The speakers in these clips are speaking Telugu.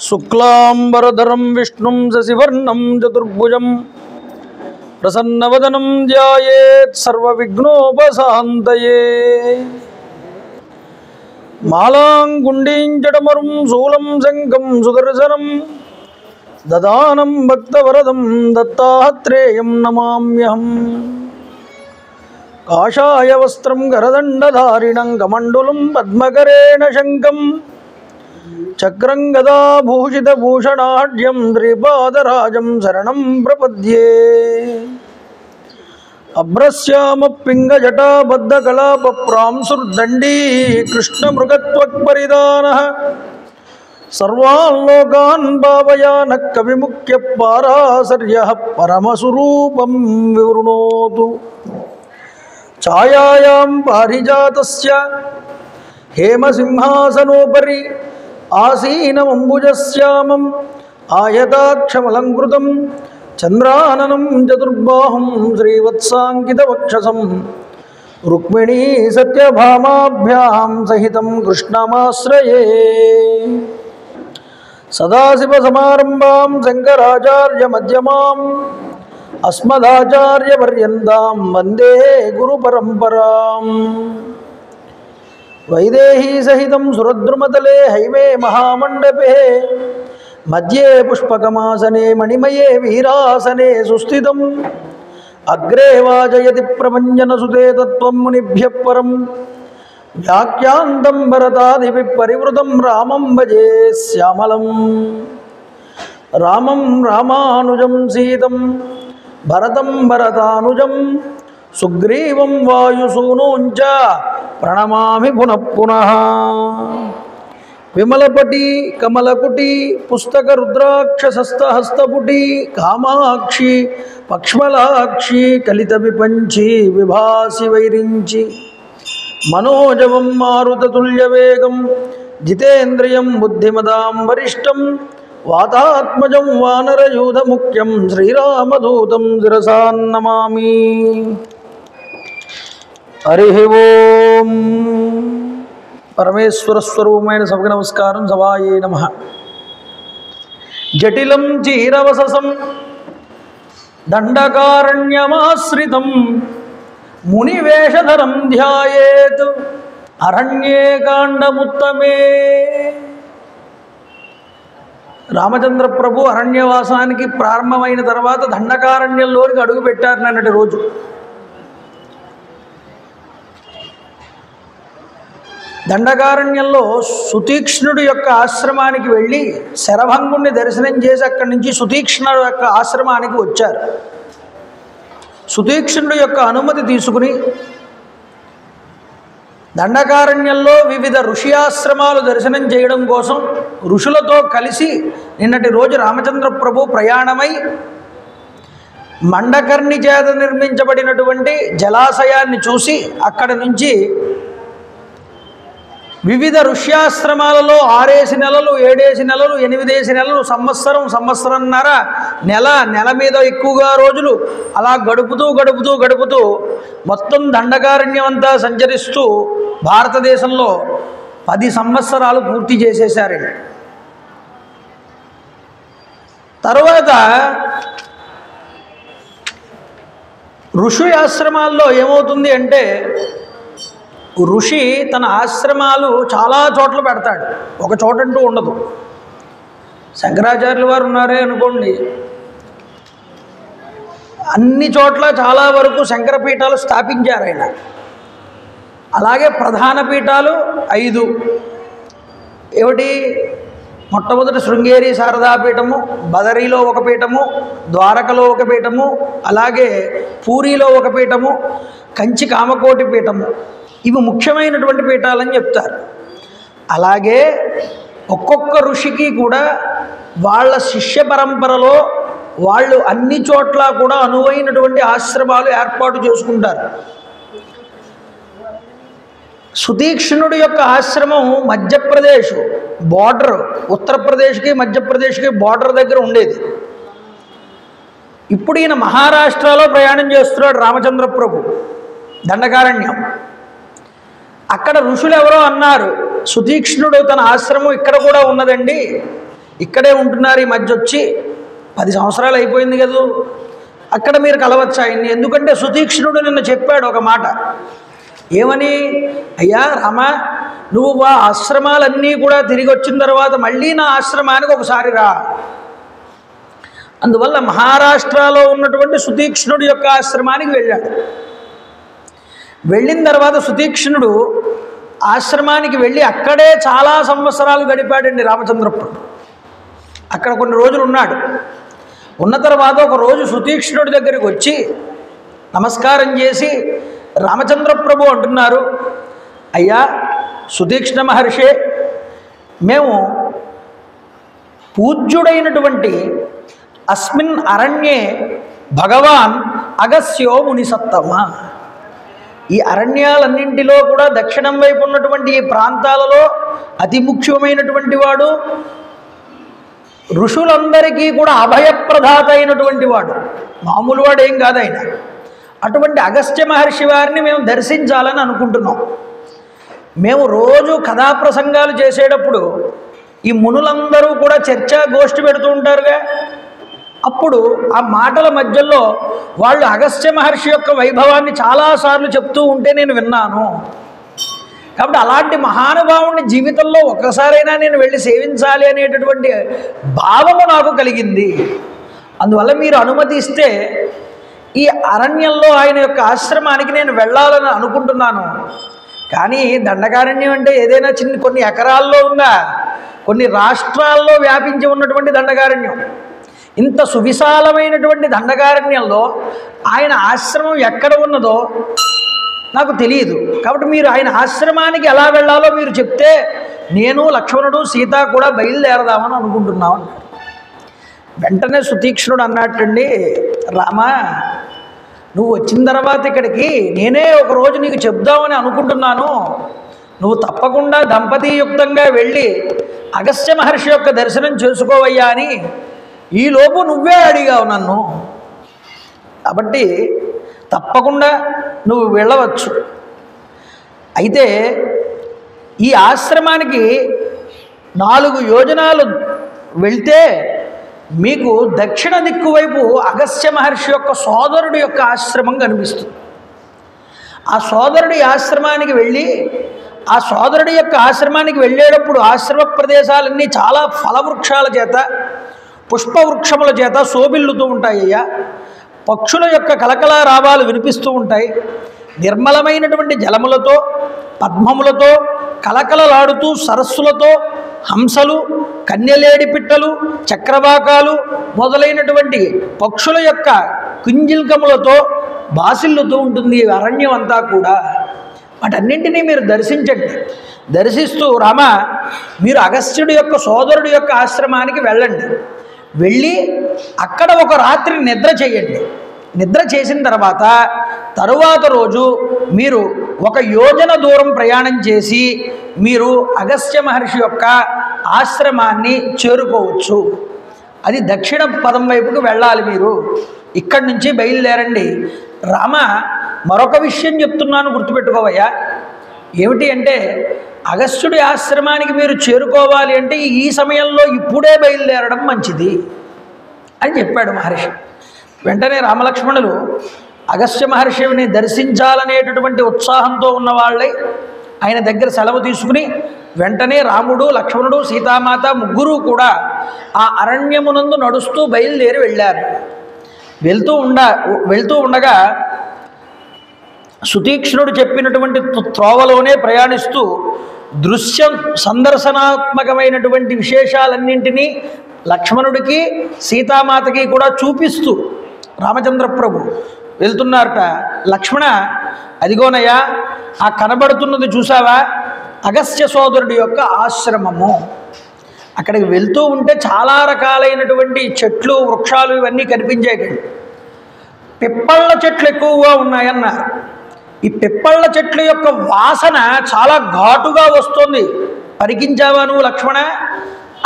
శుక్లాంబరధరం విష్ణుం శశివర్ణం చతుర్భుజం ప్రసన్నవదనం ధ్యాయేత్ సర్వవిఘ్నోపశాంతయే. మాలాంగుండీంచటమరుం శూలం శంఖం సుదర్శనం దదానం భక్తవరదం దత్తాత్రేయం నమామ్యహం. కాషాయ వస్త్రం గరదండధారిణం కమండలం పద్మకరేణ శంఖం చక్రం గదాభూషితభూషణాఢ్యం శ్రీపాదరాజం శరణం ప్రపద్యే. అభ్రశ్యామ పింగజటాబద్ధకళాపప్రాంసుర్దండీ కృష్ణమృగత్వక్పరిదానః సర్వాన్ లోకాన్ భావయాన కవిముఖ్య పారాశర్యః పరమస్వరూపం వివృణోతు. ఛాయాయాం పారిజాతస్య హేమసింహాసనోపరి ఆసీనమంబుజశ్యామం ఆయతాక్షమలంకృతం చంద్రాననం చతుర్బాహుం శ్రీవత్సాంకితవక్షసం రుక్మిణీ సత్యభామాభ్యాం సహితం కృష్ణమాశ్రయే. సదాశివసమారంభాం శంకరాచార్యమధ్యమాం అస్మదాచార్యపర్యంతాం వందే గురుపరంపరాం. వైదేహీ సహితం సురద్రుమతలే హైమే మహామండపే మధ్యే పుష్పకమాసనే మణిమయే వీరాసనే సుస్థితం. అగ్రే వాజయతి ప్రభంజనసుతే తత్వం మునిభ్యః పరం వ్యాఖ్యాంతం భరతాదిభిః పరివృతం రామం భజే శ్యామలం. రామం రామానుజం సీతం భరతం భరతానుజం సుగ్రీవం వాయుసూనూంచ ప్రణమామి పునః పునః. విమలపటి కమలకుటి పుస్తక రుద్రాక్షసస్తహస్తపుటి కామాక్షి పక్ష్మలాక్షి కలిత విపంచి విభాసి వైరించి మనోజవం మారుతతుల్యవేగం జితేంద్రియం బుద్ధిమదాం వరిష్టం వాతాత్మజం వానరయూధముఖ్యం శ్రీరామదూతం శిరసాన్నమామి. హరి ఓం. పరమేశ్వర స్వరూపమైన సభకు నమస్కారం. సభాయే నమః. జటిలం చీరవససం దండకారణ్యమాశ్రితం మునివేషధరం ధ్యాయేత్ అరణ్యే కాండముత్తమే. రామచంద్ర ప్రభు అరణ్యవాసానికి ప్రారంభమైన తర్వాత దండకారణ్యంలోనికి అడుగు పెట్టారు నిన్నటి రోజు. దండకారణ్యంలో సుతీక్ష్ణుడి యొక్క ఆశ్రమానికి వెళ్ళి శరభంగుణ్ణి దర్శనం చేసి అక్కడి నుంచి సుతీక్ష్ణుడి యొక్క ఆశ్రమానికి వచ్చారు. సుతీక్ష్ణుడి యొక్క అనుమతి తీసుకుని దండకారణ్యంలో వివిధ ఋషి ఆశ్రమాలు దర్శనం చేయడం కోసం ఋషులతో కలిసి నిన్నటి రోజు రామచంద్ర ప్రభు ప్రయాణమై మండకర్ణి చేత నిర్మించబడినటువంటి జలాశయాన్ని చూసి అక్కడి నుంచి వివిధ ఋష్యాశ్రమాలలో 6 నెలలు 7 నెలలు 8 నెలలు సంవత్సరంన్నర నెల మీద ఎక్కువగా రోజులు అలా గడుపుతూ మొత్తం దండకారణ్యం అంతా సంచరిస్తూ భారతదేశంలో 10 సంవత్సరాలు పూర్తి చేసేశారండి. తరువాత ఋషి ఆశ్రమాల్లో ఏమవుతుంది అంటే ఋషి తన ఆశ్రమాలు చాలా చోట్ల పెడతాడు, ఒక చోటంటూ ఉండదు. శంకరాచార్యుల వారు ఉన్నారే అనుకోండి, అన్ని చోట్ల చాలా వరకు శంకరపీఠాలు స్థాపించారు ఆయన. అలాగే ప్రధాన పీఠాలు 5. ఏమిటి? మొట్టమొదటి శృంగేరి శారదాపీఠము, బదరీలో ఒక పీఠము, ద్వారకలో ఒక పీఠము, అలాగే పూరిలో ఒక పీఠము, కంచి కామకోటి పీఠము. ఇవి ముఖ్యమైనటువంటి పీఠాలని చెప్తారు. అలాగే ఒక్కొక్క ఋషికి కూడా వాళ్ళ శిష్య పరంపరలో వాళ్ళు అన్ని చోట్ల కూడా అనువైనటువంటి ఆశ్రమాలు ఏర్పాటు చేసుకుంటారు. సుతీక్ష్ణుడి యొక్క ఆశ్రమం మధ్యప్రదేశ్ బార్డర్, ఉత్తరప్రదేశ్కి మధ్యప్రదేశ్కి బార్డర్ దగ్గర ఉండేది. ఇప్పుడు ఈయన మహారాష్ట్రలో ప్రయాణం చేస్తున్నాడు రామచంద్ర ప్రభు. దండకారణ్యం అక్కడ ఋషులు ఎవరో అన్నారు, సుతీక్ష్ణుడు తన ఆశ్రమం ఇక్కడ కూడా ఉన్నదండి, ఇక్కడే ఉంటున్నారు, ఈ మధ్య వచ్చి 10 సంవత్సరాలు అయిపోయింది కదా, అక్కడ మీరు కలవచ్చు ఆయన్ని. ఎందుకంటే సుతీక్ష్ణుడు నిన్న చెప్పాడు ఒక మాట, ఏమని? అయ్యా రామ, నువ్వు ఆ ఆశ్రమాలన్నీ కూడా తిరిగి వచ్చిన తర్వాత మళ్ళీ నా ఆశ్రమానికి ఒకసారి రా. అందువల్ల మహారాష్ట్రలో ఉన్నటువంటి సుతీక్ష్ణుడి యొక్క ఆశ్రమానికి వెళ్ళాడు. వెళ్ళిన తర్వాత సుతీక్ష్ణుడు ఆశ్రమానికి వెళ్ళి అక్కడే చాలా సంవత్సరాలు గడిపాడండి రామచంద్రప్రభు. అక్కడ కొన్ని రోజులు ఉన్నాడు. ఉన్న తర్వాత ఒక రోజు సుతీక్ష్ణుడి దగ్గరికి వచ్చి నమస్కారం చేసి రామచంద్రప్రభు అంటున్నారు, అయ్యా సుతీక్ష్ణ మహర్షి, మేము పూజ్యుడైనటువంటి అస్మిన్ అరణ్యే భగవాన్ అగస్యో మునిసత్తమ, ఈ అరణ్యాలన్నింటిలో కూడా దక్షిణం వైపు ఉన్నటువంటి ఈ ప్రాంతాలలో అతి ముఖ్యమైనటువంటి వాడు, ఋషులందరికీ కూడా అభయప్రదాత అయినటువంటి వాడు, మామూలు వాడు ఏం కాదు ఆయన. అటువంటి అగస్త్య మహర్షి వారిని మేము దర్శించాలని అనుకుంటున్నాం. మేము రోజు కథాప్రసంగాలు చేసేటప్పుడు ఈ మునులందరూ కూడా చర్చా గోష్ఠి పెడుతూ ఉంటారుగా, అప్పుడు ఆ మాటల మధ్యలో వాళ్ళు అగస్త్య మహర్షి యొక్క వైభవాన్ని చాలాసార్లు చెప్తూ ఉంటే నేను విన్నాను. కాబట్టి అలాంటి మహానుభావుని జీవితంలో ఒక్కసారైనా నేను వెళ్ళి సేవించాలి అనేటటువంటి భావము నాకు కలిగింది. అందువల్ల మీరు అనుమతి ఇస్తే ఈ అరణ్యంలో ఆయన యొక్క ఆశ్రమానికి నేను వెళ్ళాలని అనుకుంటున్నాను. కానీ దండకారణ్యం అంటే ఏదైనా కొన్ని ఎకరాల్లో ఉందా? కొన్ని రాష్ట్రాల్లో వ్యాపించి ఉన్నటువంటి దండకారణ్యం. ఇంత సువిశాలమైనటువంటి దండకారణ్యంలో ఆయన ఆశ్రమం ఎక్కడ ఉన్నదో నాకు తెలియదు. కాబట్టి మీరు ఆయన ఆశ్రమానికి ఎలా వెళ్ళాలో మీరు చెప్తే నేను, లక్ష్మణుడు, సీత కూడా బయలుదేరదామని అనుకుంటున్నాం అన్నాడు. వెంటనే సుతీక్ష్ణుడు అన్నట్టండి, రామా, నువ్వు వచ్చిన తర్వాత ఇక్కడికి నేనే ఒకరోజు నీకు చెప్దామని అనుకుంటున్నాను. నువ్వు తప్పకుండా దంపతీయుక్తంగా వెళ్ళి అగస్త్య మహర్షి యొక్క దర్శనం చేసుకోవయ్యా అని ఈలోపు నువ్వే అడిగావు నన్ను. కాబట్టి తప్పకుండా నువ్వు వెళ్ళవచ్చు. అయితే ఈ ఆశ్రమానికి 4 యోజనాలు వెళ్తే మీకు దక్షిణ దిక్కు వైపు అగస్త్య మహర్షి యొక్క సోదరుడి యొక్క ఆశ్రమం కనిపిస్తుంది. ఆ సోదరుడి ఆశ్రమానికి వెళ్ళి ఆ సోదరుడి యొక్క ఆశ్రమానికి వెళ్ళేటప్పుడు ఆశ్రమ ప్రదేశాలన్నీ చాలా ఫలవృక్షాల చేత, పుష్పవృక్షముల చేత శోభిల్లుతూ ఉంటాయ్యా. పక్షుల యొక్క కలకలారావాలు వినిపిస్తూ ఉంటాయి. నిర్మలమైనటువంటి జలములతో, పద్మములతో కలకలలాడుతూ సరస్సులతో హంసలు, కన్యలేడి పిట్టలు, చక్రవాకాలు మొదలైనటువంటి పక్షుల యొక్క కుంజిల్కములతో బాసిల్లుతూ ఉంటుంది ఈ అరణ్యం అంతా కూడా. వాటన్నింటినీ మీరు దర్శించండి. దర్శిస్తూ రామ, మీరు అగస్త్యుడి యొక్క సోదరుడి యొక్క ఆశ్రమానికి వెళ్ళండి. వెళ్ళి అక్కడ ఒక రాత్రి నిద్ర చేయండి. నిద్ర చేసిన తరువాత రోజు మీరు 1 యోజన దూరం ప్రయాణం చేసి మీరు అగస్త్య మహర్షి యొక్క ఆశ్రమాన్ని చేరుకోవచ్చు. అది దక్షిణ పదం వైపుకు వెళ్ళాలి. మీరు ఇక్కడి నుంచి బయలుదేరండి. రామ, మరొక విషయం చెప్తున్నాను, గుర్తుపెట్టుకోవయ్యా. ఏమిటి అంటే, అగస్త్యుడి ఆశ్రమానికి మీరు చేరుకోవాలి అంటే ఈ సమయంలో ఇప్పుడే బయలుదేరడం మంచిది అని చెప్పాడు మహర్షి. వెంటనే రామలక్ష్మణులు అగస్త్య మహర్షిని దర్శించాలనేటటువంటి ఉత్సాహంతో ఉన్నవాళ్ళై ఆయన దగ్గర సెలవు తీసుకుని వెంటనే రాముడు, లక్ష్మణుడు, సీతామాత ముగ్గురు కూడా ఆ అరణ్యమునందు నడుస్తూ బయలుదేరి వెళ్ళారు. వెళ్తూ ఉండగా సుతీక్ష్ణుడు చెప్పినటువంటి త్రోవలోనే ప్రయాణిస్తూ సందర్శనాత్మకమైనటువంటి విశేషాలన్నింటినీ లక్ష్మణుడికి, సీతామాతకి కూడా చూపిస్తూ రామచంద్ర ప్రభు వెళ్తున్నారట. లక్ష్మణ, అదిగోనయ్యా, ఆ కనబడుతున్నది చూసావా, అగస్త్య సోదరుడి యొక్క ఆశ్రమము. అక్కడికి వెళ్తూ ఉంటే చాలా రకాలైనటువంటి చెట్లు, వృక్షాలు ఇవన్నీ కనిపించాయి. పిప్పళ్ళ చెట్లు ఎక్కువగా ఉన్నాయన్నారు. ఈ పిప్పళ్ళ చెట్ల యొక్క వాసన చాలా ఘాటుగా వస్తుంది. పరికించావా నువ్వు లక్ష్మణ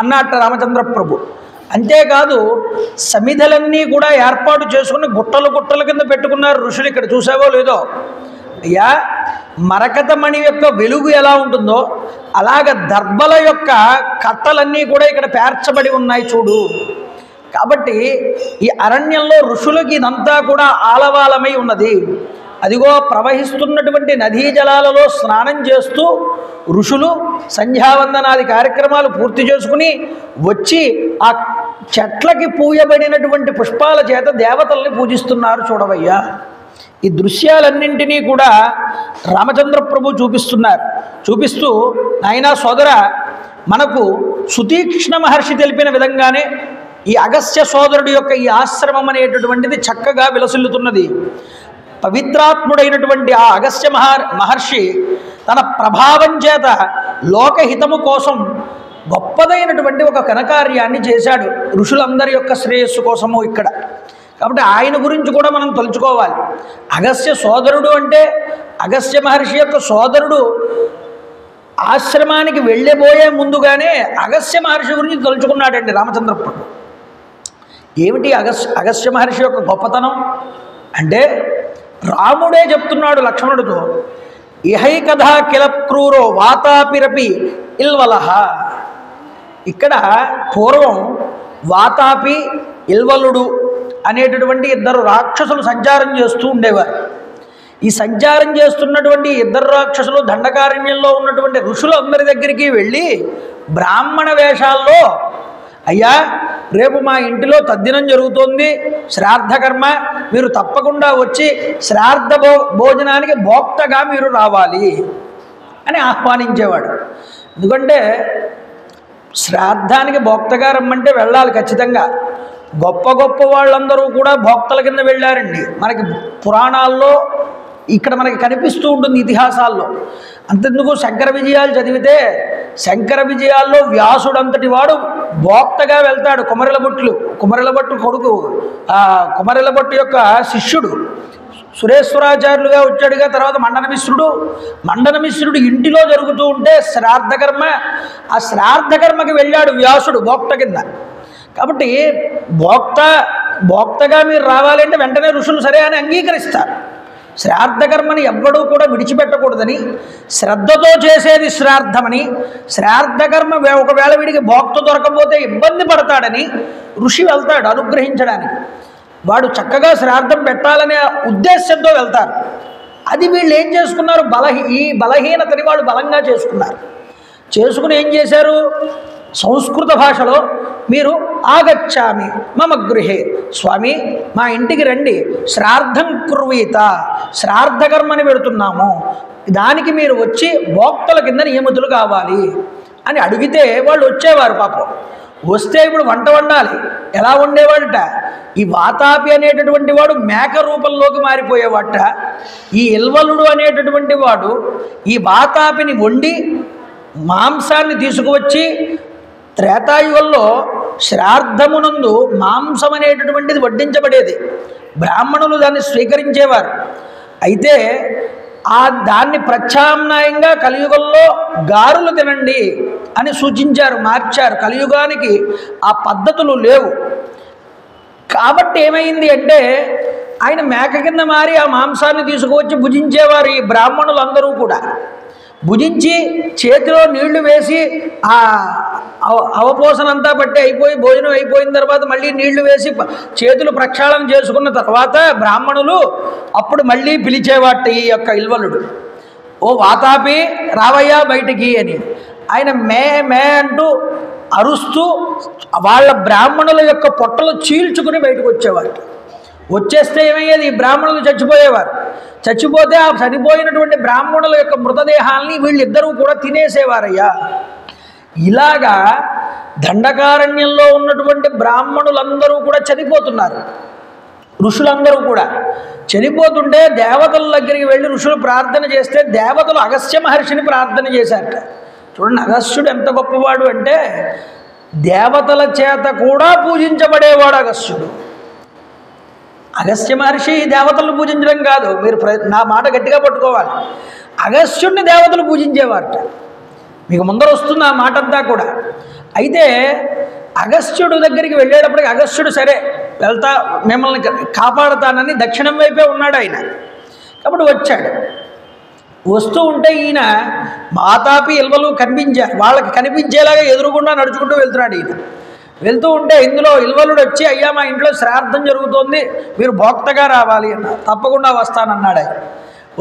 అన్నట్టు రామచంద్ర ప్రభు. అంతేకాదు సమిధలన్నీ కూడా ఏర్పాటు చేసుకుని గుట్టల కింద పెట్టుకున్నారు ఋషులు. ఇక్కడ చూసావో లేదో అయ్యా, మరకతమణి యొక్క వెలుగు ఎలా ఉంటుందో అలాగ దర్భల యొక్క కట్టలన్నీ కూడా ఇక్కడ పేర్చబడి ఉన్నాయి చూడు. కాబట్టి ఈ అరణ్యంలో ఋషులకి ఇదంతా కూడా ఆలవాలమై ఉన్నది. అదిగో ప్రవహిస్తున్నటువంటి నదీ జలాలలో స్నానం చేస్తూ ఋషులు సంధ్యావందనాది కార్యక్రమాలు పూర్తి చేసుకుని వచ్చి ఆ చెట్లకి పూయబడినటువంటి పుష్పాల చేత దేవతల్ని పూజిస్తున్నారు చూడవయ్యా. ఈ దృశ్యాలన్నింటినీ కూడా రామచంద్ర ప్రభు చూపిస్తున్నారు. చూపిస్తూ నాయనా సోదర, మనకు సుతీక్ష్ణ మహర్షి తెలిపిన విధంగానే ఈ అగస్త్య సోదరుడి యొక్క ఈ ఆశ్రమం అనేటటువంటిది చక్కగా విలసిల్లుతున్నది. పవిత్రాత్ముడైనటువంటి ఆ అగస్త్య మహర్షి తన ప్రభావం చేత లోకహితము కోసం గొప్పదైనటువంటి ఒక ఘనకార్యాన్ని చేశాడు, ఋషులందరి యొక్క శ్రేయస్సు కోసము ఇక్కడ. కాబట్టి ఆయన గురించి కూడా మనం తలుచుకోవాలి. అగస్త్య సోదరుడు అంటే అగస్త్య మహర్షి యొక్క సోదరుడు ఆశ్రమానికి వెళ్ళబోయే ముందుగానే అగస్త్య మహర్షి గురించి తలుచుకున్నాడండి రామచంద్ర ప్రభు. ఏమిటి అగస్త్య మహర్షి యొక్క గొప్పతనం అంటే రాముడే చెప్తున్నాడు లక్ష్మణుడితో, ఇహైకథా కిల క్రూరో వాతాపిరపి ఇల్వలహ. ఇక్కడ పూర్వం వాతాపి ఇల్వలుడు అనేటటువంటి ఇద్దరు రాక్షసులు సంచారం చేస్తూ ఉండేవారు. ఈ సంచారం చేస్తున్నటువంటి ఇద్దరు రాక్షసులు దండకారణ్యంలో ఉన్నటువంటి ఋషులందరి దగ్గరికి వెళ్ళి బ్రాహ్మణ వేషాల్లో, అయ్యా రేపు మా ఇంటిలో తద్దినం జరుగుతోంది, శ్రాద్ధకర్మ, మీరు తప్పకుండా వచ్చి శ్రాద్ధ భోజనానికి భోక్తగా మీరు రావాలి అని ఆహ్వానించేవాడు. ఎందుకంటే శ్రాద్ధానికి భోక్తగా రమ్మంటే వెళ్ళాలి ఖచ్చితంగా. గొప్ప గొప్ప వాళ్ళందరూ కూడా భోక్తల కింద వెళ్ళారండి. మనకి పురాణాల్లో ఇక్కడ మనకి కనిపిస్తూ ఉంటుంది, ఇతిహాసాల్లో. అంతెందుకు శంకర విజయాలు చదివితే శంకర విజయాల్లో వ్యాసుడంతటి వాడు భోక్తగా వెళ్తాడు. కుమరిలభట్టు కొడుకు, కుమరిలభట్టు యొక్క శిష్యుడు సురేశ్వరాచార్యులుగా వచ్చాడుగా. తర్వాత మండనమిశ్రుడు ఇంటిలో జరుగుతూ ఉంటే శ్రాద్ధకర్మ, ఆ శ్రాద్ధకర్మకి వెళ్ళాడు వ్యాసుడు భోక్త కింద. కాబట్టి భోక్తగా మీరు రావాలంటే వెంటనే ఋషులు సరే అని అంగీకరిస్తారు. శ్రాద్ధకర్మని ఎవ్వడూ కూడా విడిచిపెట్టకూడదని, శ్రద్ధతో చేసేది శ్రాద్ధమని, శ్రాద్ధకర్మ ఒకవేళ వీడికి భోక్త దొరకకపోతే ఇబ్బంది పడతాడని ఋషి వెళ్తాడు అనుగ్రహించడానికి. వాడు చక్కగా శ్రాద్ధం పెట్టాలనే ఉద్దేశంతో వెళ్తారు. అది వీళ్ళు ఏం చేసుకున్నారు, ఈ బలహీనతని వాళ్ళు బలంగా చేసుకున్నారు. చేసుకుని ఏం చేశారు, సంస్కృత భాషలో మీరు ఆగచ్చామి మమ గృహే, స్వామి మా ఇంటికి రండి, శ్రాద్ధం కుర్వీత, శ్రాద్ధకర్మని పెడుతున్నాము, దానికి మీరు వచ్చి భోక్తల కింద నియమితులు కావాలి అని అడిగితే వాళ్ళు వచ్చేవారు. పాపం వస్తే ఇప్పుడు వంట వండాలి. ఎలా వండేవాడట, ఈ వాతాపి అనేటటువంటి వాడు మేక రూపంలోకి మారిపోయేవాట. ఈ ఇల్వలుడు అనేటటువంటి వాడు ఈ వాతాపిని వండి మాంసాన్ని తీసుకువచ్చి, త్రేతాయుగంలో శ్రాద్ధమునందు మాంసం అనేటటువంటిది వడ్డించబడేది, బ్రాహ్మణులు దాన్ని స్వీకరించేవారు. అయితే దాన్ని ప్రత్యామ్నాయంగా కలియుగంలో గారులు తినండి అని సూచించారు, మార్చారు. కలియుగానికి ఆ పద్ధతులు లేవు. కాబట్టి ఏమైంది అంటే ఆయన మేక కింద మారి ఆ మాంసాన్ని తీసుకువచ్చి భుజించేవారు. ఈ బ్రాహ్మణులందరూ కూడా భుజించి చేతిలో నీళ్లు వేసి ఆ అవపోసనంతా పట్టి అయిపోయి భోజనం అయిపోయిన తర్వాత మళ్ళీ నీళ్లు వేసి చేతులు ప్రక్షాళన చేసుకున్న తర్వాత బ్రాహ్మణులు అప్పుడు మళ్ళీ పిలిచేవాట ఈ యొక్క ఇల్వలుడు, ఓ వాతాపి రావయ్యా బయటికి అని. ఆయన మే మే అంటూ అరుస్తూ వాళ్ళ బ్రాహ్మణుల యొక్క పొట్టలు చీల్చుకుని బయటకు వచ్చేవారు. వచ్చేస్తే ఏమయ్యేది, ఈ బ్రాహ్మణులు చచ్చిపోయేవారు. చచ్చిపోతే ఆ చనిపోయినటువంటి బ్రాహ్మణుల యొక్క మృతదేహాల్ని వీళ్ళిద్దరూ కూడా తినేసేవారయ్యా. ఇలాగా దండకారణ్యంలో ఉన్నటువంటి బ్రాహ్మణులందరూ కూడా చనిపోతున్నారు. ఋషులందరూ కూడా చనిపోతుంటే దేవతల దగ్గరికి వెళ్ళి ఋషులు ప్రార్థన చేస్తే దేవతలు అగస్త్య మహర్షిని ప్రార్థన చేశారట. చూడండి, అగస్త్యుడు ఎంత గొప్పవాడు అంటే దేవతల చేత కూడా పూజించబడేవాడు అగస్త్యుడు. అగస్త్య మహర్షి దేవతలను పూజించడం కాదు, మీరు నా మాట గట్టిగా పట్టుకోవాలి. అగస్త్యుడిని దేవతలు పూజించేవారట. మీకు ముందర వస్తుంది ఆ మాట అంతా కూడా. అయితే అగస్త్యుడు దగ్గరికి వెళ్ళేటప్పటికి అగస్త్యుడు సరే వెళ్తా, మిమ్మల్ని కాపాడుతానని దక్షిణం వైపే ఉన్నాడు ఆయన. కాబట్టి వచ్చాడు. వస్తూ ఉంటే ఈయన మాతాపి ఇల్వలు కనిపించారు, వాళ్ళకి కనిపించేలాగా ఎదురుగుండా నడుచుకుంటూ వెళ్తున్నాడు. ఈయన వెళ్తూ ఉంటే ఇందులో ఇల్వలుడు వచ్చి, అయ్యా మా ఇంట్లో శ్రాద్ధం జరుగుతోంది, మీరు భోక్తగా రావాలి అన్న. తప్పకుండా వస్తానన్నాడు. ఆయన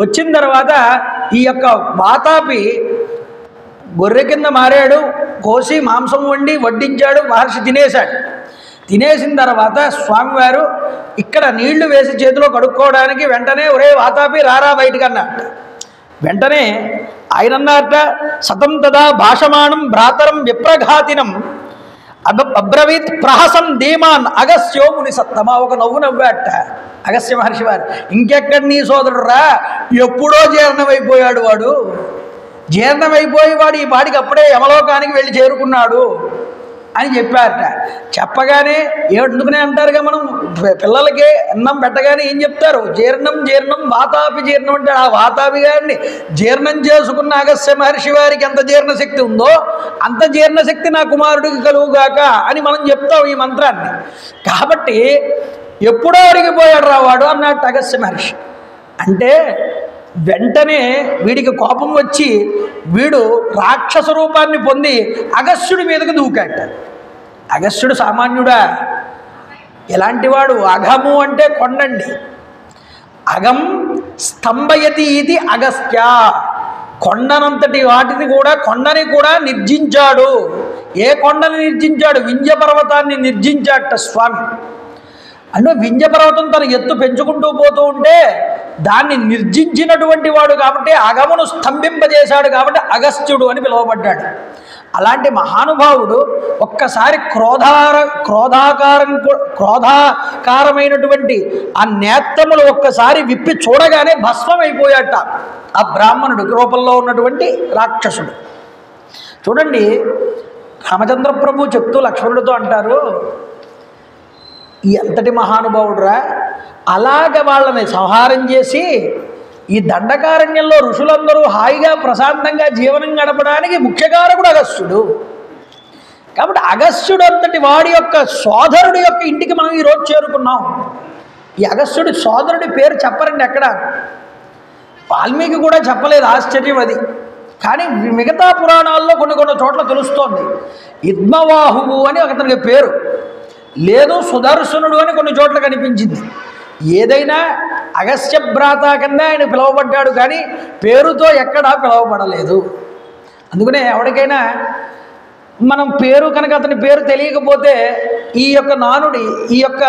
వచ్చిన తర్వాత ఈ యొక్క మాతాపి గొర్రె కింద మారాడు, కోసి మాంసం వండి వడ్డించాడు. మహర్షి తినేశాడు. తినేసిన తర్వాత స్వామివారు ఇక్కడ నీళ్లు వేసి చేతిలో కడుక్కోవడానికి వెంటనే ఒరే వాతాపి రారా బయటికి అన్నట్ట. వెంటనే ఆయన అన్నట్ట, సతం తదా భాషమాణం భ్రాతరం విప్రఘాతినం అబ్రవీత్ ప్రహసం ధీమాన్ అగస్త్యో ముని సత్తమా. ఒక నవ్వు నవ్వాట అగస్త్య మహర్షి వారు. ఇంకెక్కడ నీ సోదరుడు రా, ఎప్పుడో జీర్ణమైపోయాడు వాడు, జీర్ణమైపోయి వాడు ఈ పాటికి అప్పుడే యమలోకానికి వెళ్ళి చేరుకున్నాడు అని చెప్పారట. చెప్పగానే ఎందుకునే అంటారుగా మనం పిల్లలకి అన్నం పెట్టగానే ఏం చెప్తారు, జీర్ణం జీర్ణం వాతాపి జీర్ణం అంటే ఆ వాతాపి గారిని జీర్ణం చేసుకున్న అగస్త్య మహర్షి వారికి ఎంత జీర్ణశక్తి ఉందో అంత జీర్ణశక్తి నా కుమారుడికి కలుగుగాక అని మనం చెప్తాం ఈ మంత్రాన్ని. కాబట్టి ఎప్పుడో అడిగిపోయాడు రావాడు అన్నట్టు అగస్త్య మహర్షి. అంటే వెంటనే వీడికి కోపం వచ్చి వీడు రాక్షస రూపాన్ని పొంది అగస్త్యుడి మీదకి దూకాట. అగస్త్యుడు సామాన్యుడా, ఎలాంటి వాడు? అఘము అంటే కొండండి. అగం స్తంభయతి ఇది అగస్త్య. కొండనంతటి వాటిని కూడా, కొండని కూడా నిర్జించాడు. ఏ కొండని నిర్జించాడు? వింధ్య పర్వతాన్ని నిర్జించాట స్వామి. అంటే వింధ్య పర్వతం తన ఎత్తు పెంచుకుంటూ పోతూ ఉంటే దాన్ని నిర్జించినటువంటి వాడు కాబట్టి, అగమును స్తంభింపజేశాడు కాబట్టి అగస్త్యుడు అని పిలువబడ్డాడు. అలాంటి మహానుభావుడు ఒక్కసారి క్రోధాకారమైనటువంటి ఆ నేత్రములు ఒక్కసారి విప్పి చూడగానే భస్మమైపోయాట ఆ బ్రాహ్మణుడు రూపంలో ఉన్నటువంటి రాక్షసుడు. చూడండి, రామచంద్ర ప్రభు చెప్తూ లక్ష్మణుడితో అంటారు, ఎంతటి మహానుభావుడురా, అలాగ వాళ్ళని సంహారం చేసి ఈ దండకారణ్యంలో ఋషులందరూ హాయిగా ప్రశాంతంగా జీవనం గడపడానికి ముఖ్యకారకుడు అగస్త్యుడు. కాబట్టి అగస్త్యుడు అంతటి వాడి యొక్క సోదరుడి యొక్క ఇంటికి మనం ఈరోజు చేరుకున్నాం. ఈ అగస్త్యుడి సోదరుడి పేరు చెప్పరండి ఎక్కడ, వాల్మీకి కూడా చెప్పలేదు, ఆశ్చర్యం అది. కానీ మిగతా పురాణాల్లో కొన్ని చోట్ల తెలుస్తోంది. ఇద్మవాహువు అని అతనికి పేరు లేదు, సుదర్శనుడు అని కొన్ని చోట్ల కనిపించింది. ఏదైనా అగస్త్య భ్రాత కింద ఆయన పిలువబడ్డాడు, కానీ పేరుతో ఎక్కడా పిలువబడలేదు. అందుకనే ఎవరికైనా మనం పేరు కనుక అతని పేరు తెలియకపోతే ఈ యొక్క నానుడి, ఈ యొక్క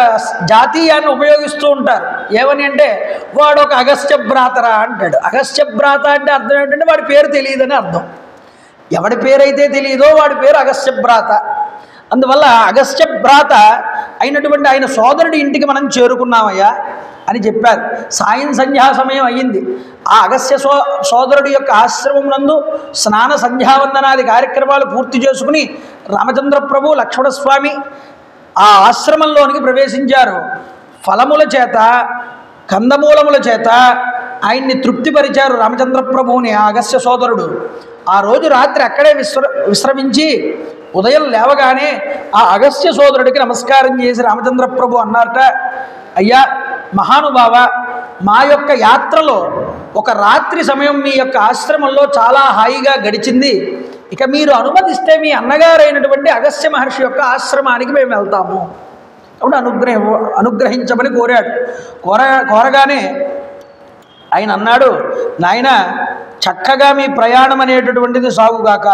జాతీయాన్ని ఉపయోగిస్తూ ఉంటారు. ఏమని అంటే వాడు ఒక అగస్త్య భ్రాతరా అంటాడు. అగస్త్య భ్రాత అంటే అర్థం ఏంటంటే వాడి పేరు తెలియదని అర్థం. ఎవడి పేరైతే తెలియదో వాడి పేరు అగస్త్య భ్రాత. అందువల్ల అగస్త్య భ్రాత అయినటువంటి ఆయన సోదరుడి ఇంటికి మనం చేరుకున్నామయ్యా అని చెప్పారు. సాయం సంధ్యా సమయం అయ్యింది. ఆ అగస్త్య సోదరుడి యొక్క ఆశ్రమం నందు స్నాన సంధ్యావందనాది కార్యక్రమాలు పూర్తి చేసుకుని రామచంద్ర ప్రభు లక్ష్మణస్వామి ఆ ఆశ్రమంలోనికి ప్రవేశించారు. ఫలముల చేత, కందమూలముల చేత ఆయన్ని తృప్తిపరిచారు రామచంద్ర ప్రభువుని ఆ అగస్త్య సోదరుడు. ఆ రోజు రాత్రి అక్కడే విశ్రమించి ఉదయం లేవగానే ఆ అగస్త్య సోదరుడికి నమస్కారం చేసి రామచంద్ర ప్రభు అన్నారట, అయ్యా మహానుభావ, మా యొక్క యాత్రలో ఒక రాత్రి సమయం మీ యొక్క ఆశ్రమంలో చాలా హాయిగా గడిచింది. ఇక మీరు అనుమతిస్తే మీ అన్నగారైనటువంటి అగస్త్య మహర్షి యొక్క ఆశ్రమానికి మేము వెళ్తాము. కాబట్టి అనుగ్రహించమని కోరాడు. కోరగానే ఆయన అన్నాడు, నాయన చక్కగా మీ ప్రయాణం అనేటటువంటిది సాగుగాక.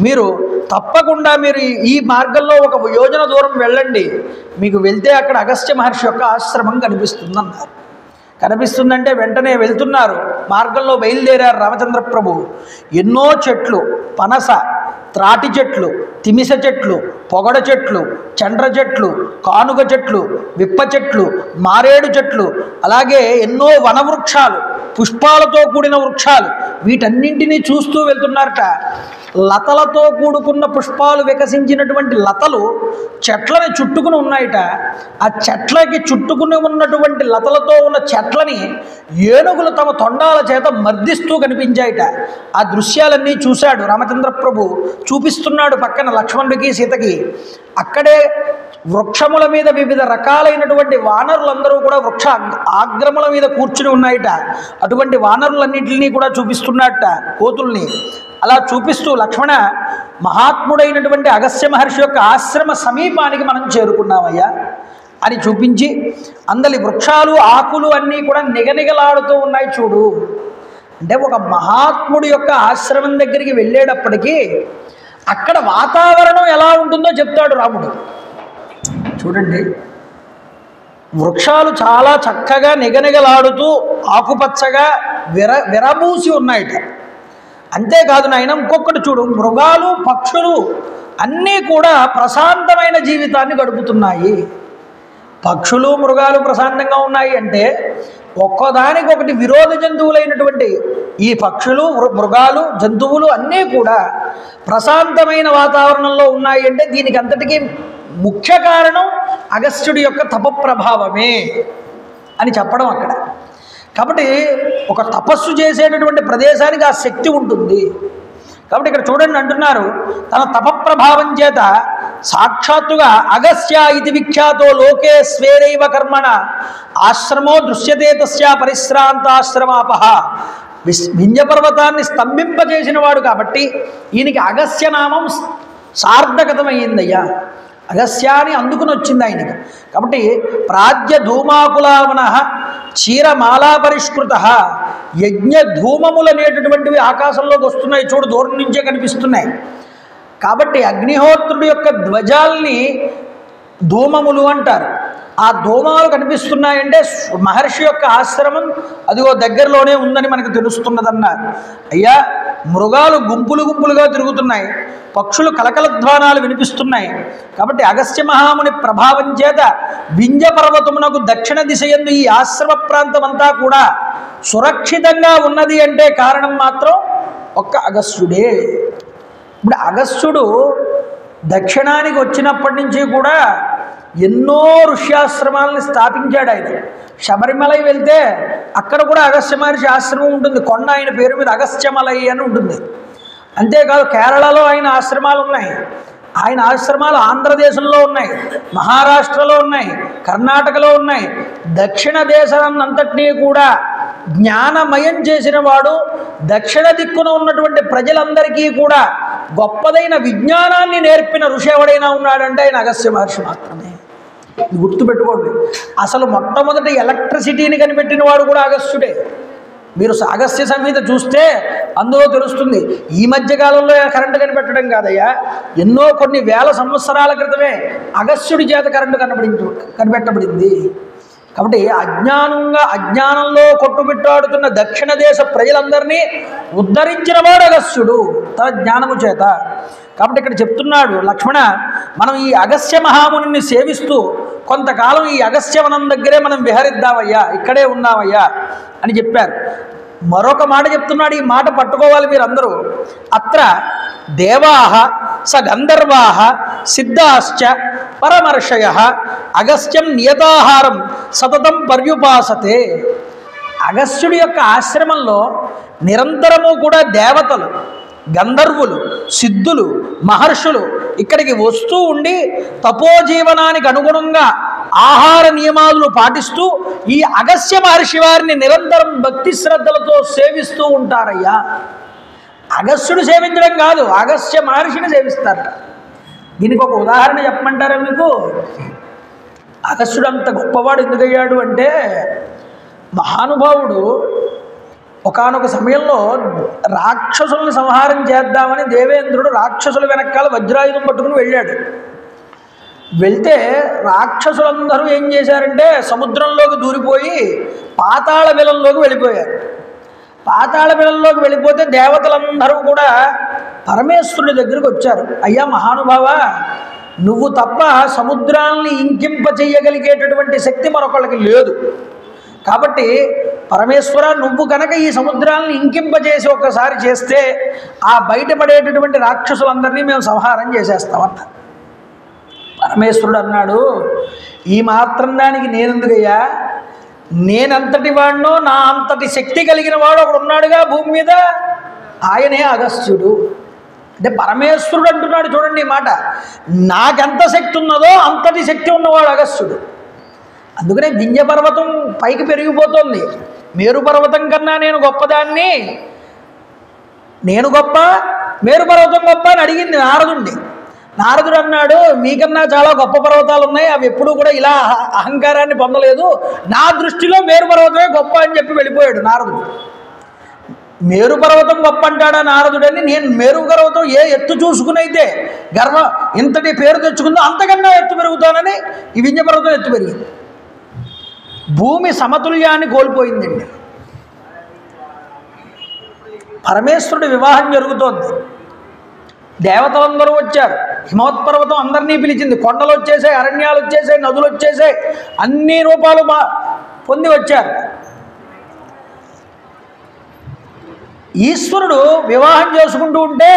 మీరు తప్పకుండా మీరు ఈ మార్గంలో ఒక యోజన దూరం వెళ్ళండి, మీకు వెళ్తే అక్కడ అగస్త్య మహర్షి యొక్క ఆశ్రమం కనిపిస్తుందన్నారు. కనిపిస్తుందంటే వెంటనే వెళ్తున్నారు. మార్గంలో బయలుదేరారు రామచంద్ర ప్రభు. ఎన్నో చెట్లు, పనస, త్రాటి చెట్లు, తిమిస చెట్లు, పొగడ చెట్లు, చండ్ర చెట్లు, కానుగ చెట్లు, విప్ప చెట్లు, మారేడు చెట్లు, అలాగే ఎన్నో వనవృక్షాలు, పుష్పాలతో కూడిన వృక్షాలు, వీటన్నింటినీ చూస్తూ వెళ్తున్నారట. లతలతో కూడుకున్న పుష్పాలు వికసించినటువంటి లతలు చెట్లని చుట్టుకుని ఉన్నాయిట. ఆ చెట్లకి చుట్టుకుని ఉన్నటువంటి లతలతో ఉన్న చెట్లని ఏనుగులు తమ తొండాల చేత మర్దిస్తూ కనిపించాయిట. ఆ దృశ్యాలన్నీ చూశాడు రామచంద్ర ప్రభు. చూపిస్తున్నాడు పక్కన లక్ష్మణుడికి సీతకి. అక్కడే వృక్షముల మీద వివిధ రకాలైనటువంటి వానరులందరూ కూడా వృక్ష ఆగ్రముల మీద కూర్చుని ఉన్నాయిట. అటువంటి వానరులన్నింటినీ కూడా చూపిస్తున్నట్ట, కోతుల్ని. అలా చూపిస్తూ లక్ష్మణ, మహాత్ముడైనటువంటి అగస్త్య మహర్షి యొక్క ఆశ్రమ సమీపానికి మనం చేరుకున్నామయ్యా అని చూపించి, అందలి వృక్షాలు ఆకులు అన్నీ కూడా నిగనిగలాడుతూ ఉన్నాయి చూడు. అంటే ఒక మహాత్ముడి యొక్క ఆశ్రమం దగ్గరికి వెళ్ళేటప్పటికీ అక్కడ వాతావరణం ఎలా ఉంటుందో చెప్తాడు రాముడు. చూడండి, వృక్షాలు చాలా చక్కగా నిగనిగలాడుతూ ఆకుపచ్చగా విరబూసి ఉన్నాయిట. అంతేకాదు నాయన, ఇంకొకటి చూడు, మృగాలు పక్షులు అన్నీ కూడా ప్రశాంతమైన జీవితాన్ని గడుపుతున్నాయి. పక్షులు మృగాలు ప్రశాంతంగా ఉన్నాయి అంటే ఒక్కదానికొకటి విరోధ జంతువులైనటువంటి ఈ పక్షులు మృగాలు జంతువులు అన్నీ కూడా ప్రశాంతమైన వాతావరణంలో ఉన్నాయి అంటే దీనికి అంతటికీ ముఖ్య కారణం అగస్త్యుడి యొక్క తపప్రభావమే అని చెప్పడం అక్కడ. కాబట్టి ఒక తపస్సు చేసేటటువంటి ప్రదేశానికి ఆ శక్తి ఉంటుంది. కాబట్టి ఇక్కడ చూడండి అంటున్నారు, తన తపప్రభావం చేత సాక్షాత్తుగా అగస్త్య ఇది విఖ్యాతో లోకే స్వేరైవ కర్మణ ఆశ్రమో దృశ్యతే తస్యా పరిశ్రాంతాశ్రమాపహ. వింధ్యపర్వతాన్ని స్తంభింపజేసిన వాడు కాబట్టి ఈయనకి అగస్త్య నామం సార్థకతమయ్యిందయ్యా. అగస్యాని అందుకుని వచ్చింది ఆయనకి. కాబట్టి ప్రాజ్య ధూమాకులావన క్షీరమాలా పరిష్కృత యజ్ఞ ధూమములు అనేటటువంటివి ఆకాశంలోకి వస్తున్నాయి చూడు, దూరం నుంచే కనిపిస్తున్నాయి. కాబట్టి అగ్నిహోత్రుడి యొక్క ధ్వజాల్ని ధూమములు అంటారు. ఆ ధూమాలు కనిపిస్తున్నాయంటే మహర్షి యొక్క ఆశ్రమం అదిగో దగ్గరలోనే ఉందని మనకు తెలుస్తున్నదన్నారు. అయ్యా, మృగాలు గుంపులు గుంపులుగా తిరుగుతున్నాయి, పక్షులు కలకలధ్వానాలు వినిపిస్తున్నాయి. కాబట్టి అగస్త్య మహాముని ప్రభావం చేత వింధ్య పర్వతమునకు దక్షిణ దిశయందు ఈ ఆశ్రమ ప్రాంతం అంతా కూడా సురక్షితంగా ఉన్నది అంటే కారణం మాత్రం ఒక్క అగస్త్యుడే. ఇప్పుడు అగస్త్యుడు దక్షిణానికి వచ్చినప్పటి నుంచి కూడా ఎన్నో ఋష్యాశ్రమాలను స్థాపించాడు ఆయన. శబరిమలై వెళ్తే అక్కడ కూడా అగస్త్య మహర్షి ఆశ్రమం ఉంటుంది. కొండ ఆయన పేరు మీద అగస్త్యమలై అని ఉంటుంది. అంతేకాదు కేరళలో ఆయన ఆశ్రమాలు ఉన్నాయి. ఆయన ఆశ్రమాలు ఆంధ్రదేశంలో ఉన్నాయి, మహారాష్ట్రలో ఉన్నాయి, కర్ణాటకలో ఉన్నాయి. దక్షిణ దేశాన్నంతటినీ కూడా జ్ఞానమయం చేసిన వాడు, దక్షిణ దిక్కున ఉన్నటువంటి ప్రజలందరికీ కూడా గొప్పదైన విజ్ఞానాన్ని నేర్పిన ఋషి ఎవడైనా ఉన్నాడంటే ఆయన అగస్త్య మహర్షి మాత్రమే. గుర్తుపెట్టుకోండి, అసలు మొట్టమొదటి ఎలక్ట్రిసిటీని కనిపెట్టిన వాడు కూడా అగస్త్యుడే. మీరు అగస్త్య సంహిత చూస్తే అందులో తెలుస్తుంది. ఈ మధ్యకాలంలో కరెంటు కనిపెట్టడం కాదయ్యా, ఎన్నో కొన్ని వేల సంవత్సరాల క్రితమే అగస్త్యుడి చేత కరెంటు కనిపెట్టబడింది. కాబట్టి అజ్ఞానంలో కొట్టుబిట్టాడుతున్న దక్షిణ దేశ ప్రజలందరినీ ఉద్ధరించిన వాడు అగస్త్యుడు తన జ్ఞానము చేత. కాబట్టి ఇక్కడ చెప్తున్నాడు లక్ష్మణ, మనం ఈ అగస్త్య మహాముని సేవిస్తూ కొంతకాలం ఈ అగస్త్యవనం దగ్గరే మనం విహరిద్దామయ్యా, ఇక్కడే ఉన్నామయ్యా అని చెప్పారు. మరొక మాట చెప్తున్నాడు, ఈ మాట పట్టుకోవాలి మీరందరూ. అత్ర దేవాః స గంధర్వాః సిద్ధాశ్చ పరమర్షయః అగస్త్యం నియతాహారం సతతం పర్యుపాసతే. అగస్త్యుడి యొక్క ఆశ్రమంలో నిరంతరము కూడా దేవతలు, గంధర్వులు, సిద్ధులు, మహర్షులు ఇక్కడికి వస్తూ ఉండి తపోజీవనానికి అనుగుణంగా ఆహార నియమాలను పాటిస్తూ ఈ అగస్త్య మహర్షి వారిని నిరంతరం భక్తి శ్రద్ధలతో సేవిస్తూ ఉంటారయ్యా. అగస్త్యుడు సేవించడం కాదు, అగస్త్య మహర్షిని సేవిస్తారు. దీనికి ఒక ఉదాహరణ చెప్పమంటారా మీకు? అగస్త్యుడు అంత గొప్పవాడు ఎందుకయ్యాడు అంటే, మహానుభావుడు ఒకానొక సమయంలో రాక్షసులను సంహారం చేద్దామని దేవేంద్రుడు రాక్షసుల వెనకాల వజ్రాయుధం పట్టుకుని వెళ్ళాడు. వెళ్తే రాక్షసులందరూ ఏం చేశారంటే సముద్రంలోకి దూరిపోయి పాతాళ బిలంలోకి వెళ్ళిపోయారు. పాతాళ బిలంలోకి వెళ్ళిపోతే దేవతలందరూ కూడా పరమేశ్వరుడి దగ్గరికి వచ్చారు. అయ్యా మహానుభావ, నువ్వు తప్ప సముద్రాన్ని ఇంకింప చెయ్యగలిగేటటువంటి శక్తి మరొకళ్ళకి లేదు. కాబట్టి పరమేశ్వర నువ్వు కనుక ఈ సముద్రాలను ఇంకింపజేసి ఒక్కసారి చేస్తే ఆ బయటపడేటటువంటి రాక్షసులందరినీ మేము సంహారం చేసేస్తామన్న. పరమేశ్వరుడు అన్నాడు, ఈ మాత్రం దానికి నేనెందుకయ్యా, నేనంతటి వాడినో నా అంతటి శక్తి కలిగిన వాడు ఒకడు ఉన్నాడుగా భూమి మీద, ఆయనే అగస్త్యుడు. అంటే పరమేశ్వరుడు అంటున్నాడు చూడండి ఈ మాట, నాకెంత శక్తి ఉన్నదో అంతటి శక్తి ఉన్నవాడు అగస్త్యుడు. అందుకనే వింధ్య పర్వతం పైకి పెరిగిపోతుంది. మేరు పర్వతం కన్నా నేను గొప్పదాన్ని, నేను గొప్ప మేరు పర్వతం గొప్ప అని అడిగింది నారదుడిని. నారదుడు అన్నాడు, మీకన్నా చాలా గొప్ప పర్వతాలు ఉన్నాయి, అవి ఎప్పుడూ కూడా ఇలా అహంకారాన్ని పొందలేదు, నా దృష్టిలో మేరు పర్వతమే గొప్ప అని చెప్పి వెళ్ళిపోయాడు నారదుడు. మేరు పర్వతం గొప్ప అంటాడా నారదుడని, నేను మేరు పర్వతం ఏ ఎత్తు చూసుకునైతే ఇంతటి పేరు తెచ్చుకుందో అంతకన్నా ఎత్తు పెరుగుతానని ఈ వింధ్య పర్వతం ఎత్తు పెరిగింది. భూమి సమతుల్యాన్ని కోల్పోయిందండి. పరమేశ్వరుడి వివాహం జరుగుతోంది, దేవతలందరూ వచ్చారు, హిమవత్పర్వతం అందరినీ పిలిచింది, కొండలు వచ్చేసాయి, అరణ్యాలు వచ్చేసాయి, నదులు వచ్చేసాయి, అన్ని రూపాలు పొంది వచ్చారు. ఈశ్వరుడు వివాహం చేసుకుంటూ ఉంటే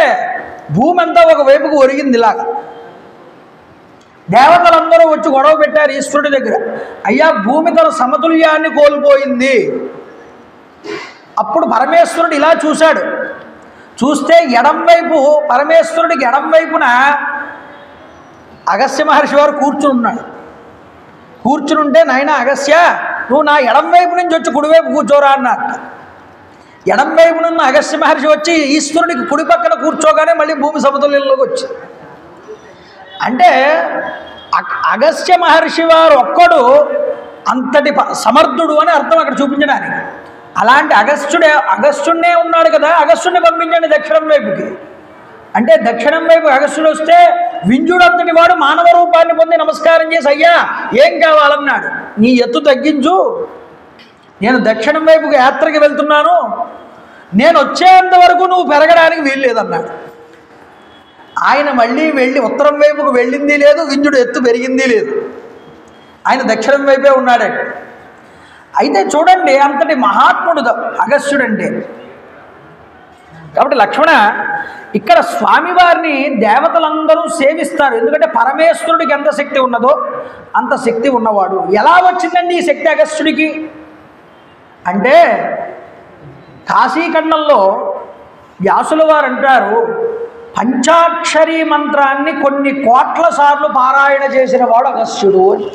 భూమి అంతా ఒకవైపుకు ఒరిగింది. ఇలాగా దేవతలందరూ వచ్చి గొడవ పెట్టారు ఈశ్వరుడి దగ్గర, అయ్యా భూమి తన సమతుల్యాన్ని కోల్పోయింది. అప్పుడు పరమేశ్వరుడు ఇలా చూశాడు, చూస్తే ఎడం వైపు పరమేశ్వరుడికి ఎడం వైపున అగస్త్య మహర్షి వారు కూర్చుని ఉన్నాడు. కూర్చుని ఉంటే, నాయన అగస్త్య నువ్వు నా ఎడం వైపు నుంచి వచ్చి కుడివైపు కూర్చోరా అన్నట్టు. ఎడం వైపునున్న అగస్త్య మహర్షి వచ్చి ఈశ్వరుడికి కుడి పక్కన కూర్చోగానే మళ్ళీ భూమి సమతుల్యంలోకి వచ్చింది. అంటే అగస్త్య మహర్షి వారు ఒక్కడు అంతటి సమర్థుడు అని అర్థం అక్కడ చూపించడానికి. అలాంటి అగస్త్యుడే ఉన్నాడు కదా, అగస్త్యుడిని పంపించండి దక్షిణం వైపుకి అంటే, దక్షిణం వైపు అగస్త్యుడు వస్తే వింజుడు అంతటి వాడు మానవ రూపాన్ని పొంది నమస్కారం చేసి, అయ్యా ఏం కావాలన్నాడు. నీ ఎత్తు తగ్గించు, నేను దక్షిణం వైపుకి యాత్రకి వెళ్తున్నాను, నేను వచ్చేంత వరకు నువ్వు పెరగడానికి వీల్లేదన్నాడు. ఆయన మళ్ళీ వెళ్ళి ఉత్తరం వైపుకు వెళ్ళింది లేదు, వింజుడు ఎత్తు పెరిగింది లేదు, ఆయన దక్షిణం వైపే ఉన్నాడండి. అయితే చూడండి అంతటి మహాత్ముడు అగస్త్యుడంటే. కాబట్టి లక్ష్మణ ఇక్కడ స్వామివారిని దేవతలందరూ సేవిస్తారు, ఎందుకంటే పరమేశ్వరుడికి ఎంత శక్తి ఉన్నదో అంత శక్తి ఉన్నవాడు. ఎలా వచ్చిందండి ఈ శక్తి అగస్త్యుడికి అంటే, కాశీఖండంలో వ్యాసుల వారు అంటారు, పంచాక్షరీ మంత్రాన్ని కొన్ని కోట్ల సార్లు పారాయణ చేసిన వాడు అగస్త్యుడు అని.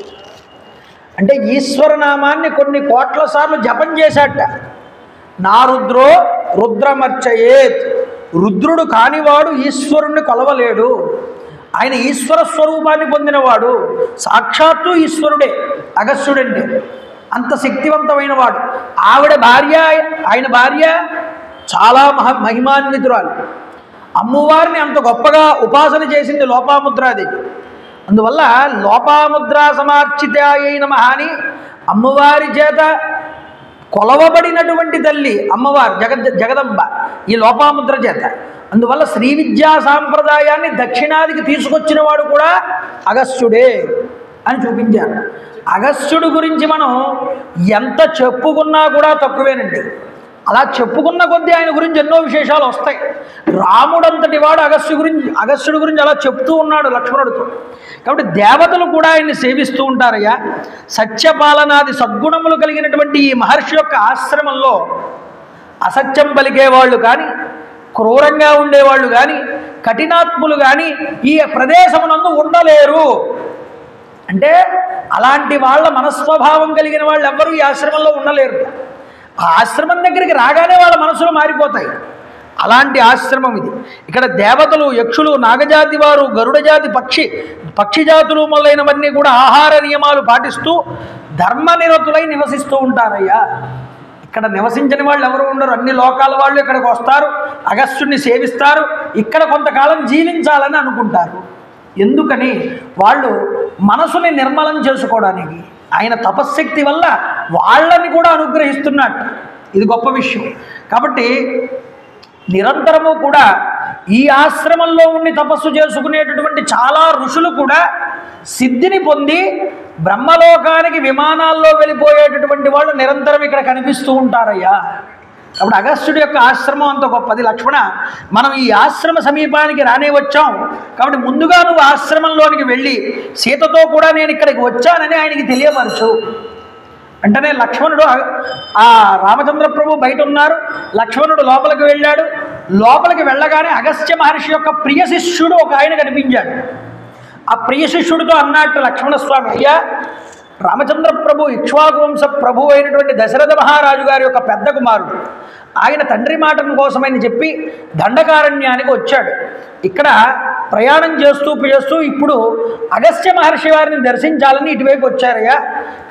అంటే ఈశ్వరనామాన్ని కొన్ని కోట్ల సార్లు జపం చేశాట. నా రుద్రో రుద్రమర్చయేత్, రుద్రుడు కానివాడు ఈశ్వరుణ్ణి కొలవలేడు, ఆయన ఈశ్వర స్వరూపాన్ని పొందినవాడు, సాక్షాత్తు ఈశ్వరుడే అగస్త్యుడంటే, అంత శక్తివంతమైన వాడు. ఆవిడ భార్య, ఆయన భార్య చాలా మహిమాన్వితురాలు. అమ్మవారిని అంత గొప్పగా ఉపాసన చేసింది లోపాముద్రాదేవి. అందువల్ల లోపాముద్రా సమార్చిత అయిన మహాని అమ్మవారి చేత కొలవబడినటువంటి తల్లి అమ్మవారు జగదంబ ఈ లోపాముద్ర చేత. అందువల్ల శ్రీ విద్యా సాంప్రదాయాన్ని దక్షిణాదికి తీసుకొచ్చిన వాడు కూడా అగస్త్యుడే అని చూపించారు. అగస్త్యుడి గురించి మనం ఎంత చెప్పుకున్నా కూడా తక్కువేనండి. అలా చెప్పుకున్న కొద్దీ ఆయన గురించి ఎన్నో విశేషాలు వస్తాయి. రాముడంతటి వాడు అగస్త్యుడి గురించి అలా చెప్తూ ఉన్నాడు లక్ష్మణుడితో. కాబట్టి దేవతలు కూడా ఆయన్ని సేవిస్తూ ఉంటారయ్యా. సత్యపాలనాది సద్గుణములు కలిగినటువంటి ఈ మహర్షి యొక్క ఆశ్రమంలో అసత్యం పలికేవాళ్ళు కానీ, క్రూరంగా ఉండేవాళ్ళు కానీ, కఠినాత్ములు కానీ ఈ ప్రదేశమునందు ఉండలేరు. అంటే అలాంటి వాళ్ళ మనస్వభావం కలిగిన వాళ్ళు ఎవ్వరూ ఈ ఆశ్రమంలో ఉండలేరు. ఆ ఆశ్రమం దగ్గరికి రాగానే వాళ్ళ మనసులు మారిపోతాయి. అలాంటి ఆశ్రమం ఇది. ఇక్కడ దేవతలు, యక్షులు, నాగజాతి వారు, గరుడ జాతి పక్షి జాతులు మొదలైనవన్నీ కూడా ఆహార నియమాలు పాటిస్తూ ధర్మనిరతులై నివసిస్తూ ఉంటారయ్యా. ఇక్కడ నివసించని వాళ్ళు ఎవరు ఉండరు. అన్ని లోకాల వాళ్ళు ఇక్కడికి వస్తారు, అగస్త్యుడిని సేవిస్తారు, ఇక్కడ కొంతకాలం జీవించాలని అనుకుంటారు. ఎందుకని? వాళ్ళు మనసుని నిర్మలం చేసుకోవడానికి. ఆయన తపశ్శక్తి వల్ల వాళ్ళని కూడా అనుగ్రహిస్తున్నట్టు. ఇది గొప్ప విషయం. కాబట్టి నిరంతరము కూడా ఈ ఆశ్రమంలో ఉండి తపస్సు చేసుకునేటటువంటి చాలా ఋషులు కూడా సిద్ధిని పొంది బ్రహ్మలోకానికి విమానాల్లో వెళ్ళిపోయేటటువంటి వాళ్ళు నిరంతరం ఇక్కడ కనిపిస్తూ ఉంటారయ్యా. కాబట్టి అగస్త్యుడి యొక్క ఆశ్రమం అంత గొప్పది. లక్ష్మణ, మనం ఈ ఆశ్రమ సమీపానికి రానే వచ్చాం, కాబట్టి ముందుగా నువ్వు ఆశ్రమంలోనికి వెళ్ళి సీతతో కూడా నేను ఇక్కడికి వచ్చానని ఆయనకి తెలియపరచు. వెంటనే లక్ష్మణుడు, ఆ రామచంద్ర ప్రభు బయట ఉన్నారు, లక్ష్మణుడు లోపలికి వెళ్ళాడు. లోపలికి వెళ్ళగానే అగస్త్య మహర్షి యొక్క ప్రియ శిష్యుడు ఒక ఆయన కనిపించాడు. ఆ ప్రియ శిష్యుడితో అన్నట్టు లక్ష్మణస్వామి, అయ్యా, రామచంద్ర ప్రభు ఇక్ష్వాకు వంశ ప్రభు అయినటువంటి దశరథ మహారాజు గారి యొక్క పెద్ద కుమారుడు. ఆయన తండ్రి మాటను కోసమని చెప్పి దండకారణ్యానికి వచ్చాడు. ఇక్కడ ప్రయాణం చేస్తూ ఇప్పుడు అగస్త్య మహర్షి వారిని దర్శించాలని ఇటువైపు వచ్చారయ్యా.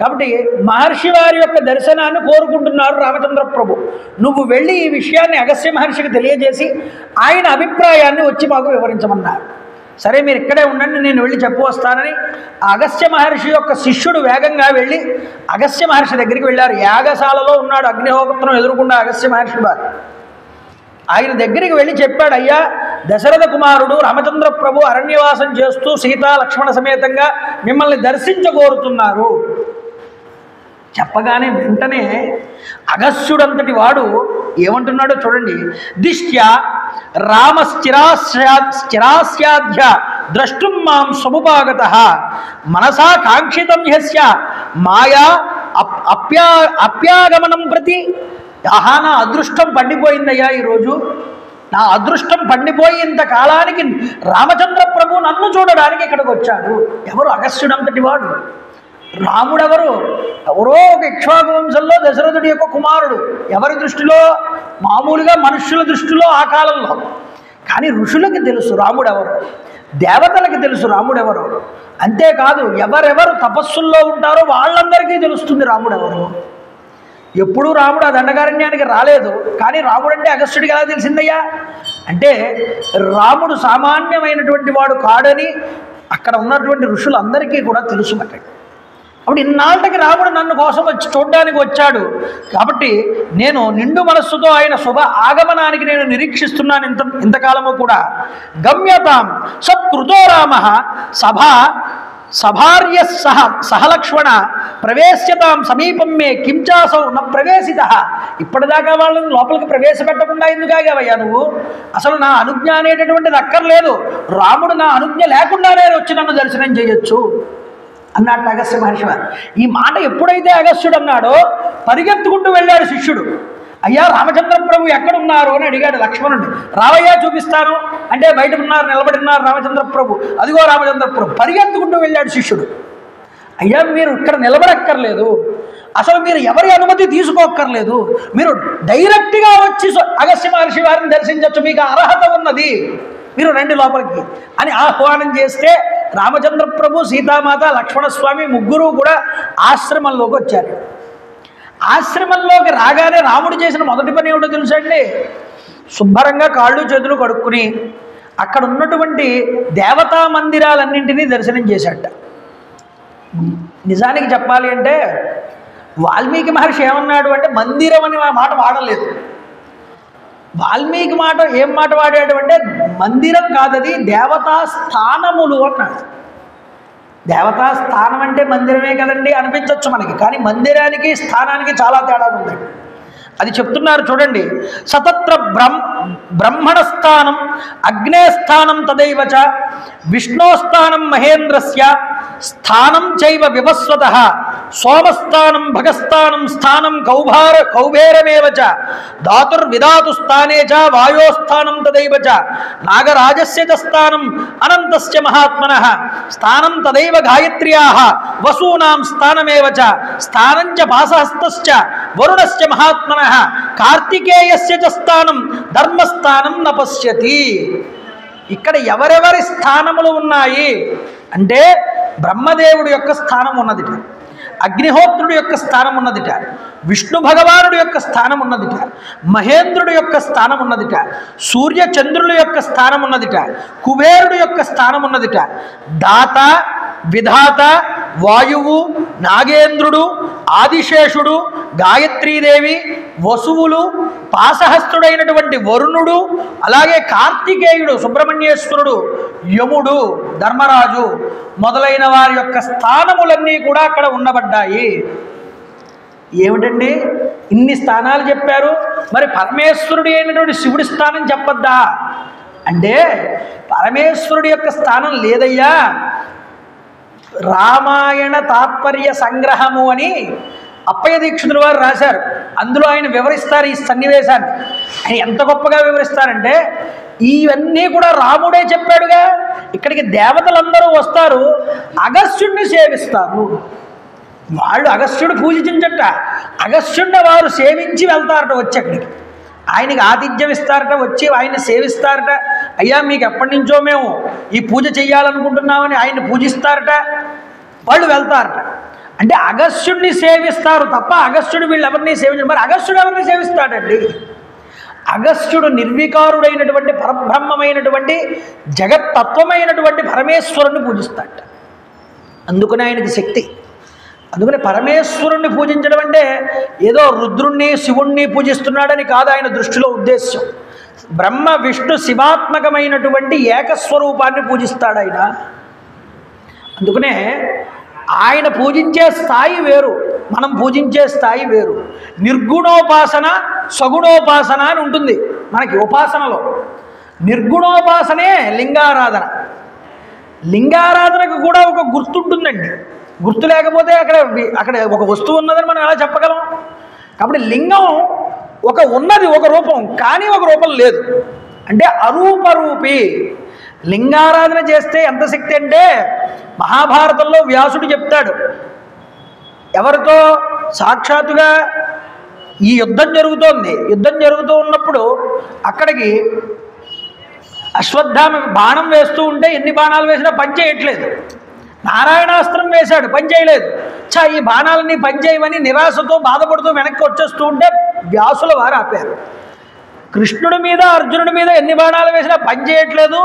కాబట్టి మహర్షి వారి యొక్క దర్శనాన్ని కోరుకుంటున్నారు రామచంద్ర ప్రభు. నువ్వు వెళ్ళి ఈ విషయాన్ని అగస్త్య మహర్షికి తెలియజేసి ఆయన అభిప్రాయాన్ని వచ్చి మాకు వివరించమన్నారు. సరే, మీరు ఇక్కడే ఉండండి, నేను వెళ్ళి చెప్పు వస్తానని అగస్త్య మహర్షి యొక్క శిష్యుడు వేగంగా వెళ్ళి అగస్త్య మహర్షి దగ్గరికి వెళ్ళారు. యాగశాలలో ఉన్నాడు అగ్నిహోత్రం ఎదురుకుండా అగస్త్య మహర్షి వారు. ఆయన దగ్గరికి వెళ్ళి చెప్పాడు, అయ్యా, దశరథ కుమారుడు రామచంద్ర ప్రభు అరణ్యవాసం చేస్తూ సీతా లక్ష్మణ సమేతంగా మిమ్మల్ని దర్శించగోరుతున్నారు. చెప్పగానే వెంటనే అగస్త్యుడంతటి వాడు ఏమంటున్నాడో చూడండి. దిష్ట్యా రామ స్థిరాస్యాధ్య ద్రష్టుం మాం సముపాగత మనసా కాంక్షితం హ్యస్య మాయా అప్యాగమనం ప్రతి. ఆహా, నా అదృష్టం పండిపోయిందయ్యా, ఈరోజు నా అదృష్టం పండిపోయి ఇంతకాలానికి రామచంద్ర ప్రభు నన్ను చూడడానికి ఇక్కడికి వచ్చాడు. ఎవరు? అగస్త్యుడంతటి వాడు. రాముడెవరు? ఎవరో ఒక ఇక్ష్వాకు వంశంలో దశరథుడి యొక్క కుమారుడు. ఎవరి దృష్టిలో? మామూలుగా మనుష్యుల దృష్టిలో ఆ కాలంలో. కానీ ఋషులకి తెలుసు రాముడెవరు, దేవతలకి తెలుసు రాముడెవరు. అంతేకాదు, ఎవరెవరు తపస్సుల్లో ఉంటారో వాళ్ళందరికీ తెలుస్తుంది రాముడెవరు. ఎప్పుడూ రాముడు ఆ దండకారణ్యానికి రాలేదు, కానీ రాముడు అంటే అగస్త్యుడికి ఎలా తెలిసిందయ్యా అంటే రాముడు సామాన్యమైనటువంటి వాడు కాడని అక్కడ ఉన్నటువంటి ఋషులందరికీ కూడా తెలుసున్నట్టు. అప్పుడు ఇన్నాళ్ళకి రాముడు నన్ను కోసం వచ్చి చూడడానికి వచ్చాడు, కాబట్టి నేను నిండు మనస్సుతో ఆయన శుభ ఆగమనానికి నేను నిరీక్షిస్తున్నాను ఇంతకాలము కూడా. గమ్యతాం సత్కృతో రామ సభార్య సహలక్ష్మణ ప్రవేశ్యతాం సమీపం మే కించాసౌ న ప్రవేశిత. ఇప్పటిదాకా వాళ్ళని లోపలికి ప్రవేశపెట్టకుండా ఎందుకు ఆగావయ్యా నువ్వు? అసలు నా అనుజ్ఞ అనేటటువంటిది అక్కర్లేదు, రాముడు నా అనుజ్ఞ లేకుండానే వచ్చి నన్ను దర్శనం చేయొచ్చు అన్నట్టు అగస్త్య మహర్షి వారు. ఈ మాట ఎప్పుడైతే అగస్త్యుడు అన్నాడో పరిగెత్తుకుంటూ వెళ్ళాడు శిష్యుడు. అయ్యా, రామచంద్ర ప్రభు ఎక్కడున్నారు అని అడిగాడు లక్ష్మణుడు. రావయ్యా చూపిస్తాను అంటే బయట ఉన్నారు, నిలబడి ఉన్నారు రామచంద్ర ప్రభు. అదిగో రామచంద్ర ప్రభు. పరిగెత్తుకుంటూ వెళ్ళాడు శిష్యుడు. అయ్యా, మీరు ఇక్కడ నిలబడక్కర్లేదు, అసలు మీరు ఎవరి అనుమతి తీసుకోక్కర్లేదు, మీరు డైరెక్ట్గా వచ్చి అగస్త్య మహర్షి వారిని దర్శించవచ్చు, మీకు అర్హత ఉన్నది, మీరు రండి లోపలికి అని ఆహ్వానం చేస్తే రామచంద్ర ప్రభు, సీతామాత, లక్ష్మణస్వామి ముగ్గురు కూడా ఆశ్రమంలోకి వచ్చారు. ఆశ్రమంలోకి రాగానే రాముడు చేసిన మొదటి పని ఏమిటో తెలుసండి? శుభ్రంగా కాళ్ళు చేతులు కడుక్కుని అక్కడ ఉన్నటువంటి దేవతా మందిరాలన్నింటినీ దర్శనం చేశాట. నిజానికి చెప్పాలి అంటే వాల్మీకి మహర్షి ఏమన్నాడు అంటే మందిరం అని మాట వాడలేదు. వాల్మీకి మాట ఏం మాట వాడాడు అంటే మందిరం కాదది దేవతా స్థానములు అన్నాడు. దేవతా స్థానం అంటే మందిరమే కదండి అనిపించవచ్చు మనకి, కానీ మందిరానికి స్థానానికి చాలా తేడా ఉంది. అది చెప్తున్నారు చూడండి. సతత్ర బ్రహ్మణస్థానం అగ్నేస్థానం తదైవచ విష్ణోస్థానం మహేంద్రస్య స్థానం చైవ వివస్వతః సోమస్థానం భగస్థానం స్థానం కౌబేరమేవచ ధాతుర్విధాతు స్థానే చ వాయోస్థానం తదైవచ నాగరాజస్య చ స్థానం అనంతస్య మహాత్మనః స్థానం తదైవ గాయత్ర్యాః వసూనాం స్థానమేవచ స్థానం చ పాసహస్తశ్చ వరుణస్య మహాత్మనః కార్తికేయస్య చ స్థానం ధర్మస్థానం న పశ్యతి. ఇక్కడ ఎవరెవరి స్థానములు ఉన్నాయి అంటే బ్రహ్మదేవుడి యొక్క స్థానం ఉన్నదిట, అగ్నిహోత్రుడి యొక్క స్థానం ఉన్నదిట, విష్ణు భగవానుడి యొక్క స్థానం ఉన్నదిట, మహేంద్రుడి యొక్క స్థానం ఉన్నదిట, సూర్య చంద్రుల యొక్క స్థానం ఉన్నదిట, కుబేరుడి యొక్క స్థానం ఉన్నదిట, దాత, విధాత, వాయువు, నాగేంద్రుడు, ఆదిశేషుడు, గాయత్రీదేవి, వసువులు, పాశహస్తుడైనటువంటి వరుణుడు, అలాగే కార్తికేయుడు, సుబ్రహ్మణ్యేశ్వరుడు, యముడు, ధర్మరాజు మొదలైన వారి యొక్క స్థానములన్నీ కూడా అక్కడ ఉండబడ్డాయి. ఏమిటండి ఇన్ని స్థానాలు చెప్పారు, మరి పరమేశ్వరుడి అయినటువంటి శివుడి స్థానం చెప్పద్దా అంటే, పరమేశ్వరుడి యొక్క స్థానం లేదయ్యా. రామాయణ తాత్పర్య సంగ్రహము అని అప్పయ్య దీక్షితుల వారు రాశారు. అందులో ఆయన వివరిస్తారు ఈ సన్నివేశాన్ని. ఆయన ఎంత గొప్పగా వివరిస్తారంటే, ఇవన్నీ కూడా రాముడే చెప్పాడుగా. ఇక్కడికి దేవతలందరూ వస్తారు, అగస్త్యుడిని సేవిస్తారు. వాళ్ళు అగస్త్యుడు పూజించట, అగస్త్యుడిని వారు సేవించి వెళ్తారట. వచ్చి అక్కడికి ఆయనకి ఆతిథ్యం ఇస్తారట, వచ్చి ఆయన్ని సేవిస్తారట. అయ్యా మీకు ఎప్పటి నుంచో మేము ఈ పూజ చెయ్యాలనుకుంటున్నామని ఆయన్ని పూజిస్తారట. వాళ్ళు వెళ్తారట. అంటే అగస్త్యుడిని సేవిస్తారు తప్ప అగస్త్యుడు వీళ్ళు ఎవరిని సేవించారు. మరి అగస్త్యుడు ఎవరిని సేవిస్తాడండి? అగస్త్యుడు నిర్వికారుడైనటువంటి పరబ్రహ్మమైనటువంటి జగత్తత్వమైనటువంటి పరమేశ్వరుణ్ణి పూజిస్తాడట. అందుకనే ఆయనకి శక్తి. అందుకని పరమేశ్వరుణ్ణి పూజించడం అంటే ఏదో రుద్రుణ్ణి శివుణ్ణి పూజిస్తున్నాడని కాదు ఆయన దృష్టిలో ఉద్దేశ్యం. బ్రహ్మ విష్ణు శివాత్మకమైనటువంటి ఏకస్వరూపాన్ని పూజిస్తాడు ఆయన. అందుకనే ఆయన పూజించే స్థాయి వేరు, మనం పూజించే స్థాయి వేరు. నిర్గుణోపాసన, సగుణోపాసన అని ఉంటుంది మనకి ఉపాసనలో. నిర్గుణోపాసనే లింగారాధన. లింగారాధనకు కూడా ఒక గుర్తుంటుందండి. గుర్తు లేకపోతే అక్కడ ఒక వస్తువు ఉన్నదని మనం ఎలా చెప్పగలం? కాబట్టి లింగం ఉన్నది ఒక రూపం, కానీ ఒక రూపం లేదు. అంటే అరూపరూపి. లింగారాధన చేస్తే ఎంత శక్తి అంటే, మహాభారతంలో వ్యాసుడు చెప్తాడు. ఎవరితో? సాక్షాత్తుగా ఈ యుద్ధం జరుగుతోంది. యుద్ధం జరుగుతూ ఉన్నప్పుడు అక్కడికి అశ్వత్థామ బాణం వేస్తూ ఉంటే ఎన్ని బాణాలు వేసినా పని చేయట్లేదు. నారాయణాస్త్రం వేశాడు, పని చేయలేదు. ఈ బాణాలన్నీ పనిచేయమని నిరాశతో బాధపడుతూ వెనక్కి వచ్చేస్తూ ఉంటే వ్యాసుల వారు ఆపారు. కృష్ణుడి మీద అర్జునుడి మీద ఎన్ని బాణాలు వేసినా పని చేయట్లేదు,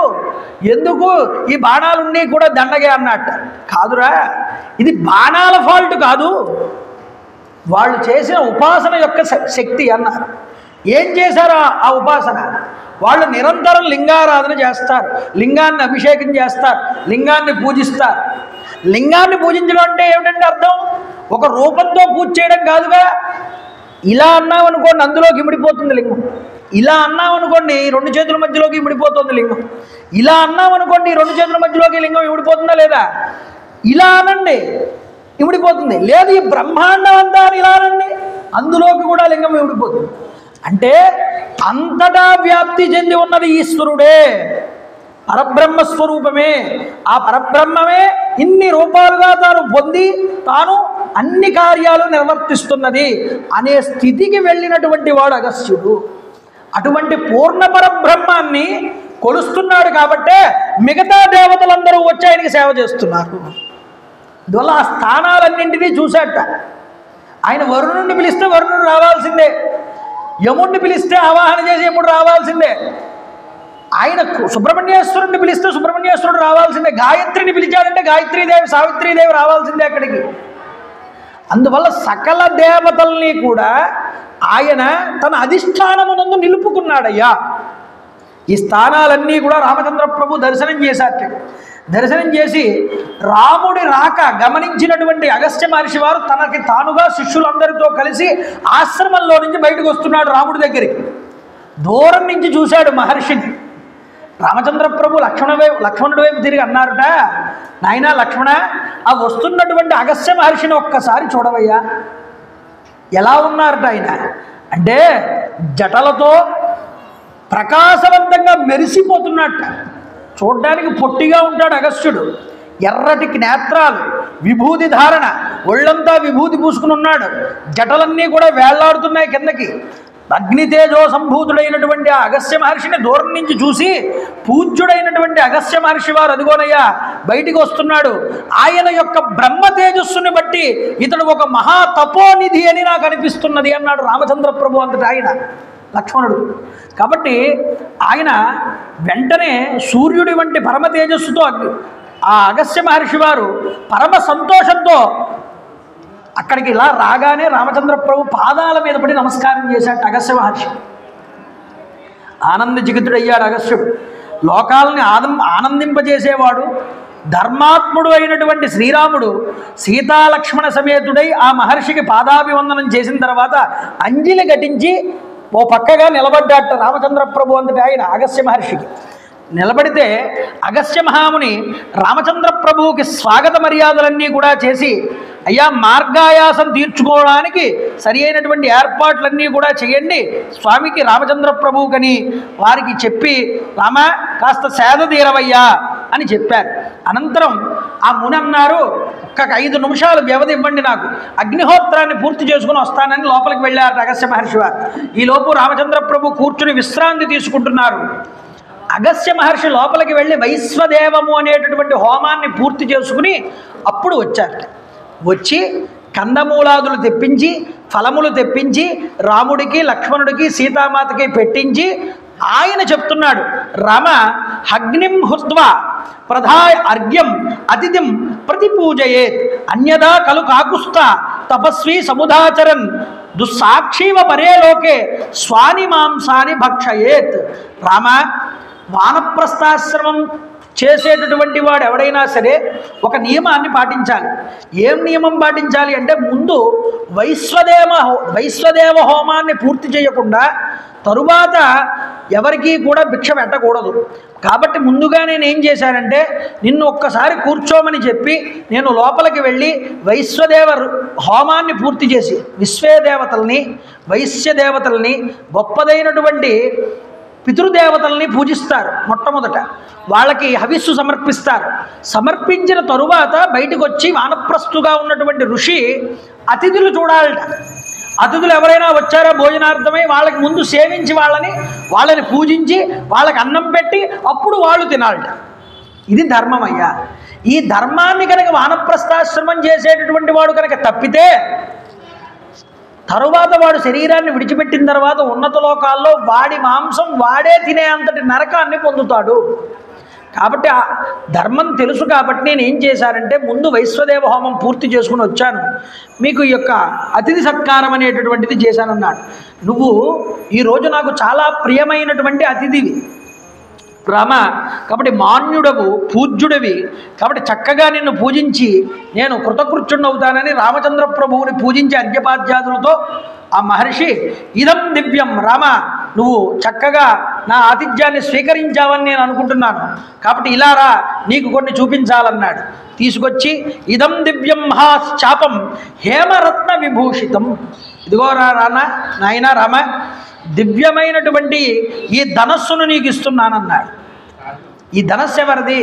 ఎందుకు ఈ బాణాలున్నీ కూడా దండగే అన్నట్ట. కాదురా, ఇది బాణాల ఫాల్ట్ కాదు, వాళ్ళు చేసిన ఉపాసన యొక్క శక్తి అన్నారు. ఏం చేశారు ఆ ఉపాసన? వాళ్ళు నిరంతరం లింగారాధన చేస్తారు, లింగాన్ని అభిషేకం చేస్తారు, లింగాన్ని పూజిస్తారు. లింగాన్ని పూజించడం అంటే ఏమిటంటే అర్థం? ఒక రూపంతో పూజ చేయడం కాదుగా. ఇలా అన్నామనుకోండి అందులోకి ఇమిడిపోతుంది లింగం. ఇలా అన్నామనుకోండి రెండు చేతుల మధ్యలోకి ఇమిడిపోతుంది లింగం. ఇలా అన్నామనుకోండి రెండు చేతుల మధ్యలోకి లింగం ఇమిడిపోతుందా లేదా? ఇలా అనండి, ఇమిడిపోతుంది. లేదు ఈ బ్రహ్మాండం అంతా అని ఇలా అనండి, అందులోకి కూడా లింగం ఇమిడిపోతుంది. అంటే అంతటా వ్యాప్తి చెంది ఉన్నది ఈశ్వరుడే, పరబ్రహ్మస్వరూపమే. ఆ పరబ్రహ్మమే ఇన్ని రూపాలుగా తాను పొంది తాను అన్ని కార్యాలు నిర్వర్తిస్తున్నది అనే స్థితికి వెళ్ళినటువంటి వాడు అగస్త్యుడు. అటువంటి పూర్ణ పరబ్రహ్మాన్ని కొలుస్తున్నాడు కాబట్టే మిగతా దేవతలందరూ వచ్చి ఆయనకి సేవ చేస్తున్నారు. అందువల్ల ఆ స్థానాలన్నింటినీ చూశాట. ఆయన వరుణుడిని పిలిస్తే వరుణుడు రావాల్సిందే, యముడిని పిలిస్తే ఆవాహన చేసి యముడు రావాల్సిందే, ఆయన సుబ్రహ్మణ్యేశ్వరుడిని పిలిస్తే సుబ్రహ్మణ్యేశ్వరుడు రావాల్సిందే, గాయత్రిని పిలిచాడంటే గాయత్రీదేవి సావిత్రీదేవి రావాల్సిందే అక్కడికి. అందువల్ల సకల దేవతల్ని కూడా ఆయన తన అధిష్టానమునందు నిలుపుకున్నాడయ్యా. ఈ స్థానాలన్నీ కూడా రామచంద్ర ప్రభు దర్శనం చేశారు. దర్శనం చేసి రాముడి రాక గమనించినటువంటి అగస్త్య మహర్షి వారు తనకి తానుగా శిష్యులందరితో కలిసి ఆశ్రమంలో నుంచి బయటకు వస్తున్నాడు రాముడి దగ్గరికి. దూరం నుంచి చూశాడు మహర్షిని. రామచంద్ర ప్రభు లక్ష్మణుడి వైపు తిరిగి అన్నారట, నాయనా లక్ష్మణ, ఆ వస్తున్నటువంటి అగస్త్య మహర్షిని ఒక్కసారి చూడవయ్యా. ఎలా ఉన్నారట ఆయన అంటే, జటలతో ప్రకాశవంతంగా మెరిసిపోతున్నట్ట. చూడ్డానికి పొట్టిగా ఉంటాడు అగస్త్యుడు, ఎర్రటి నేత్రాలు, విభూతి ధారణ, ఒళ్ళంతా విభూతి పూసుకుని ఉన్నాడు, జటలన్నీ కూడా వేళ్లాడుతున్నాయి కిందకి. అగ్నితేజో సంభూతుడైనటువంటి ఆ అగస్త్య మహర్షిని దూరం నుంచి చూసి పూజ్యుడైనటువంటి అగస్త్య మహర్షి వారు అదిగోనయ్యా బయటికి వస్తున్నాడు, ఆయన యొక్క బ్రహ్మ తేజస్సుని బట్టి ఇతడు ఒక మహా తపోనిధి అని నాకు అనిపిస్తున్నది అన్నాడు రామచంద్ర ప్రభు అంతటా ఆయన లక్ష్మణుడు. కాబట్టి ఆయన వెంటనే సూర్యుడి వంటి పరమ తేజస్సుతో ఆ అగస్త్య మహర్షి వారు పరమ సంతోషంతో అక్కడికి ఇలా రాగానే రామచంద్ర ప్రభు పాదాల మీద పడి నమస్కారం చేశాడు అగస్త్య మహర్షి. ఆనందజిగితుడయ్యాడు అగస్త్యుడు. లోకాలని ఆనందింపజేసేవాడు ధర్మాత్ముడు అయినటువంటి శ్రీరాముడు సీతాలక్ష్మణ సమేతుడై ఆ మహర్షికి పాదాభివందనం చేసిన తర్వాత అంజలి ఘటించి ఓ పక్కగా నిలబడ్డాట రామచంద్ర ప్రభు అంతటి ఆయన అగస్త్య మహర్షికి. నిలబడితే అగస్త్య మహాముని రామచంద్ర ప్రభువుకి స్వాగత మర్యాదలన్నీ కూడా చేసి, అయ్యా మార్గాయాసం తీర్చుకోవడానికి సరి అయినటువంటి ఏర్పాట్లన్నీ కూడా చేయండి స్వామికి రామచంద్ర ప్రభువుకని వారికి చెప్పి, రామ కాస్త సేద తీరవయ్యా అని చెప్పారు. అనంతరం ఆ ముని అన్నారు, ఒక్క 5 నిమిషాలు వ్యవధి ఇవ్వండి, నాకు అగ్నిహోత్రాన్ని పూర్తి చేసుకుని వస్తానని లోపలికి వెళ్ళారు అగస్త్య మహర్షి వారు. ఈలోపు రామచంద్ర ప్రభు కూర్చుని విశ్రాంతి తీసుకుంటున్నారు. అగస్త్య మహర్షి లోపలికి వెళ్ళి వైశ్వదేవము అనేటటువంటి హోమాన్ని పూర్తి చేసుకుని అప్పుడు వచ్చారు. వచ్చి కందమూలాదులు తెప్పించి ఫలములు తెప్పించి రాముడికి లక్ష్మణుడికి సీతామాతకి పెట్టించి ఆయన చెప్తున్నాడు, రామ అగ్నిం హుత్వా ప్రధాయ అర్ఘ్యం అతిథిం ప్రతిపూజయేత్ అన్యదా కలు కాకుస్త తపస్వి సముదాచరన్ దుస్సాక్షివ పరే లోకే స్వాని మాంసాని భక్షయేత్. రామ వానప్రస్థాశ్రమం చేసేటటువంటి వాడు ఎవడైనా సరే ఒక నియమాన్ని పాటించాలి. ఏం నియమం పాటించాలి అంటే, ముందు వైశ్వదేవ హోమాన్ని పూర్తి చేయకుండా తరువాత ఎవరికీ కూడా భిక్ష పెట్టకూడదు. కాబట్టి ముందుగా నేను ఏం చేశానంటే, నిన్ను ఒక్కసారి కూర్చోమని చెప్పి నేను లోపలికి వెళ్ళి వైశ్వదేవ హోమాన్ని పూర్తి చేసి విశ్వేదేవతల్ని వైశ్యదేవతల్ని గొప్పదైనటువంటి పితృదేవతల్ని పూజిస్తారు. మొట్టమొదట వాళ్ళకి హవిస్సు సమర్పిస్తారు. సమర్పించిన తరువాత బయటకు వచ్చి వానప్రస్థుగా ఉన్నటువంటి ఋషి అతిథులు చూడాలట. అతిథులు ఎవరైనా వచ్చారో భోజనార్థమై వాళ్ళకి ముందు సేవించి వాళ్ళని పూజించి వాళ్ళకి అన్నం పెట్టి అప్పుడు వాళ్ళు తినాలట. ఇది ధర్మం అయ్యా. ఈ ధర్మాన్ని కనుక వానప్రస్థాశ్రమం చేసేటటువంటి వాడు కనుక తప్పితే తరువాత వాడు శరీరాన్ని విడిచిపెట్టిన తర్వాత ఉన్నత లోకాల్లో వాడి మాంసం వాడే తినే అంతటి నరకాన్ని పొందుతాడు. కాబట్టి ఆ ధర్మం తెలుసు కాబట్టి నేను ఏం చేశానంటే, ముందు వైశ్వదేవ హోమం పూర్తి చేసుకుని వచ్చాను, మీకు ఈ యొక్క అతిథి సత్కారం అనేటటువంటిది చేశానన్నాడు. నువ్వు ఈరోజు నాకు చాలా ప్రియమైనటువంటి అతిథివి రామ, కాబట్టి మాన్యుడవు పూజ్యుడివి, కాబట్టి చక్కగా నిన్ను పూజించి నేను కృతకృత్యుడవుతానని రామచంద్ర ప్రభువుని పూజించి అర్ఘ్యపాద్యాదులతో ఆ మహర్షి, ఇదం దివ్యం రామ, నువ్వు చక్కగా నా ఆతిథ్యాన్ని స్వీకరించావని నేను అనుకుంటున్నాను, కాబట్టి ఇలా రా నీకు కొన్ని చూపించాలన్నాడు. తీసుకొచ్చి ఇదం దివ్యం మహాశ్చాపం హేమరత్న విభూషితం, ఇదిగో నాయనా రామ, దివ్యమైనటువంటి ఈ ధనస్సును నీకు ఇస్తున్నానన్నాడు. ఈ ధనస్సు ఎవరిది?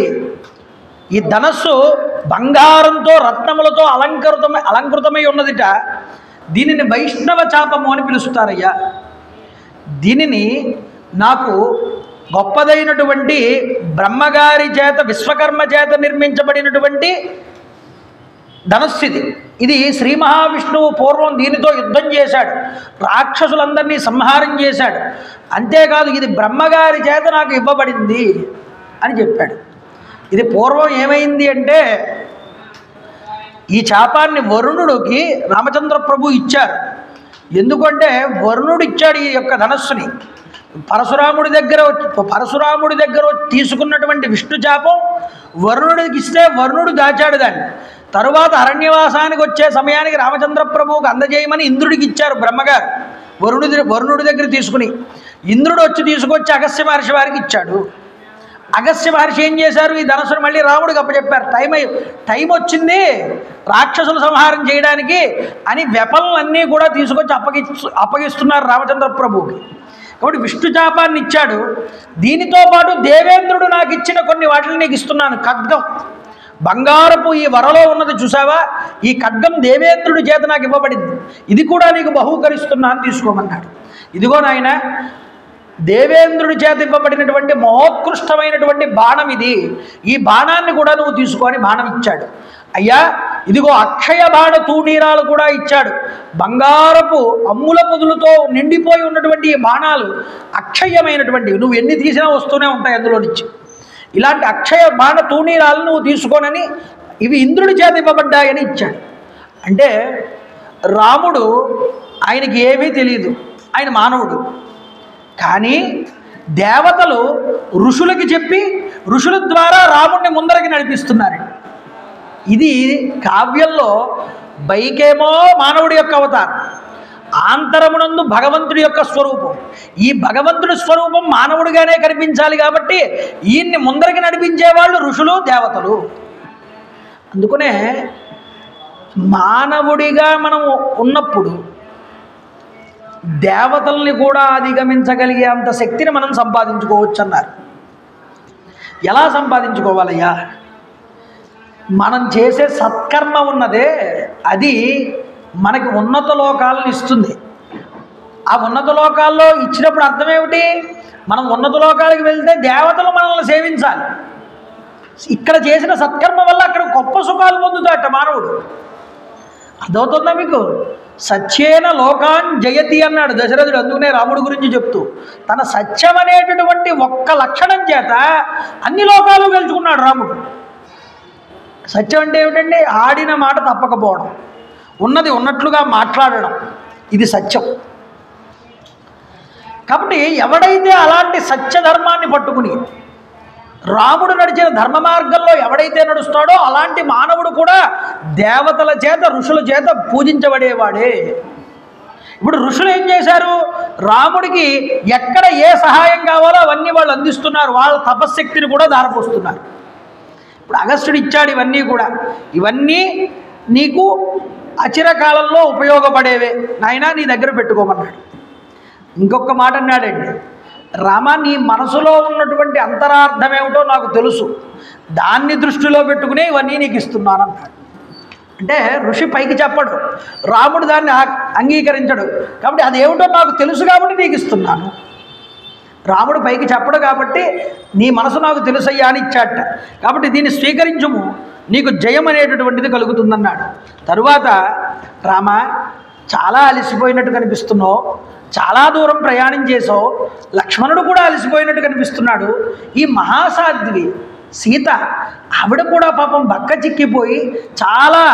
ఈ ధనస్సు బంగారంతో రత్నములతో అలంకృతమై ఉన్నదిట. దీనిని వైష్ణవ చాపము అని పిలుస్తారయ్యా. దీనిని నాకు గొప్పదైనటువంటి బ్రహ్మగారి చేత విశ్వకర్మ చేత నిర్మించబడినటువంటి ధనస్సు ఇది శ్రీ మహావిష్ణువు పూర్వం దీనితో యుద్ధం చేశాడు, రాక్షసులందరినీ సంహారం చేశాడు. అంతేకాదు ఇది బ్రహ్మగారి చేత నాకు ఇవ్వబడింది అని చెప్పాడు. ఇది పూర్వం ఏమైంది అంటే, ఈ చాపాన్ని వరుణుడికి రామచంద్ర ప్రభు ఇచ్చారు. ఎందుకంటే వరుణుడు ఇచ్చాడు ఈ యొక్క ధనస్సుని. పరశురాముడి దగ్గర తీసుకున్నటువంటి విష్ణు చాపం వరుణుడికి ఇస్తే వరుణుడు దాచాడు దాన్ని. తరువాత అరణ్యవాసానికి వచ్చే సమయానికి రామచంద్ర ప్రభువుకు అందజేయమని ఇంద్రుడికి ఇచ్చారు బ్రహ్మగారు. వరుణుడి దగ్గర తీసుకుని ఇంద్రుడు వచ్చి తీసుకొచ్చి అగస్త్య మహర్షి వారికి ఇచ్చాడు. అగస్త్య మహర్షి ఏం చేశారు, ఈ ధనస్సును మళ్ళీ రాముడికి అప్పచెప్పారు. టైం వచ్చింది రాక్షసుల సంహారం చేయడానికి అని వెపలన్నీ కూడా తీసుకొచ్చి అప్పగిస్తున్నారు రామచంద్ర ప్రభువుకి. కాబట్టి విష్ణు చాపాన్ని ఇచ్చాడు. దీనితో పాటు దేవేంద్రుడు నాకు ఇచ్చిన కొన్ని వాటిని నీకు ఇస్తున్నాను. ఖడ్గం, బంగారపు ఈ వరలో ఉన్నది చూసావా, ఈ ఖడ్గం దేవేంద్రుడి చేత నాకు ఇవ్వబడింది, ఇది కూడా నీకు బహూకరిస్తున్నాను, తీసుకోమన్నాడు. ఇదిగో నాయన, దేవేంద్రుడి చేత ఇవ్వబడినటువంటి మహోత్కృష్టమైనటువంటి బాణం ఇది, ఈ బాణాన్ని కూడా నువ్వు తీసుకొని బాణం ఇచ్చాడు. అయ్యా ఇదిగో అక్షయ బాణ తూణీరాలు కూడా ఇచ్చాడు. బంగారపు అమ్ముల పొదులతో నిండిపోయి ఉన్నటువంటి ఈ బాణాలు అక్షయమైనటువంటివి, నువ్వు ఎన్ని తీసినా వస్తూనే ఉంటాయి అందులో నుంచి. ఇలాంటి అక్షయ బాణ తూణీరాలు నువ్వు తీసుకోనని ఇవి ఇంద్రుడి చేత ఇవ్వబడ్డాయని ఇచ్చాడు. అంటే రాముడు ఆయనకి ఏమీ తెలియదు, ఆయన మానవుడు. కానీ దేవతలు ఋషులకి చెప్పి ఋషుల ద్వారా రాముడిని ముందరకి నడిపిస్తున్నారు. ఇది కావ్యంలో బైకేమో మానవుడి యొక్క అవతారం, ఆంతరమునందు భగవంతుడి యొక్క స్వరూపం. ఈ భగవంతుడి స్వరూపం మానవుడిగానే కనిపించాలి కాబట్టి ఈయన్ని ముందరికి నడిపించేవాళ్ళు ఋషులు, దేవతలు. అందుకనే మానవుడిగా మనం ఉన్నప్పుడు దేవతల్ని కూడా అధిగమించగలిగే అంత శక్తిని మనం సంపాదించుకోవచ్చు అన్నారు. ఎలా సంపాదించుకోవాలయ్యా? మనం చేసే సత్కర్మ ఉన్నదే అది మనకి ఉన్నత లోకాలను ఇస్తుంది. ఆ ఉన్నత లోకాల్లో ఇచ్చినప్పుడు అర్థం ఏమిటి? మనం ఉన్నత లోకాలకు వెళ్తే దేవతలు మనల్ని సేవించాలి. ఇక్కడ చేసిన సత్కర్మ వల్ల అక్కడ గొప్ప సుఖాలు పొందుతాట మానవుడు. అర్థమవుతుందా మీకు? సత్యేన లోకాన్ జయతి అన్నాడు దశరథుడు. అందుకనే రాముడి గురించి చెప్తూ తన సత్యం అనేటటువంటి ఒక్క లక్షణం చేత అన్ని లోకాలు గెలుచుకున్నాడు రాముడు. సత్యం అంటే ఏమిటండి? ఆడిన మాట తప్పకపోవడం, ఉన్నది ఉన్నట్లుగా మాట్లాడడం, ఇది సత్యం. కాబట్టి ఎవడైతే అలాంటి సత్యధర్మాన్ని పట్టుకుని రాముడు నడిచిన ధర్మ మార్గంలో ఎవడైతే నడుస్తాడో అలాంటి మానవుడు కూడా దేవతల చేత ఋషుల చేత పూజించబడేవాడే. ఇప్పుడు ఋషులు ఏం చేశారు? రాముడికి ఎక్కడ ఏ సహాయం కావాలో అవన్నీ వాళ్ళు అందిస్తున్నారు, వాళ్ళ తపశ్శక్తిని కూడా దారపోస్తున్నారు. ఇప్పుడు అగస్త్యుడు ఇచ్చాడు ఇవన్నీ కూడా, ఇవన్నీ నీకు అచిరకాలంలో ఉపయోగపడేవే నాయనా, నీ దగ్గర పెట్టుకోమన్నాడు. ఇంకొక మాట అన్నాడండి, రామ నీ మనసులో ఉన్నటువంటి అంతరార్థం ఏమిటో నాకు తెలుసు, దాన్ని దృష్టిలో పెట్టుకునే ఇవన్నీ నీకు ఇస్తున్నాను అన్నాడు. అంటే ఋషి పైకి చెప్పడు, రాముడు దాన్ని అంగీకరించడు. కాబట్టి అదేమిటో నాకు తెలుసు కాబట్టి నీకు ఇస్తున్నాను. రాముడు పైకి చెప్పడు కాబట్టి నీ మనసు నాకు తెలుసయ్యా అని ఇచ్చాట. కాబట్టి దీన్ని స్వీకరించుము, నీకు జయం అనేటటువంటిది కలుగుతుందన్నాడు. తరువాత రామ చాలా అలసిపోయినట్టు కనిపిస్తున్నావు, చాలా దూరం ప్రయాణం చేసావు, లక్ష్మణుడు కూడా అలసిపోయినట్టు కనిపిస్తున్నాడు. ఈ మహాసాధ్వి సీత ఆవిడ కూడా పాపం బక్క చిక్కిపోయి చాలా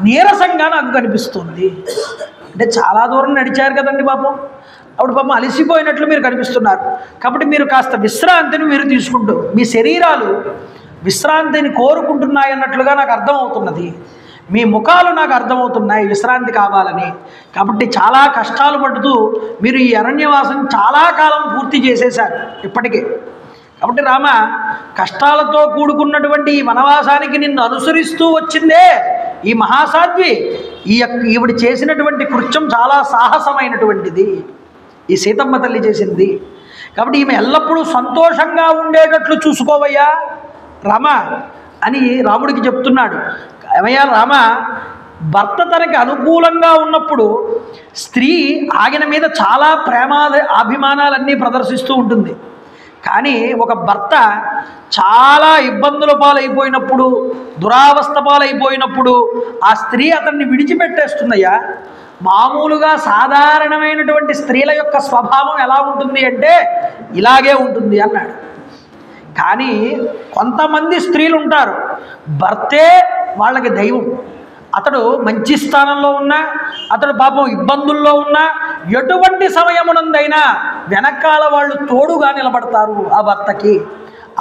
నీరసంగా నాకు కనిపిస్తుంది. అంటే చాలా దూరం నడిచారు కదండి పాపం, అప్పుడు పాపం అలసిపోయినట్లు మీరు కనిపిస్తున్నారు. కాబట్టి మీరు కాస్త విశ్రాంతిని మీరు తీసుకుంటూ మీ శరీరాలు విశ్రాంతిని కోరుకుంటున్నాయి అన్నట్లుగా నాకు అర్థమవుతున్నది. మీ ముఖాలు నాకు అర్థమవుతున్నాయి విశ్రాంతి కావాలని. కాబట్టి చాలా కష్టాలు పడుతూ మీరు ఈ అరణ్యవాసం చాలా కాలం పూర్తి చేసేశారు ఇప్పటికే. కాబట్టి రామ, కష్టాలతో కూడుకున్నటువంటి ఈ వనవాసానికి నిన్ను అనుసరిస్తూ వచ్చిందే ఈ మహాసాధ్వి, ఈవిడ చేసినటువంటి కృత్యం చాలా సాహసమైనటువంటిది, ఈ సీతమ్మ తల్లి చేసింది. కాబట్టి ఈమె ఎల్లప్పుడూ సంతోషంగా ఉండేటట్లు చూసుకోవయ్యా రామ అని రాముడికి చెప్తున్నాడు. ఏమయ్యా రామ, భర్త తనకి అనుకూలంగా ఉన్నప్పుడు స్త్రీ ఆయన మీద చాలా అభిమానాలన్నీ ప్రదర్శిస్తూ ఉంటుంది. కానీ ఒక భర్త చాలా ఇబ్బందుల పాలైపోయినప్పుడు, దురావస్థ పాలైపోయినప్పుడు ఆ స్త్రీ అతన్ని విడిచిపెట్టేస్తుందయ్యా. మామూలుగా సాధారణమైనటువంటి స్త్రీల యొక్క స్వభావం ఎలా ఉంటుంది అంటే ఇలాగే ఉంటుంది అన్నాడు. కానీ కొంతమంది స్త్రీలు ఉంటారు, భర్తే వాళ్ళకి దైవం. అతడు మంచి స్థానంలో ఉన్నా, అతడు పాపం ఇబ్బందుల్లో ఉన్నా, ఎటువంటి సమయమునందైనా వెనకాల వాళ్ళు తోడుగా నిలబడతారు ఆ భర్తకి.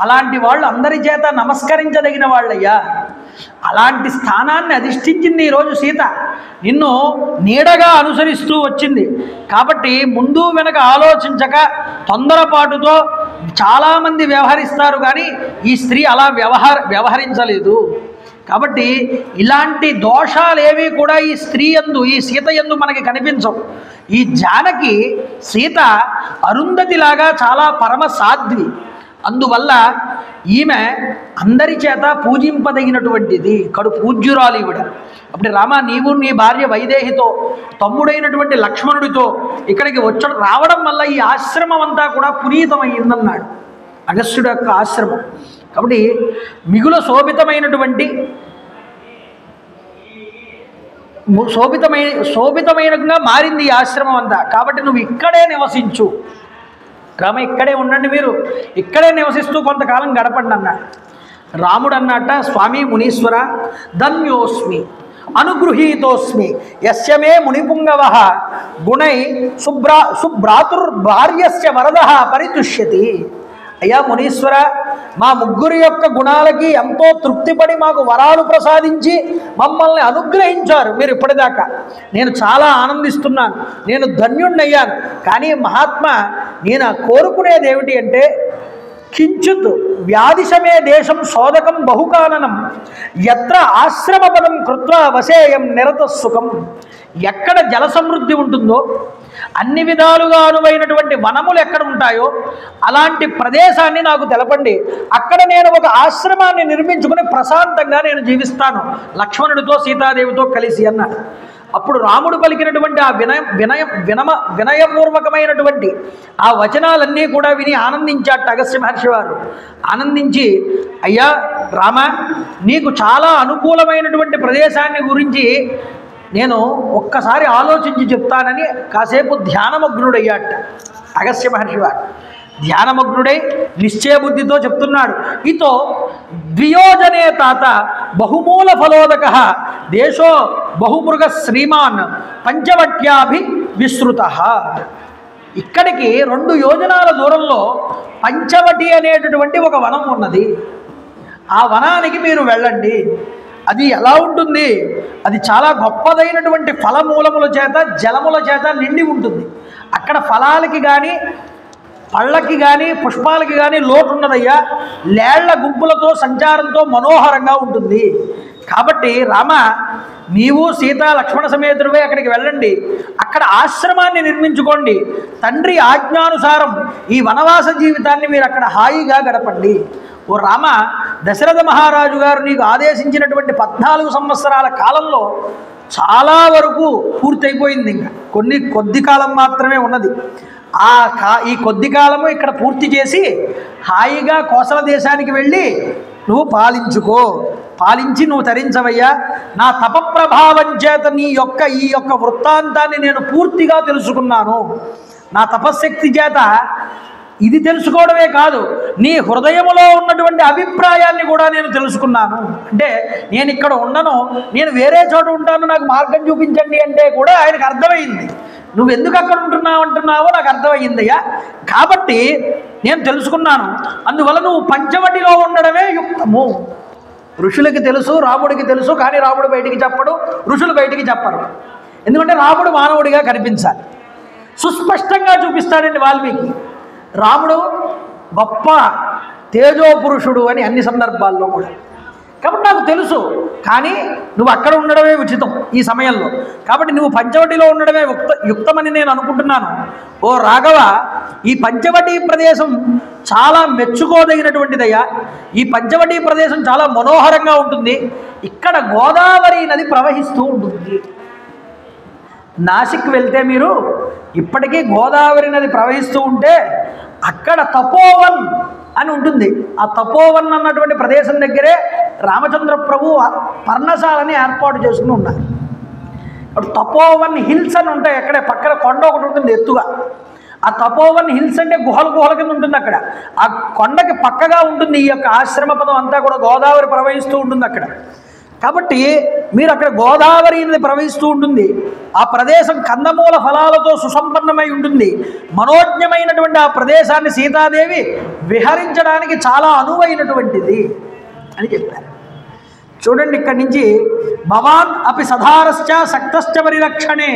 అలాంటి వాళ్ళు అందరి చేత నమస్కరించదగిన వాళ్ళయ్యా. అలాంటి స్థానాన్ని అధిష్ఠించింది ఈరోజు సీత, నిన్ను నీడగా అనుసరిస్తూ వచ్చింది. కాబట్టి ముందు వెనక ఆలోచించక తొందరపాటుతో చాలామంది వ్యవహరిస్తారు, కానీ ఈ స్త్రీ అలా వ్యవహరించలేదు. కాబట్టి ఇలాంటి దోషాలేవి కూడా ఈ స్త్రీ యందు, ఈ సీత యందు మనకి కనిపించవు. ఈ జానకి సీత అరుంధతిలాగా చాలా పరమ సాధ్వి. అందువల్ల ఈమె అందరి చేత పూజింపదగినటువంటిది, కడు పూజ్యురాలు ఈవిడ. అప్పుడు రామ, నీవు నీ భార్య వైదేహితో తమ్ముడైనటువంటి లక్ష్మణుడితో ఇక్కడికి రావడం వల్ల ఈ ఆశ్రమం అంతా కూడా పునీతమైందన్నాడు, అగస్త్యుడి యొక్క ఆశ్రమం. కాబట్టి మిగుల శోభితమైనగా మారింది ఈ ఆశ్రమం అంతా. కాబట్టి నువ్వు ఇక్కడే నివసించు రామ, ఇక్కడే ఉండండి, మీరు ఇక్కడే నివసిస్తూ కొంతకాలం గడపండి అన్నాడు. రాముడు అన్నట్ట, స్వామి మునీశ్వర ధన్యోస్మి, అనుగృహీతోస్మి యస్యమే మునిపుంగవ గుణై సుభ్రాతుర్భార్యస్య వరద పరితుష్యతి. అయ్యా మునీశ్వర, మా ముగ్గురి యొక్క గుణాలకి ఎంతో తృప్తిపడి మాకు వరాలు ప్రసాదించి మమ్మల్ని అనుగ్రహించారు మీరు ఇప్పటిదాకా. నేను చాలా ఆనందిస్తున్నాను, నేను ధన్యుణ్ణయ్యాను. కానీ మహాత్మా, నేను కోరుకునేది ఏమిటి అంటే, కించిత్ వ్యాధిశమే దేశం శోధకం బహుకాననం ఎత్ర ఆశ్రమపదం కృత్వా వసేయం నిరత సుఖం. ఎక్కడ జల సమృద్ధి ఉంటుందో, అన్ని విధాలుగా అనువైనటువంటి వనములు ఎక్కడ ఉంటాయో అలాంటి ప్రదేశాన్ని నాకు తెలపండి. అక్కడ నేను ఒక ఆశ్రమాన్ని నిర్మించుకుని ప్రశాంతంగా నేను జీవిస్తాను లక్ష్మణుడితో సీతాదేవితో కలిసి అన్నాడు. అప్పుడు రాముడు పలికినటువంటి ఆ వినయపూర్వకమైనటువంటి ఆ వచనాలన్నీ కూడా విని ఆనందించాట అగస్త్య మహర్షి వారు. ఆనందించి, అయ్యా రామ, నీకు చాలా అనుకూలమైనటువంటి ప్రదేశాన్ని గురించి నేను ఒక్కసారి ఆలోచించి చెప్తానని కాసేపు ధ్యానమగ్నుడయ్యాట అగస్త్య మహర్షి వారు. ధ్యానమగ్నుడై నిశ్చయబుద్ధితో చెప్తున్నాడు. ఇతో ద్వియోజనే తాత బహుమూల ఫలోదక దేశో బహుమృగ శ్రీమాన్ పంచవట్యాభి విస్తృత. ఇక్కడికి 2 యోజనాల దూరంలో పంచవటి అనేటటువంటి ఒక వనం ఉన్నది. ఆ వనానికి మీరు వెళ్ళండి. అది ఎలా ఉంటుంది? అది చాలా గొప్పదైనటువంటి ఫలమూలముల చేత జలముల చేత నిండి ఉంటుంది. అక్కడ ఫలాలకి కానీ పళ్ళకి కానీ పుష్పాలకి కానీ లోటు ఉన్నదయ్యా. లేళ్ల గుంపులతో సంచారంతో మనోహరంగా ఉంటుంది. కాబట్టి రామ, నీవు సీతా లక్ష్మణ సమేతుడివై అక్కడికి వెళ్ళండి. అక్కడ ఆశ్రమాన్ని నిర్మించుకోండి. తండ్రి ఆజ్ఞానుసారం ఈ వనవాస జీవితాన్ని మీరు అక్కడ హాయిగా గడపండి. ఓ రామ, దశరథ మహారాజు గారు నీకు ఆదేశించినటువంటి 14 సంవత్సరాల కాలంలో చాలా వరకు పూర్తయిపోయింది. ఇంకా కొద్ది కాలం మాత్రమే ఉన్నది. ఈ కొద్ది కాలము ఇక్కడ పూర్తి చేసి హాయిగా కోసల దేశానికి వెళ్ళి నువ్వు పాలించి నువ్వు తరించవయ్యా. నా తపప్రభావం చేత ఈ యొక్క వృత్తాంతాన్ని నేను పూర్తిగా తెలుసుకున్నాను. నా తపశ్శక్తి చేత ఇది తెలుసుకోవడమే కాదు, నీ హృదయములో ఉన్నటువంటి అభిప్రాయాన్ని కూడా నేను తెలుసుకున్నాను. అంటే నేను ఇక్కడ ఉండను, నేను వేరే చోట ఉంటాను, నాకు మార్గం చూపించండి అంటే కూడా ఆయనకు అర్థమైంది. నువ్వు ఎందుకు అక్కడ అంటున్నావో నాకు అర్థమయ్యిందయ్యా. కాబట్టి నేను తెలుసుకున్నాను. అందువల్ల నువ్వు పంచవటిలో ఉండడమే యుక్తము. ఋషులకి తెలుసు, రాముడికి తెలుసు. కానీ రాముడు బయటికి చెప్పడు, ఋషులు బయటికి చెప్పరు. ఎందుకంటే రాముడు మానవుడిగా కనిపించాలి. సుస్పష్టంగా చూపిస్తాడండి వాల్మీకి. రాముడు గొప్ప తేజోపురుషుడు అని అన్ని సందర్భాల్లో కూడా. కాబట్టి నాకు తెలుసు, కానీ నువ్వు అక్కడ ఉండడమే ఉచితం ఈ సమయంలో. కాబట్టి నువ్వు పంచవటిలో ఉండడమే యుక్తమని నేను అనుకుంటున్నాను. ఓ రాఘవ, ఈ పంచవటి ప్రదేశం చాలా మెచ్చుకోదగినటువంటిదయ్యా. ఈ పంచవటి ప్రదేశం చాలా మనోహరంగా ఉంటుంది. ఇక్కడ గోదావరి నది ప్రవహిస్తూ ఉంటుంది. నాసిక్ వెళ్తే మీరు ఇప్పటికీ గోదావరి నది ప్రవహిస్తూ ఉంటే అక్కడ తపోవన్ అని ఉంటుంది. ఆ తపోవన్ అన్నటువంటి ప్రదేశం దగ్గరే రామచంద్ర ప్రభు పర్ణశాలని ఏర్పాటు చేసుకుని ఉన్నారు. అప్పుడు తపోవన్ హిల్స్ అని ఉంటాయి. అక్కడే పక్కన కొండ ఒకటి ఉంటుంది ఎత్తుగా. ఆ తపోవన్ హిల్స్ అంటే గుహల కింద ఉంటుంది. అక్కడ ఆ కొండకి పక్కగా ఉంటుంది ఈ యొక్క ఆశ్రమ పదం అంతా కూడా. గోదావరి ప్రవహిస్తూ ఉంటుంది అక్కడ. కాబట్టి మీరు అక్కడ గోదావరి నది ప్రవహిస్తూ ఉంటుంది. ఆ ప్రదేశం కందమూల ఫలాలతో సుసంపన్నమై ఉంటుంది. మనోజ్ఞమైనటువంటి ఆ ప్రదేశాన్ని సీతాదేవి విహరించడానికి చాలా అనువైనటువంటిది అని చెప్పారు. చూడండి, ఇక్కడి నుంచి భవాన్ అపి సధారశ్చ శక్తశ్చ పరిరక్షణే,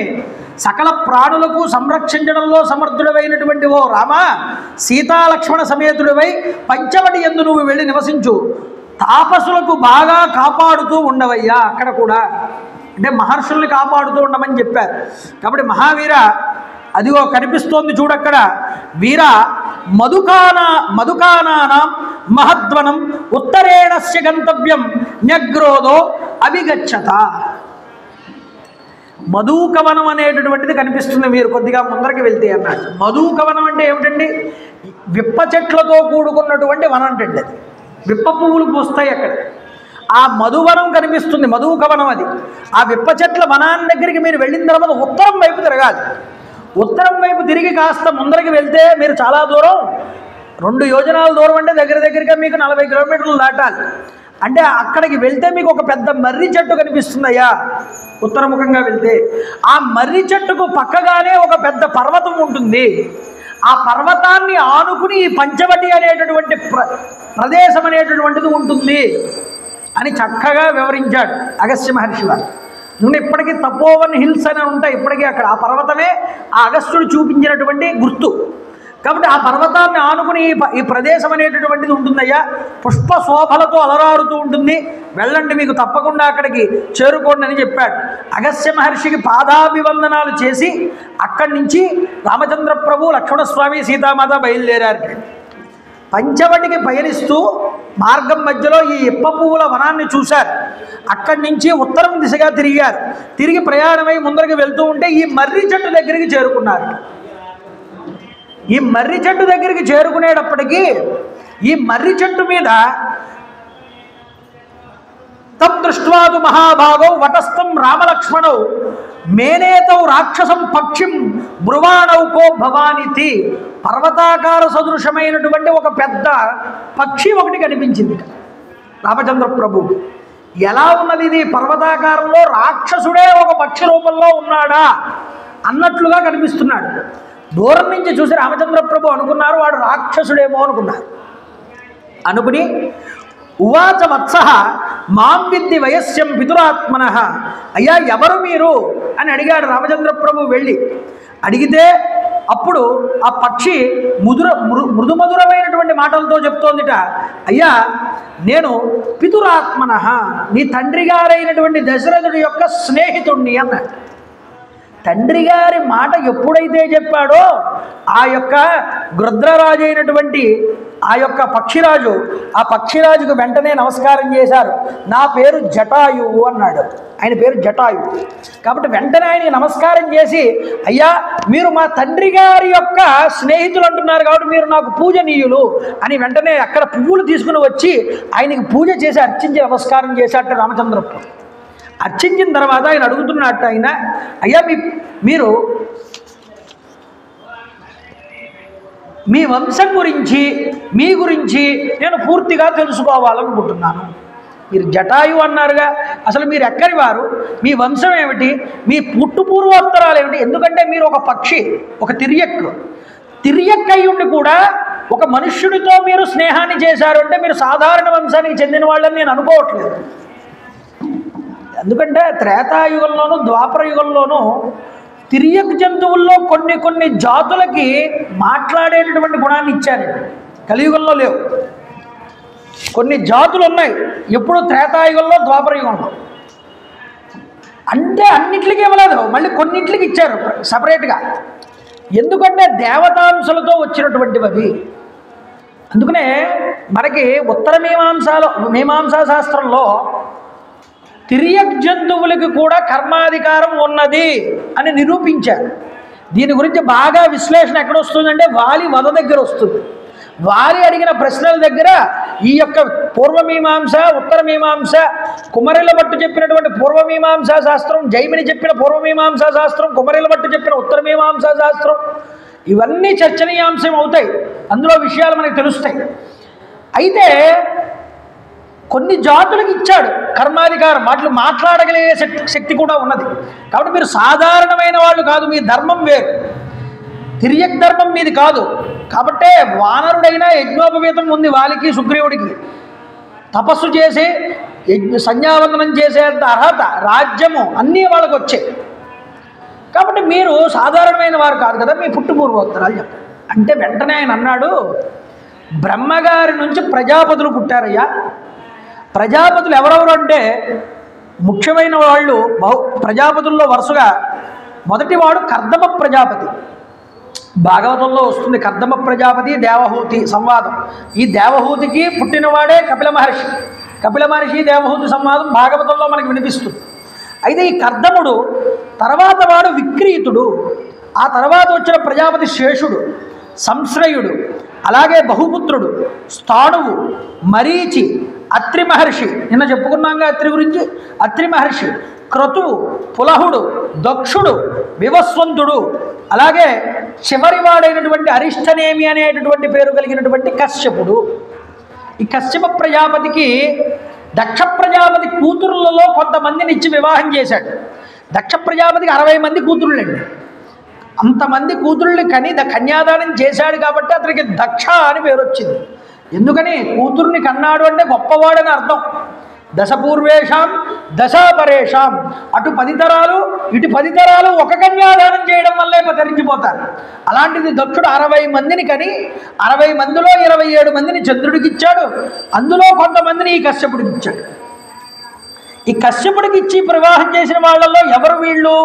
సకల ప్రాణులకు సంరక్షించడంలో సమర్థుడమైనటువంటి ఓ రామ, సీతాలక్ష్మణ సమేతుడివై పంచవటి యందు నువ్వు వెళ్ళి నివసించు. తాపసులకు బాగా కాపాడుతూ ఉండవయ్యా. అక్కడ కూడా అంటే మహర్షుల్ని కాపాడుతూ ఉండమని చెప్పారు. కాబట్టి మహావీర, అదిగో కనిపిస్తోంది చూడక్కడ, వీర మధుకానానాం మహద్వనం ఉత్తరేణస్య గంతవ్యం న్యగ్రోధో అవిగచ్చత. మధుకవనం అనేటటువంటిది కనిపిస్తుంది మీరు కొద్దిగా ముందరికి వెళ్తే అన్నాడు. మధుకవనం అంటే ఏమిటండి? విప్ప చెట్లతో కూడుకున్నటువంటి వనం అంటే అది. విప్ప పువ్వులు పూస్తాయి అక్కడ. ఆ మధువనం కనిపిస్తుంది, మధుకవనం అది. ఆ విప్ప చెట్ల వనాన్ని దగ్గరికి మీరు వెళ్ళిన తర్వాత ఉత్తరం వైపు తిరగాలి. ఉత్తరం వైపు తిరిగి కాస్త ముందరికి వెళ్తే మీరు చాలా దూరం, 2 యోజనాల దూరం అంటే దగ్గరగా మీకు 40 కిలోమీటర్లు దాటాలి. అంటే అక్కడికి వెళ్తే మీకు ఒక పెద్ద మర్రి చెట్టు కనిపిస్తుందయ్యా, ఉత్తరముఖంగా వెళ్తే. ఆ మర్రి చెట్టుకు పక్కగానే ఒక పెద్ద పర్వతం ఉంటుంది. ఆ పర్వతాన్ని ఆనుకుని ఈ పంచవటి అనేటటువంటి ప్రదేశం అనేటటువంటిది ఉంటుంది అని చక్కగా వివరించాడు అగస్త్య మహర్షి వారు. నువ్వు ఇప్పటికీ తపోవన్ హిల్స్ అని ఉంటాయి, ఇప్పటికీ అక్కడ ఆ పర్వతమే ఆ అగస్త్యుడు చూపించినటువంటి గుర్తు. కాబట్టి ఆ పర్వతాన్ని ఆనుకుని ఈ ప్రదేశం అనేటటువంటిది ఉంటుందయ్యా, పుష్ప శోభలతో అలరారుతూ ఉంటుంది, వెళ్ళండి మీకు తప్పకుండా అక్కడికి చేరుకోండి అని చెప్పాడు. అగస్త్య మహర్షికి పాదాభివందనాలు చేసి అక్కడి నుంచి రామచంద్ర ప్రభు, లక్ష్మణస్వామి, సీతామాత బయలుదేరారు. పంచవటికి పయనిస్తూ మార్గం మధ్యలో ఈ ఇప్ప పువ్వుల వనాన్ని చూశారు. అక్కడి నుంచి ఉత్తరం దిశగా తిరిగారు. తిరిగి ప్రయాణమై ముందరికి వెళ్తూ ఉంటే ఈ మర్రి చెట్టు దగ్గరికి చేరుకున్నారు. ఈ మర్రి చెట్టు దగ్గరికి చేరుకునేటప్పటికీ ఈ మర్రి చెట్టు మీద తం దృష్ట్వాదు మహాభాగౌ వటస్థం రామలక్ష్మణౌ మేనేతౌ రాక్షసం పక్షిం బ్రువాణౌకో భవానితి. పర్వతాకార సదృశమైనటువంటి ఒక పెద్ద పక్షి ఒకటి కనిపించింది రామచంద్ర ప్రభు. ఎలా ఉన్నది ఇది? పర్వతాకారంలో రాక్షసుడే ఒక పక్షి రూపంలో ఉన్నాడా అన్నట్లుగా కనిపిస్తున్నాడు. దూరం నుంచి చూసి రామచంద్ర ప్రభు అనుకున్నారు వాడు రాక్షసుడేమో అనుకున్నారు. అనుకుని ఉవాచ వత్సః మాం విద్ది వయస్యం పితురాత్మన, అయ్యా ఎవరు మీరు అని అడిగాడు రామచంద్ర ప్రభు. వెళ్ళి అడిగితే అప్పుడు ఆ పక్షి మృదుమధురమైనటువంటి మాటలతో చెప్తోందిట, అయ్యా నేను పితురాత్మన, నీ తండ్రి గారైనటువంటి దశరథుడి యొక్క స్నేహితుణ్ణి అన్నాడు. తండ్రి గారి మాట ఎప్పుడైతే చెప్పాడో ఆ యొక్క గృద్రరాజు అయినటువంటి ఆ యొక్క పక్షిరాజు, ఆ పక్షిరాజుకు వెంటనే నమస్కారం చేశారు. నా పేరు జటాయువు అన్నాడు. ఆయన పేరు జటాయువు. కాబట్టి వెంటనే ఆయనకి నమస్కారం చేసి, అయ్యా మీరు మా తండ్రి గారి యొక్క స్నేహితులు అంటున్నారు కాబట్టి మీరు నాకు పూజనీయులు అని వెంటనే అక్కడ పువ్వులు తీసుకుని వచ్చి ఆయనకి పూజ చేసి అర్చించి నమస్కారం చేశాట రామచంద్రప్రభు. అర్చించిన తర్వాత ఆయన అడుగుతున్నట్టు, ఆయన అయ్యా మీరు మీ వంశం గురించి, మీ గురించి నేను పూర్తిగా తెలుసుకోవాలనుకుంటున్నాను. మీరు జటాయు అన్నారుగా, అసలు మీరు ఎక్కడి వారు, మీ వంశం ఏమిటి, మీ పుట్టు పూర్వోత్తరాలు ఏమిటి? ఎందుకంటే మీరు ఒక పక్షి, ఒక తిర్యక్ అయ్యుండి కూడా ఒక మనుష్యుడితో మీరు స్నేహాన్ని చేశారు అంటే మీరు సాధారణ వంశానికి చెందిన వాళ్ళని నేను అనుకోవట్లేదు. ఎందుకంటే త్రేతాయుగంలోనూ ద్వాపర యుగంలోనూ తిర్యక్ జంతువుల్లో కొన్ని జాతులకి మాట్లాడేటటువంటి గుణాన్ని ఇచ్చారు. కలియుగంలో లేవు. కొన్ని జాతులు ఉన్నాయి ఎప్పుడు త్రేతాయుగంలో ద్వాపర యుగంలో. అంటే అన్నిట్లకి ఇవ్వలేదు, మళ్ళీ కొన్నింటికి ఇచ్చారు సపరేట్గా. ఎందుకంటే దేవతాంశలతో వచ్చినటువంటివి అవి. అందుకనే మనకి ఉత్తర మీమాంసా శాస్త్రంలో తిర్యక్ జంతువులకి కూడా కర్మాధికారం ఉన్నది అని నిరూపించారు. దీని గురించి బాగా విశ్లేషణ ఎక్కడ వస్తుందంటే వాలి వధ దగ్గర వస్తుంది. వాలి అడిగిన ప్రశ్నల దగ్గర ఈ యొక్క పూర్వమీమాంస, ఉత్తర మీమాంస, కుమరిల భట్టు చెప్పినటువంటి పూర్వమీమాంసా శాస్త్రం, జైమిని చెప్పిన పూర్వమీమాంసా శాస్త్రం, కుమరిల భట్టు చెప్పిన ఉత్తర మీమాంసా శాస్త్రం, ఇవన్నీ చర్చనీయాంశం అవుతాయి. అందులో విషయాలు మనకు తెలుస్తాయి. అయితే కొన్ని జాతులకు ఇచ్చాడు కర్మాధికారం, వాటిలో మాట్లాడగలిగే శక్తి కూడా ఉన్నది. కాబట్టి మీరు సాధారణమైన వాళ్ళు కాదు, మీ ధర్మం వేరు, తిర్యక్ ధర్మం మీది కాదు. కాబట్టే వానరుడైనా యజ్ఞోపవీతం ఉంది వాలికి, సుగ్రీవుడికి. తపస్సు చేసి సంధ్యావందనం చేసేంత అర్హత, రాజ్యము అన్నీ వాళ్ళకు వచ్చాయి. కాబట్టి మీరు సాధారణమైన వారు కాదు కదా, మీ పుట్టుపూర్వోత్తరాలు చెప్పారు. అంటే వెంటనే ఆయన అన్నాడు, బ్రహ్మగారి నుంచి ప్రజాపతులు పుట్టారయ్యా. ప్రజాపతులు ఎవరెవరు అంటే ముఖ్యమైన వాళ్ళు ప్రజాపతుల్లో వరుసగా మొదటివాడు కర్దమ ప్రజాపతి. భాగవతంలో వస్తుంది కర్దమ ప్రజాపతి దేవహూతి సంవాదం. ఈ దేవహూతికి పుట్టినవాడే కపిల మహర్షి దేవహూతి సంవాదం భాగవతంలో మనకు వినిపిస్తుంది. అయితే ఈ కర్దముడు తర్వాత వాడు విక్రీతుడు, ఆ తర్వాత వచ్చిన ప్రజాపతి శేషుడు, సంశ్రయుడు, అలాగే బహుపుత్రుడు, స్థాణువు, మరీచి, అత్రి మహర్షి, నిన్న చెప్పుకున్నాగా అత్రి గురించి. అత్రి మహర్షి, క్రతువు, పులహుడు, దక్షుడు, వివస్వంతుడు, అలాగే చివరివాడైనటువంటి అరిష్టనేమి అనేటటువంటి పేరు కలిగినటువంటి కశ్యపుడు. ఈ కశ్యప ప్రజాపతికి దక్ష ప్రజాపతి కూతురులలో కొంతమందిని ఇచ్చి వివాహం చేశాడు. దక్ష ప్రజాపతికి 60 మంది కూతురులండి. అంతమంది కూతురుల్ని కని కన్యాదానం చేశాడు కాబట్టి అతనికి దక్ష అని పేరు వచ్చింది. ఎందుకని కూతుర్ని కన్నాడు అంటే గొప్పవాడని అర్థం. దశపూర్వేషాం దశాపరేషాం, అటు 10 తరాలు ఇటు 10 తరాలు ఒక కన్యాదానం చేయడం వల్లే తరించిపోతారు. అలాంటిది దక్షుడు 60 మందిని కని 60 మందిలో 27 మందిని చంద్రుడికి ఇచ్చాడు. అందులో కొంతమందిని ఈ కశ్యపుడికి ఇచ్చాడు. ఈ కశ్యపుడికి ఇచ్చి వివాహం చేసిన వాళ్ళల్లో ఎవరు వీళ్ళు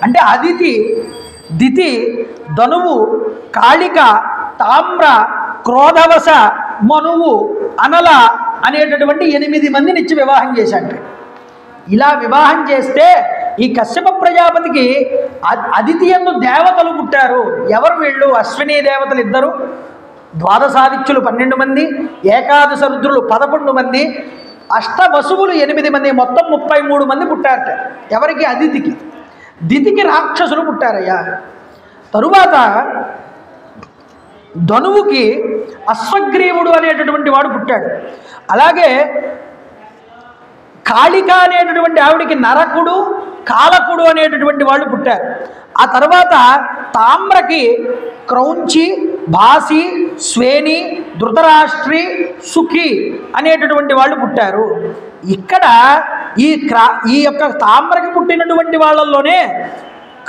అంటే అదితి, దితి, ధనువు, కాళిక, తామ్ర, క్రోధవశ, మనువు, అనల అనేటటువంటి 8 మందిని ఇచ్చి వివాహం చేశాడు. ఇలా వివాహం చేస్తే ఈ కశ్యప ప్రజాపతికి అదితి యందు దేవతలు పుట్టారు. ఎవరు వీళ్ళు? అశ్విని దేవతలు 2, ద్వాదశాదిత్యులు 12 మంది, ఏకాదశ రుద్రులు 11 మంది, అష్టవసువులు 8 మంది, మొత్తం 33 మంది పుట్టారట. ఎవరికి? అదితికి. దితికి రాక్షసులు పుట్టారయ్యా. తరువాత ధనువుకి అశ్వగ్రీవుడు అనేటటువంటి వాడు పుట్టాడు. అలాగే కాళిక అనేటటువంటి ఆవిడికి నరకుడు, కాలకుడు అనేటటువంటి వాళ్ళు పుట్టారు. ఆ తర్వాత తామ్రకి క్రౌంచి, భాసి, స్వేని, ధృతరాష్ట్రి, సుఖి అనేటటువంటి వాళ్ళు పుట్టారు. ఇక్కడ ఈ యొక్క తామ్రకి పుట్టినటువంటి వాళ్ళల్లోనే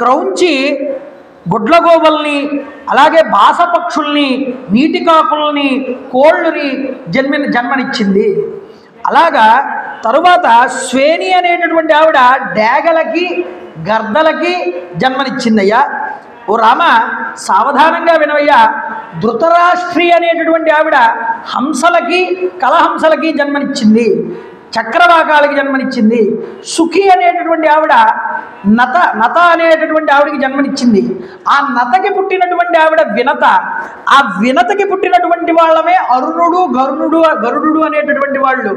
క్రౌంచి గుడ్లగోబల్ని, అలాగే బాసపక్షుల్ని, నీటికాకుల్ని, కోళ్ళుని జన్మనిచ్చింది. అలాగా తరువాత స్వేని అనేటటువంటి ఆవిడ డేగలకి, గర్దలకి జన్మనిచ్చిందయ్యా. ఓ రామ, సావధానంగా వినవయ్యా. ధృతరాష్ట్రి అనేటటువంటి ఆవిడ హంసలకి, కలహంసలకి జన్మనిచ్చింది. చక్రవాకాలకి జన్మనిచ్చింది. సుఖి అనేటటువంటి ఆవిడ నత అనేటటువంటి ఆవిడకి జన్మనిచ్చింది. ఆ నతకి పుట్టినటువంటి ఆవిడ వినత. ఆ వినతకి పుట్టినటువంటి వాళ్ళమే అరుణుడు, గరుడు అనేటటువంటి వాళ్ళు.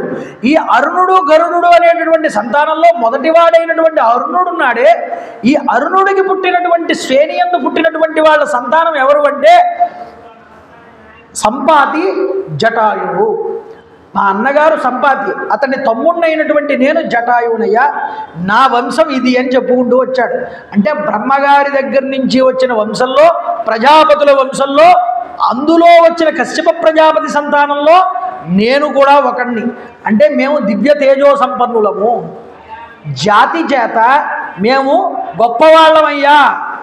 ఈ అరుణుడు, గరుడు అనేటటువంటి సంతానంలో మొదటివాడైనటువంటి అరుణుడు ఉన్నాడే, ఈ అరుణుడికి పుట్టినటువంటి శ్రేణియందు పుట్టినటువంటి వాళ్ళ సంతానం ఎవరు అంటే సంపాతి, జటాయువు. మా అన్నగారు సంపాతి, అతని తమ్ముడినైనటువంటి నేను జటాయువునయ్యా. నా వంశం ఇది అని చెప్పుకుంటూ వచ్చాడు. అంటే బ్రహ్మగారి దగ్గర నుంచి వచ్చిన వంశంలో, ప్రజాపతుల వంశంలో, అందులో వచ్చిన కశ్యప ప్రజాపతి సంతానంలో నేను కూడా ఒకడిని. అంటే మేము దివ్య తేజో సంపన్నులము, జాతి చేత మేము గొప్పవాళ్ళమయ్యా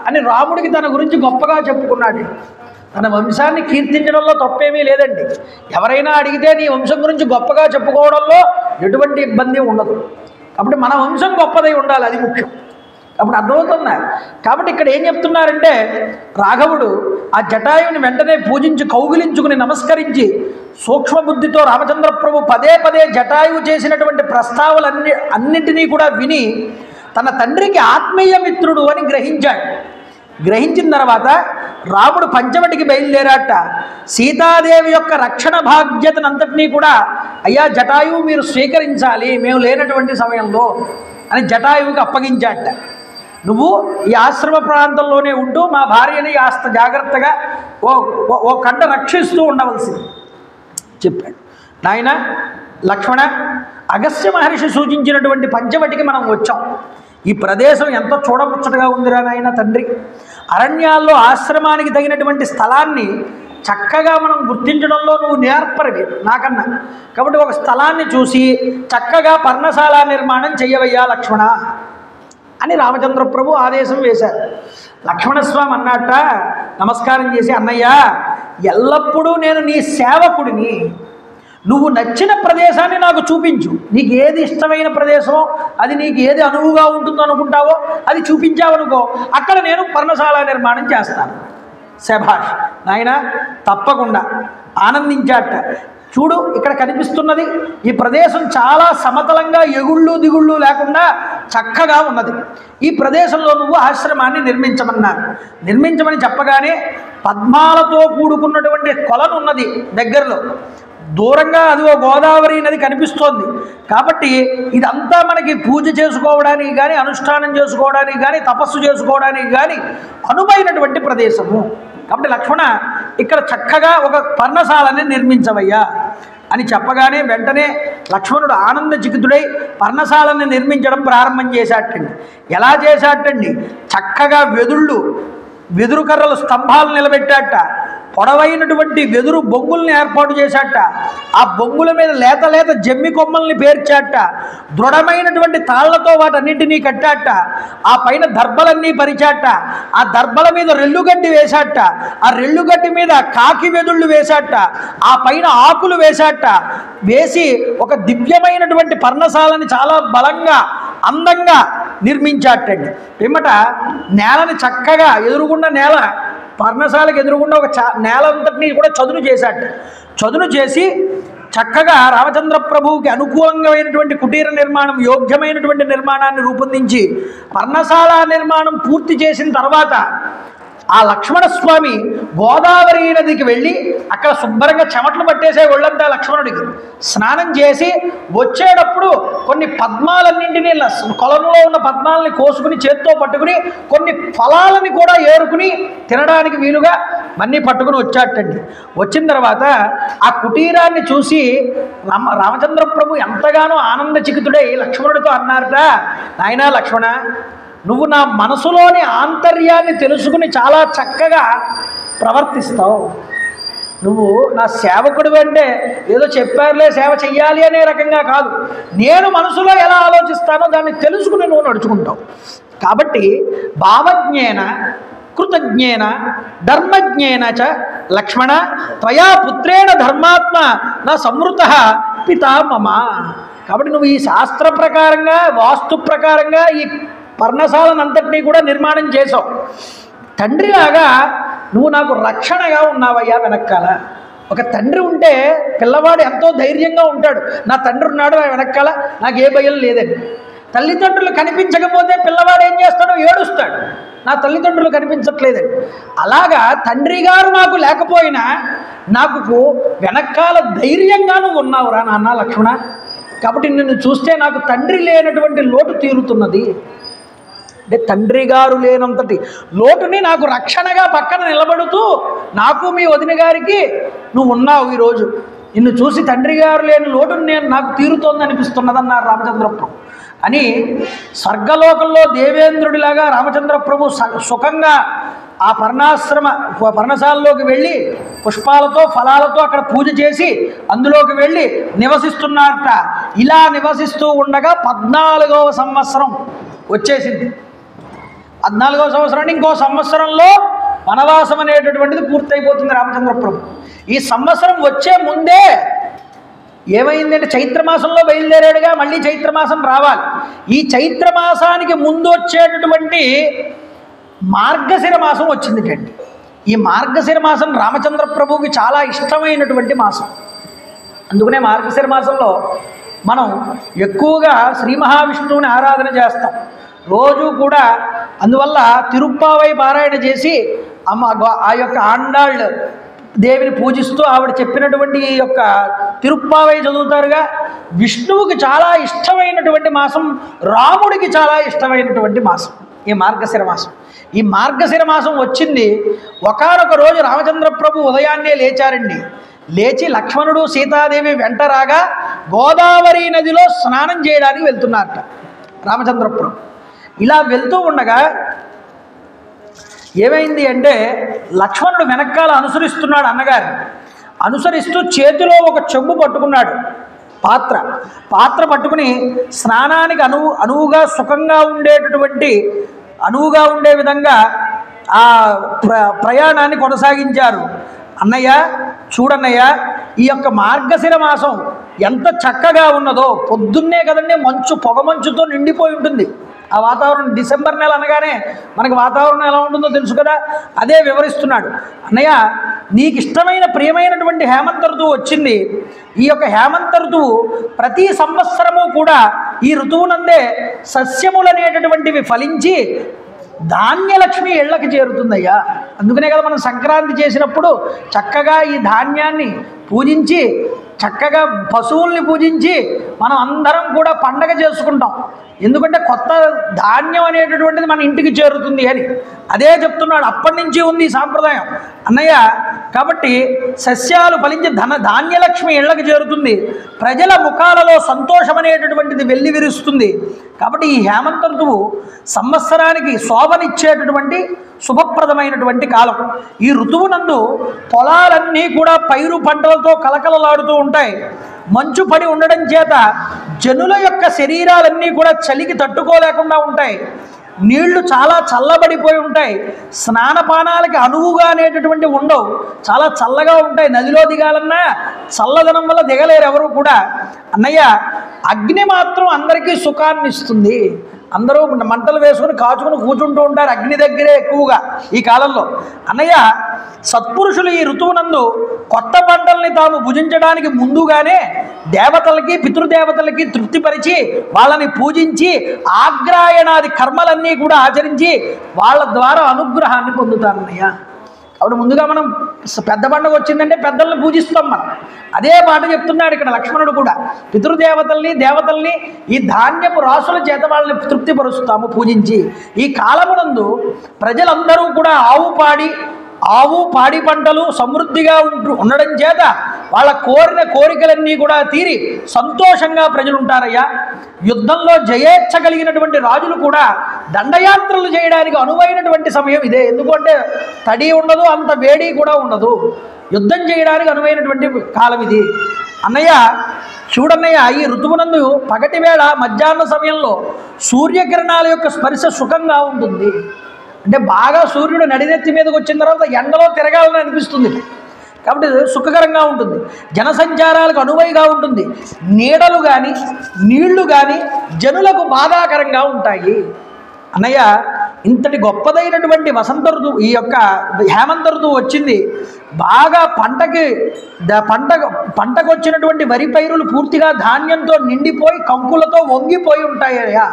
అని రాముడికి తన గురించి గొప్పగా చెప్పుకున్నాడు. తన వంశాన్ని కీర్తించడంలో తప్పేమీ లేదండి. ఎవరైనా అడిగితే నీ వంశం గురించి గొప్పగా చెప్పుకోవడంలో ఎటువంటి ఇబ్బంది ఉండదు. కాబట్టి మన వంశం గొప్పదై ఉండాలి, అది ముఖ్యం. అప్పుడు అర్థమవుతుందా? కాబట్టి ఇక్కడ ఏం చెప్తున్నారంటే రాఘవుడు ఆ జటాయువుని వెంటనే పూజించి కౌగిలించుకుని నమస్కరించి సూక్ష్మబుద్ధితో రామచంద్ర ప్రభు పదే జటాయువు చేసినటువంటి ప్రస్తావనలన్నింటినీ కూడా విని తన తండ్రికి ఆత్మీయ మిత్రుడు అని గ్రహించాడు. గ్రహించిన తర్వాత రాముడు పంచవటికి బయలుదేరాట. సీతాదేవి యొక్క రక్షణ బాధ్యతనంతటినీ కూడా అయ్యా జటాయువు మీరు స్వీకరించాలి మేము లేనటువంటి సమయంలో అని జటాయువుకి అప్పగించాట. నువ్వు ఈ ఆశ్రమ ప్రాంతంలోనే ఉంటూ మా భార్యని కాస్త జాగ్రత్తగా ఓ కంట రక్షిస్తూ ఉండవలసింది చెప్పాడు. నాయన లక్ష్మణ, అగస్త్య మహర్షి సూచించినటువంటి పంచవటికి మనం వచ్చాం. ఈ ప్రదేశం ఎంత చూడముచ్చటగా ఉందిరా నాయన తండ్రి. అరణ్యాల్లో ఆశ్రమానికి తగినటువంటి స్థలాన్ని చక్కగా మనం గుర్తించడంలో నువ్వు నేర్పరివి నాకన్నా. కాబట్టి ఒక స్థలాన్ని చూసి చక్కగా పర్ణశాల నిర్మాణం చెయ్యవయ్యా లక్ష్మణ అని రామచంద్ర ప్రభు ఆదేశం వేశారు. లక్ష్మణస్వామి అన్నట్ట నమస్కారం చేసి, అన్నయ్య ఎల్లప్పుడూ నేను నీ సేవకుడిని, నువ్వు నచ్చిన ప్రదేశాన్ని నాకు చూపించు. నీకు ఏది ఇష్టమైన ప్రదేశమో, అది నీకు ఏది అనువుగా ఉంటుందో అనుకుంటావో అది చూపించావనుకో, అక్కడ నేను పర్ణశాల నిర్మాణం చేస్తాను. శభాష్ నాయన, తప్పకుండా ఆనందించాట. చూడు ఇక్కడ కనిపిస్తున్నది ఈ ప్రదేశం చాలా సమతలంగా ఎగుళ్ళు దిగుళ్ళు లేకుండా చక్కగా ఉన్నది. ఈ ప్రదేశంలో నువ్వు ఆశ్రమాన్ని నిర్మించమన్నారు. నిర్మించమని చెప్పగానే పద్మాలతో కూడుకున్నటువంటి కొలను ఉన్నది దగ్గరలో. దూరంగా అదిగో గోదావరి నది కనిపిస్తోంది. కాబట్టి ఇదంతా మనకి పూజ చేసుకోవడానికి కానీ, అనుష్ఠానం చేసుకోవడానికి కానీ, తపస్సు చేసుకోవడానికి కానీ అనువైనటువంటి ప్రదేశము. కాబట్టి లక్ష్మణ ఇక్కడ చక్కగా ఒక పర్ణశాలని నిర్మించవయ్యా అని చెప్పగానే వెంటనే లక్ష్మణుడు ఆనందచికితుడై పర్ణశాలను నిర్మించడం ప్రారంభం చేశాటండి. ఎలా చేశాటండి? చక్కగా వెదురు కర్రలు స్తంభాలు నిలబెట్టాట, పొడవైనటువంటి వెదురు బొంగుల్ని ఏర్పాటు చేశాట, ఆ బొంగుల మీద లేత లేత జమ్మి కొమ్మల్ని పేర్చాట, దృఢమైనటువంటి తాళ్లతో వాటన్నింటినీ కట్టాట, ఆ పైన దర్భలన్నీ పరిచాట, ఆ దర్భల మీద రెల్లుగడ్డి వేశాట, ఆ రెల్లుగడ్డి మీద కాకి వెదుళ్ళు వేశాట, ఆ పైన ఆకులు వేశాట, వేసి ఒక దివ్యమైనటువంటి పర్ణశాలని చాలా బలంగా అందంగా నిర్మించాటండి. పిమ్మట నేలని చక్కగా ఎదురుగుండా నేల పర్ణశాలకు ఎదురుగుండా ఒక నేల అంతటినీ కూడా చదును చేశాట. చదును చేసి చక్కగా రామచంద్ర ప్రభువుకి అనుకూలంగామైనటువంటి కుటీర నిర్మాణం, యోగ్యమైనటువంటి నిర్మాణాన్ని రూపొందించి పర్ణశాల నిర్మాణం పూర్తి చేసిన తర్వాత ఆ లక్ష్మణస్వామి గోదావరి నదికి వెళ్ళి అక్కడ శుభ్రంగా చెమటలు పట్టేసే ఒళ్ళంతా లక్ష్మణుడికి స్నానం చేసి వచ్చేటప్పుడు కొన్ని పద్మాలన్నింటినీ, కొలంలో ఉన్న పద్మాలని కోసుకుని చేత్తో పట్టుకుని కొన్ని ఫలాలని కూడా ఏరుకుని తినడానికి వీలుగా అన్నీ పట్టుకుని వచ్చాటండి. వచ్చిన తర్వాత ఆ కుటీరాన్ని చూసి రామచంద్ర ప్రభు ఎంతగానో ఆనందచికితుడై లక్ష్మణుడితో అన్నారట, నాయనా లక్ష్మణ, నువ్వు నా మనసులోని ఆంతర్యాన్ని తెలుసుకుని చాలా చక్కగా ప్రవర్తిస్తావు. నువ్వు నా సేవకుడు అంటే ఏదో చెప్పారులే సేవ చెయ్యాలి అనే రకంగా కాదు, నేను మనసులో ఎలా ఆలోచిస్తానో దాన్ని తెలుసుకుని నువ్వు నడుచుకుంటావు. కాబట్టి భావజ్ఞేన కృతజ్ఞేన ధర్మజ్ఞేన చ లక్ష్మణ త్వయా పుత్రేణ ధర్మాత్మ నా సంవృత పితా మమ. కాబట్టి నువ్వు ఈ శాస్త్ర ప్రకారంగా వాస్తు ప్రకారంగా ఈ పర్ణశాలనంతటినీ కూడా నిర్మాణం చేసావు. తండ్రిలాగా నువ్వు నాకు రక్షణగా ఉన్నావయ్యా వెనక్కాల. ఒక తండ్రి ఉంటే పిల్లవాడు ఎంతో ధైర్యంగా ఉంటాడు. నా తండ్రి ఉన్నాడు నా వెనక్కాల, నాకు ఏ భయం లేదండి. తల్లిదండ్రులు కనిపించకపోతే పిల్లవాడు ఏం చేస్తాడో ఏడుస్తాడు, నా తల్లిదండ్రులు కనిపించట్లేదండి. అలాగా తండ్రి గారు నాకు లేకపోయినా నాకు వెనక్కాల ధైర్యంగా నువ్వు ఉన్నావురా నాన్న లక్ష్మణ. కాబట్టి నిన్ను చూస్తే నాకు తండ్రి లేనటువంటి లోటు తీరుతున్నది. అంటే తండ్రి గారు లేనంతటి లోటుని నాకు రక్షణగా పక్కన నిలబడుతూ నాకు మీ వదిన గారికి నువ్వు ఉన్నావు. ఈరోజు నిన్ను చూసి తండ్రి గారు లేని లోటుని నాకు తీరుతోంది అనిపిస్తున్నదన్నారు రామచంద్ర ప్రభు అని. స్వర్గలోకంలో దేవేంద్రుడిలాగా రామచంద్ర ప్రభు సుఖంగా ఆ పర్ణశాలలోకి వెళ్ళి పుష్పాలతో ఫలాలతో అక్కడ పూజ చేసి అందులోకి వెళ్ళి నివసిస్తున్నారట. ఇలా నివసిస్తూ ఉండగా 14వ సంవత్సరం వచ్చేసింది. 14వ సంవత్సరాన్ని ఇంకో సంవత్సరంలో వనవాసం అనేటటువంటిది పూర్తయిపోతుంది రామచంద్ర ప్రభు. ఈ సంవత్సరం వచ్చే ముందే ఏమైందంటే చైత్రమాసంలో బయలుదేరాడుగా, మళ్ళీ చైత్రమాసం రావాలి. ఈ చైత్రమాసానికి ముందు వచ్చేటటువంటి మార్గశిర మాసం వచ్చిందిటండి. ఈ మార్గశిర మాసం రామచంద్ర ప్రభువుకి చాలా ఇష్టమైనటువంటి మాసం. అందుకనే మార్గశిర మాసంలో మనం ఎక్కువగా శ్రీ మహావిష్ణువుని ఆరాధన చేస్తాం రోజు కూడా. అందువల్ల తిరుప్పావై పారాయణ చేసి ఆ యొక్క ఆండాళ్ళు దేవిని పూజిస్తూ ఆవిడ చెప్పినటువంటి ఈ యొక్క తిరుప్పావై చదువుతారుగా. విష్ణువుకి చాలా ఇష్టమైనటువంటి మాసం, రాముడికి చాలా ఇష్టమైనటువంటి మాసం ఈ మార్గశిర మాసం. ఈ మార్గశిర మాసం వచ్చింది. ఒకానొక రోజు రామచంద్ర ప్రభు ఉదయాన్నే లేచారండి. లేచి లక్ష్మణుడు సీతాదేవి వెంట రాగా గోదావరి నదిలో స్నానం చేయడానికి వెళ్తున్నారట రామచంద్ర ప్రభు. ఇలా వెళ్తూ ఉండగా ఏమైంది అంటే లక్ష్మణుడు వెనకాల అనుసరిస్తున్నాడు అన్నగారిని. అనుసరిస్తూ చేతిలో ఒక చెంబు పట్టుకున్నాడు, పాత్ర పట్టుకుని స్నానానికి అనువుగా సుఖంగా ఉండేటటువంటి అనువుగా ఉండే విధంగా ఆ ప్రయాణాన్ని కొనసాగించారు. అన్నయ్య చూడన్నయ్య, ఈ యొక్క మార్గశిర మాసం ఎంత చక్కగా ఉన్నదో. పొద్దున్నే కదండి పొగమంచుతో నిండిపోయి ఉంటుంది ఆ వాతావరణం. డిసెంబర్ నెల అనగానే మనకు వాతావరణం ఎలా ఉంటుందో తెలుసు కదా, అదే వివరిస్తున్నాడు. అన్నయ్య, నీకు ఇష్టమైన ప్రియమైనటువంటి హేమంత ఋతువు వచ్చింది. ఈ యొక్క హేమంత ఋతువు ప్రతి సంవత్సరము కూడా ఈ ఋతువునందే సస్యములు అనేటటువంటివి ఫలించి ధాన్యలక్ష్మి ఇళ్ళకి చేరుతుందయ్యా. అందుకనే కదా మనం సంక్రాంతి చేసినప్పుడు చక్కగా ఈ ధాన్యాన్ని పూజించి చక్కగా పశువుల్ని పూజించి మనం అందరం కూడా పండగ చేసుకుంటాం. ఎందుకంటే కొత్త ధాన్యం అనేటటువంటిది మన ఇంటికి చేరుతుంది అని అదే చెప్తున్నాడు. అప్పటి నుంచి ఉంది ఈ సాంప్రదాయం అన్నయ్య. కాబట్టి సస్యాలు ఫలించి ధాన్యలక్ష్మి ఇళ్లకు చేరుతుంది, ప్రజల ముఖాలలో సంతోషం అనేటటువంటిది వెల్లి విరుస్తుంది. కాబట్టి ఈ హేమంత ఋతువు సంవత్సరానికి శోభనిచ్చేటటువంటి శుభప్రదమైనటువంటి కాలం. ఈ ఋతువునందు పొలాలన్నీ కూడా పైరు పంటలతో కలకలలాడుతూ ఉంటాయి. మంచు పడి ఉండడం చేత జనుల యొక్క శరీరాలన్నీ కూడా చలికి తట్టుకోలేకుండా ఉంటాయి. నీళ్లు చాలా చల్లబడిపోయి ఉంటాయి. స్నానపానాలకి అనువుగా అనేటటువంటి ఉండవు, చాలా చల్లగా ఉంటాయి. నదిలో దిగాలన్నా చల్లదనం వల్ల దిగలేరు ఎవరు కూడా. అన్నయ్య, అగ్ని మాత్రం అందరికీ సుఖాన్ని ఇస్తుంది. అందరూ మంటలు వేసుకుని కాచుకుని కూర్చుంటూ ఉంటారు అగ్ని దగ్గరే ఎక్కువగా ఈ కాలంలో. అన్నయ్య, సత్పురుషులు ఈ ఋతువునందు కొత్త పంటల్ని తాము భుజించడానికి ముందుగానే దేవతలకి పితృదేవతలకి తృప్తిపరిచి వాళ్ళని పూజించి ఆగ్రాయణాది కర్మలన్నీ కూడా ఆచరించి వాళ్ళ ద్వారా అనుగ్రహాన్ని పొందుతారన్నయ్య. కాబట్టి ముందుగా మనం పెద్ద పండుగ వచ్చిందంటే పెద్దల్ని పూజిస్తాం మనం. అదే మాట చెప్తున్నాడు ఇక్కడ లక్ష్మణుడు కూడా. పితృదేవతల్ని దేవతల్ని ఈ ధాన్యపు రాసుల చేత వాళ్ళని తృప్తిపరుస్తాము పూజించి. ఈ కాలమునందు ప్రజలందరూ కూడా ఆవు పాడి పంటలు సమృద్ధిగా ఉండడం చేత వాళ్ళ కోరిన కోరికలన్నీ కూడా తీరి సంతోషంగా ప్రజలు ఉంటారయ్యా. యుద్ధంలో జయేచ్ఛ కలిగినటువంటి రాజులు కూడా దండయాత్రలు చేయడానికి అనువైనటువంటి సమయం ఇదే. ఎందుకంటే తడి ఉండదు, అంత వేడి కూడా ఉండదు. యుద్ధం చేయడానికి అనువైనటువంటి కాలం ఇది. అన్నయ్య చూడన్నయ్య, ఈ ఋతువునందు పగటి వేళ మధ్యాహ్న సమయంలో సూర్యకిరణాల యొక్క స్పర్శ సుఖంగా ఉంటుంది. అంటే బాగా సూర్యుడు నడినెత్తి మీదకి వచ్చిన తర్వాత ఎండలో తిరగాలని అనిపిస్తుంది. కాబట్టి సుఖకరంగా ఉంటుంది, జనసంచారాలకు అనువైగా ఉంటుంది. నీడలు కానీ నీళ్లు కానీ జనులకు బాధాకరంగా ఉంటాయి. అన్నయ్య, ఇంతటి గొప్పదైనటువంటి వసంత ఋతువు ఈ యొక్క హేమంత ఋతువు వచ్చింది. బాగా పంటకు వచ్చినటువంటి వరి పైరులు పూర్తిగా ధాన్యంతో నిండిపోయి కంకులతో వంగిపోయి ఉంటాయ్యా.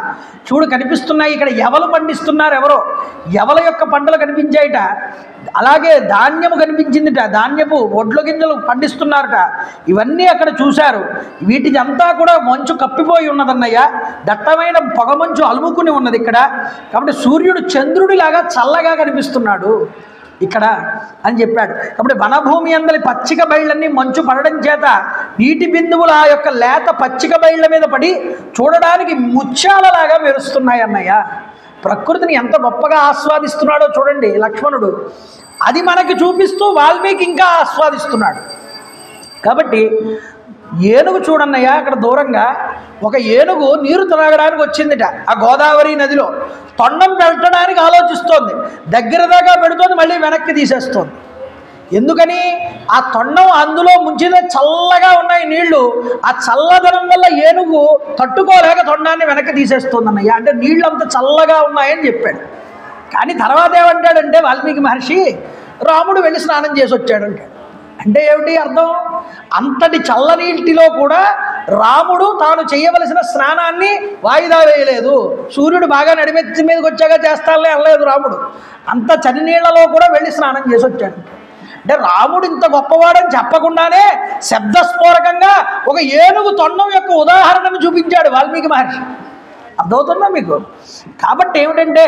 చూడు కనిపిస్తున్నాయి ఇక్కడ. ఎవలు పండిస్తున్నారు, ఎవరో ఎవల యొక్క పంటలు కనిపించాయిట. అలాగే ధాన్యము కనిపించిందిట, ధాన్యపు ఒడ్ల గింజలు పండిస్తున్నారట. ఇవన్నీ అక్కడ చూశారు. వీటికి అంతా కూడా మంచు కప్పిపోయి ఉన్నదన్నయ్య. దట్టమైన పొగమంచు అలుముకుని ఉన్నది ఇక్కడ. కాబట్టి సూర్యుడు చంద్రుడిలాగా చల్లగా కనిపిస్తున్నాడు ఇక్కడ అని చెప్పాడు. కాబట్టి వనభూమి అందరి పచ్చిక బయళ్ళన్నీ మంచు పడడం చేత నీటి బిందువులు ఆ యొక్క లేత పచ్చిక బయళ్ళ మీద పడి చూడడానికి ముత్యాలలాగా మెరుస్తున్నాయి అన్నయ్య. ప్రకృతిని ఎంత గొప్పగా ఆస్వాదిస్తున్నాడో చూడండి లక్ష్మణుడు. అది మనకి చూపిస్తూ వాల్మీకి ఇంకా ఆస్వాదిస్తున్నాడు. కాబట్టి ఏనుగు చూడన్నయ్య, అక్కడ దూరంగా ఒక ఏనుగు నీరు త్రాగడానికి వచ్చిందిట ఆ గోదావరి నదిలో. తొండం పెట్టడానికి ఆలోచిస్తోంది, దగ్గర దాకా పెడుతోంది, మళ్ళీ వెనక్కి తీసేస్తోంది. ఎందుకని? ఆ తొండం అందులో ముంచితే చల్లగా ఉన్నాయి నీళ్లు. ఆ చల్లదనం వల్ల ఏనుగు తట్టుకోలేక తొండాన్ని వెనక్కి తీసేస్తుంది అన్నయ్య. అంటే నీళ్ళు అంత చల్లగా ఉన్నాయని చెప్పాడు. కానీ తర్వాత ఏమంటాడంటే వాల్మీకి మహర్షి, రాముడు వెళ్ళి స్నానం చేసి వచ్చాడంటాడు. అంటే ఏమిటి అర్థం? అంతటి చల్లనీటిలో కూడా రాముడు తాను చేయవలసిన స్నానాన్ని వాయిదా వేయలేదు. సూర్యుడు బాగా నడిమెత్తి మీదకి వచ్చాక చేస్తానులే అనలేదు రాముడు. అంత చని నీళ్లలో కూడా వెళ్ళి స్నానం చేసి వచ్చాడు. అంటే రాముడు ఇంత గొప్పవాడని చెప్పకుండానే శబ్దస్ఫోరకంగా ఒక ఏనుగు తొండం యొక్క ఉదాహరణను చూపించాడు వాల్మీకి మహర్షి. అర్థమవుతుందా మీకు? కాబట్టి ఏమిటంటే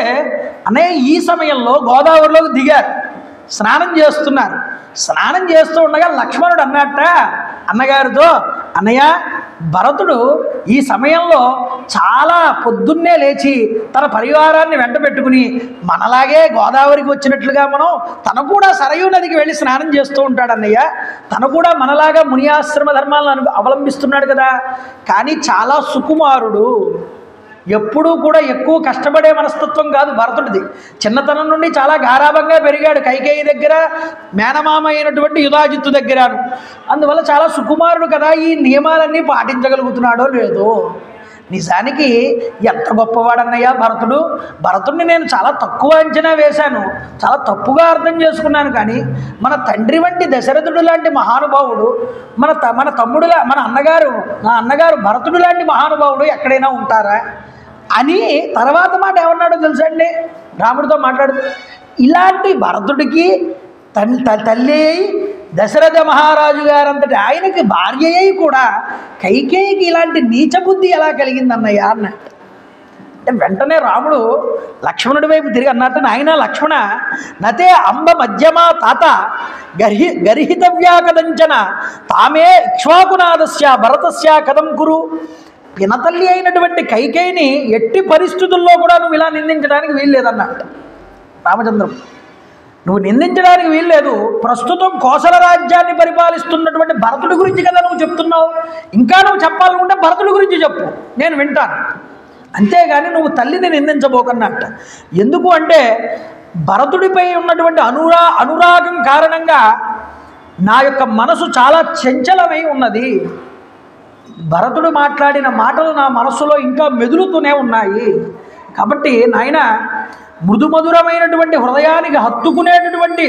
అన్నయ్య, ఈ సమయంలో గోదావరిలోకి దిగారు, స్నానం చేస్తున్నారు. స్నానం చేస్తూ ఉండగా లక్ష్మణుడు అన్నట్ట అన్నగారితో, అన్నయ్య, భరతుడు ఈ సమయంలో చాలా పొద్దున్నే లేచి తన పరివారాన్ని వెంట పెట్టుకుని మనలాగే గోదావరికి వచ్చినట్లుగా తను కూడా సరయూ నదికి వెళ్ళి స్నానం చేస్తూ ఉంటాడు అన్నయ్య. తను కూడా మనలాగా మునియాశ్రమ ధర్మాలను అవలంబిస్తున్నాడు కదా. కానీ చాలా సుకుమారుడు, ఎప్పుడూ కూడా ఎక్కువ కష్టపడే మనస్తత్వం కాదు భరతుడిది. చిన్నతనం నుండి చాలా గారాభంగా పెరిగాడు కైకేయి దగ్గర, మేనమామ అయినటువంటి యుధాజిత్తు దగ్గర. అందువల్ల చాలా సుకుమారుడు కదా, ఈ నియమాలన్నీ పాటించగలుగుతున్నాడో లేదో. నిజానికి ఎంత గొప్పవాడన్నయ్యా భరతుడు. భరతుడిని నేను చాలా తక్కువ అంచనా వేశాను, చాలా తప్పుగా అర్థం చేసుకున్నాను. కానీ మన తండ్రి వంటి దశరథుడు లాంటి మహానుభావుడు, మన తమ్ముడులా నా అన్నగారు భరతుడు లాంటి మహానుభావుడు ఎక్కడైనా ఉంటారా అని తర్వాత మాట ఏమన్నాడో తెలుసా అండి? రాముడితో మాట్లాడుతూ, ఇలాంటి భరతుడికి తల్లి అయి దశరథ మహారాజు గారంతటి ఆయనకి భార్య అయి కూడా కైకేయికి ఇలాంటి నీచబుద్ధి ఎలా కలిగిందన్నయ్య అన్నట్టు. అంటే వెంటనే రాముడు లక్ష్మణుడి వైపు తిరిగి అన్నట్టు, నాయన లక్ష్మణ, నతే అంబ మధ్యమా తాత గర్హితవ్యా కదంచన తామే ఇక్ష్వాకునాదస్య భరతస్య కథం కురు. పినతల్లి అయినటువంటి కైకేయిని ఎట్టి పరిస్థితుల్లో కూడా నువ్వు ఇలా నిందించడానికి వీల్లేదన్నట్టు రామచంద్రం. నువ్వు నిందించడానికి వీల్లేదు. ప్రస్తుతం కోసల రాజ్యాన్ని పరిపాలిస్తున్నటువంటి భరతుడి గురించి కదా నువ్వు చెప్తున్నావు. ఇంకా నువ్వు చెప్పాలనుకుంటే భరతుడి గురించి చెప్పు, నేను వింటాను. అంతేగాని నువ్వు తల్లిని నిందించబోకన్నట్ట. ఎందుకు అంటే భరతుడిపై ఉన్నటువంటి అనురాగం కారణంగా నా యొక్క మనసు చాలా చంచలమై ఉన్నది. భరతుడు మాట్లాడిన మాటలు నా మనస్సులో ఇంకా మెదులుతూనే ఉన్నాయి. కాబట్టి నాయన, మృదుమధురమైనటువంటి హృదయానికి హత్తుకునేటటువంటి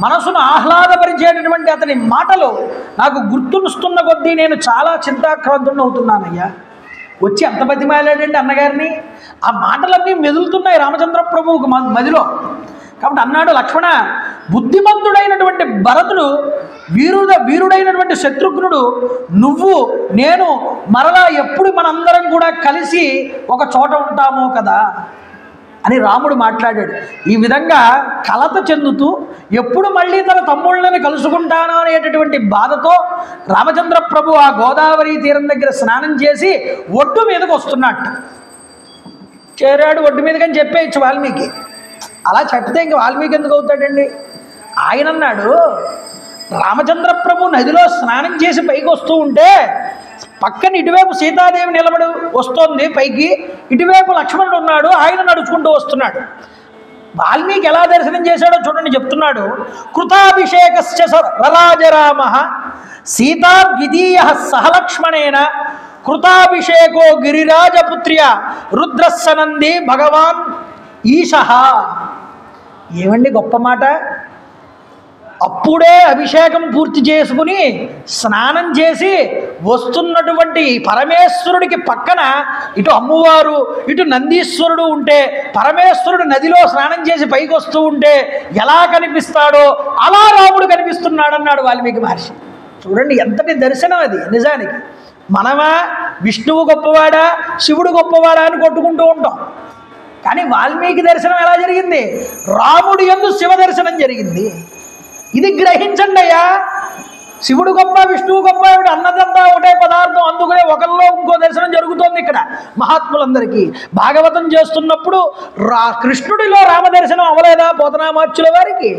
మనసును ఆహ్లాదపరిచేటటువంటి అతని మాటలు నాకు గుర్తునిస్తున్న కొద్దీ నేను చాలా చింతాక్రాంతుడిని అవుతున్నానయ్యా. వచ్చి అంత బతిమాలాడండి అన్నగారిని. ఆ మాటలన్నీ మెదులుతున్నాయి రామచంద్ర ప్రభువుకు మదిలో. కాబట్టి అన్నాడు, లక్ష్మణ, బుద్ధిమంతుడైనటువంటి భరతుడు, వీరుడైనటువంటి శత్రుఘ్నుడు, నువ్వు నేను మరలా ఎప్పుడు మనందరం కూడా కలిసి ఒక చోట ఉంటామో కదా అని రాముడు మాట్లాడాడు. ఈ విధంగా కలత చెందుతూ ఎప్పుడు మళ్ళీ తన తమ్ముళ్ళని కలుసుకుంటానో అనేటటువంటి బాధతో రామచంద్ర ప్రభు ఆ గోదావరి తీరం దగ్గర స్నానం చేసి ఒడ్డు మీదకి వస్తున్నట్టు. చేరాడు ఒడ్డు మీదకని చెప్పేయచ్చు వాల్మీకి. అలా చెప్తే ఇంక వాల్మీకి ఎందుకు అవుతాడండి? ఆయన అన్నాడు, రామచంద్ర ప్రభు నదిలో స్నానం చేసి పైకి వస్తూ ఉంటే పక్కన ఇటువైపు సీతాదేవి నిలబడి వస్తోంది పైకి, ఇటువైపు లక్ష్మణుడు ఉన్నాడు, ఆయన నడుచుకుంటూ వస్తున్నాడు. వాల్మీకి ఎలా దర్శనం చేశాడో చూడండి, చెప్తున్నాడు. కృతాభిషేకస్య రరాజరామ సీతా ద్వితీయ సహలక్ష్మణేన కృతాభిషేకో గిరిరాజపుత్ర్య రుద్రస్సనంది భగవాన్ ఈశః. ఏమండి గొప్ప మాట! అప్పుడే అభిషేకం పూర్తి చేసుకుని స్నానం చేసి వస్తున్నటువంటి పరమేశ్వరుడికి పక్కన ఇటు అమ్మవారు ఇటు నందీశ్వరుడు ఉంటే, పరమేశ్వరుడు నదిలో స్నానం చేసి పైకి వస్తూ ఉంటే ఎలా కనిపిస్తాడో అలా రాముడు కనిపిస్తున్నాడు అన్నాడు వాల్మీకి మహర్షి. చూడండి ఎంతటి దర్శనం అది. నిజానికి మనమా విష్ణువు గొప్పవాడా శివుడు గొప్పవాడా అని కొట్టుకుంటూ ఉంటాం. కానీ వాల్మీకి దర్శనం ఎలా జరిగింది? రాముడి యందు శివ దర్శనం జరిగింది. ఇది గ్రహించండి అయ్యా. శివుడు గొప్ప విష్ణువు గొప్ప అన్నదంతా ఒకటే పదార్థం. అందుకనే ఒకరిలో ఇంకో దర్శనం జరుగుతోంది ఇక్కడ మహాత్ములందరికీ. భాగవతం చేస్తున్నప్పుడు కృష్ణుడిలో రామదర్శనం అవ్వలేదా పోతనామాచ్యుల వారికి?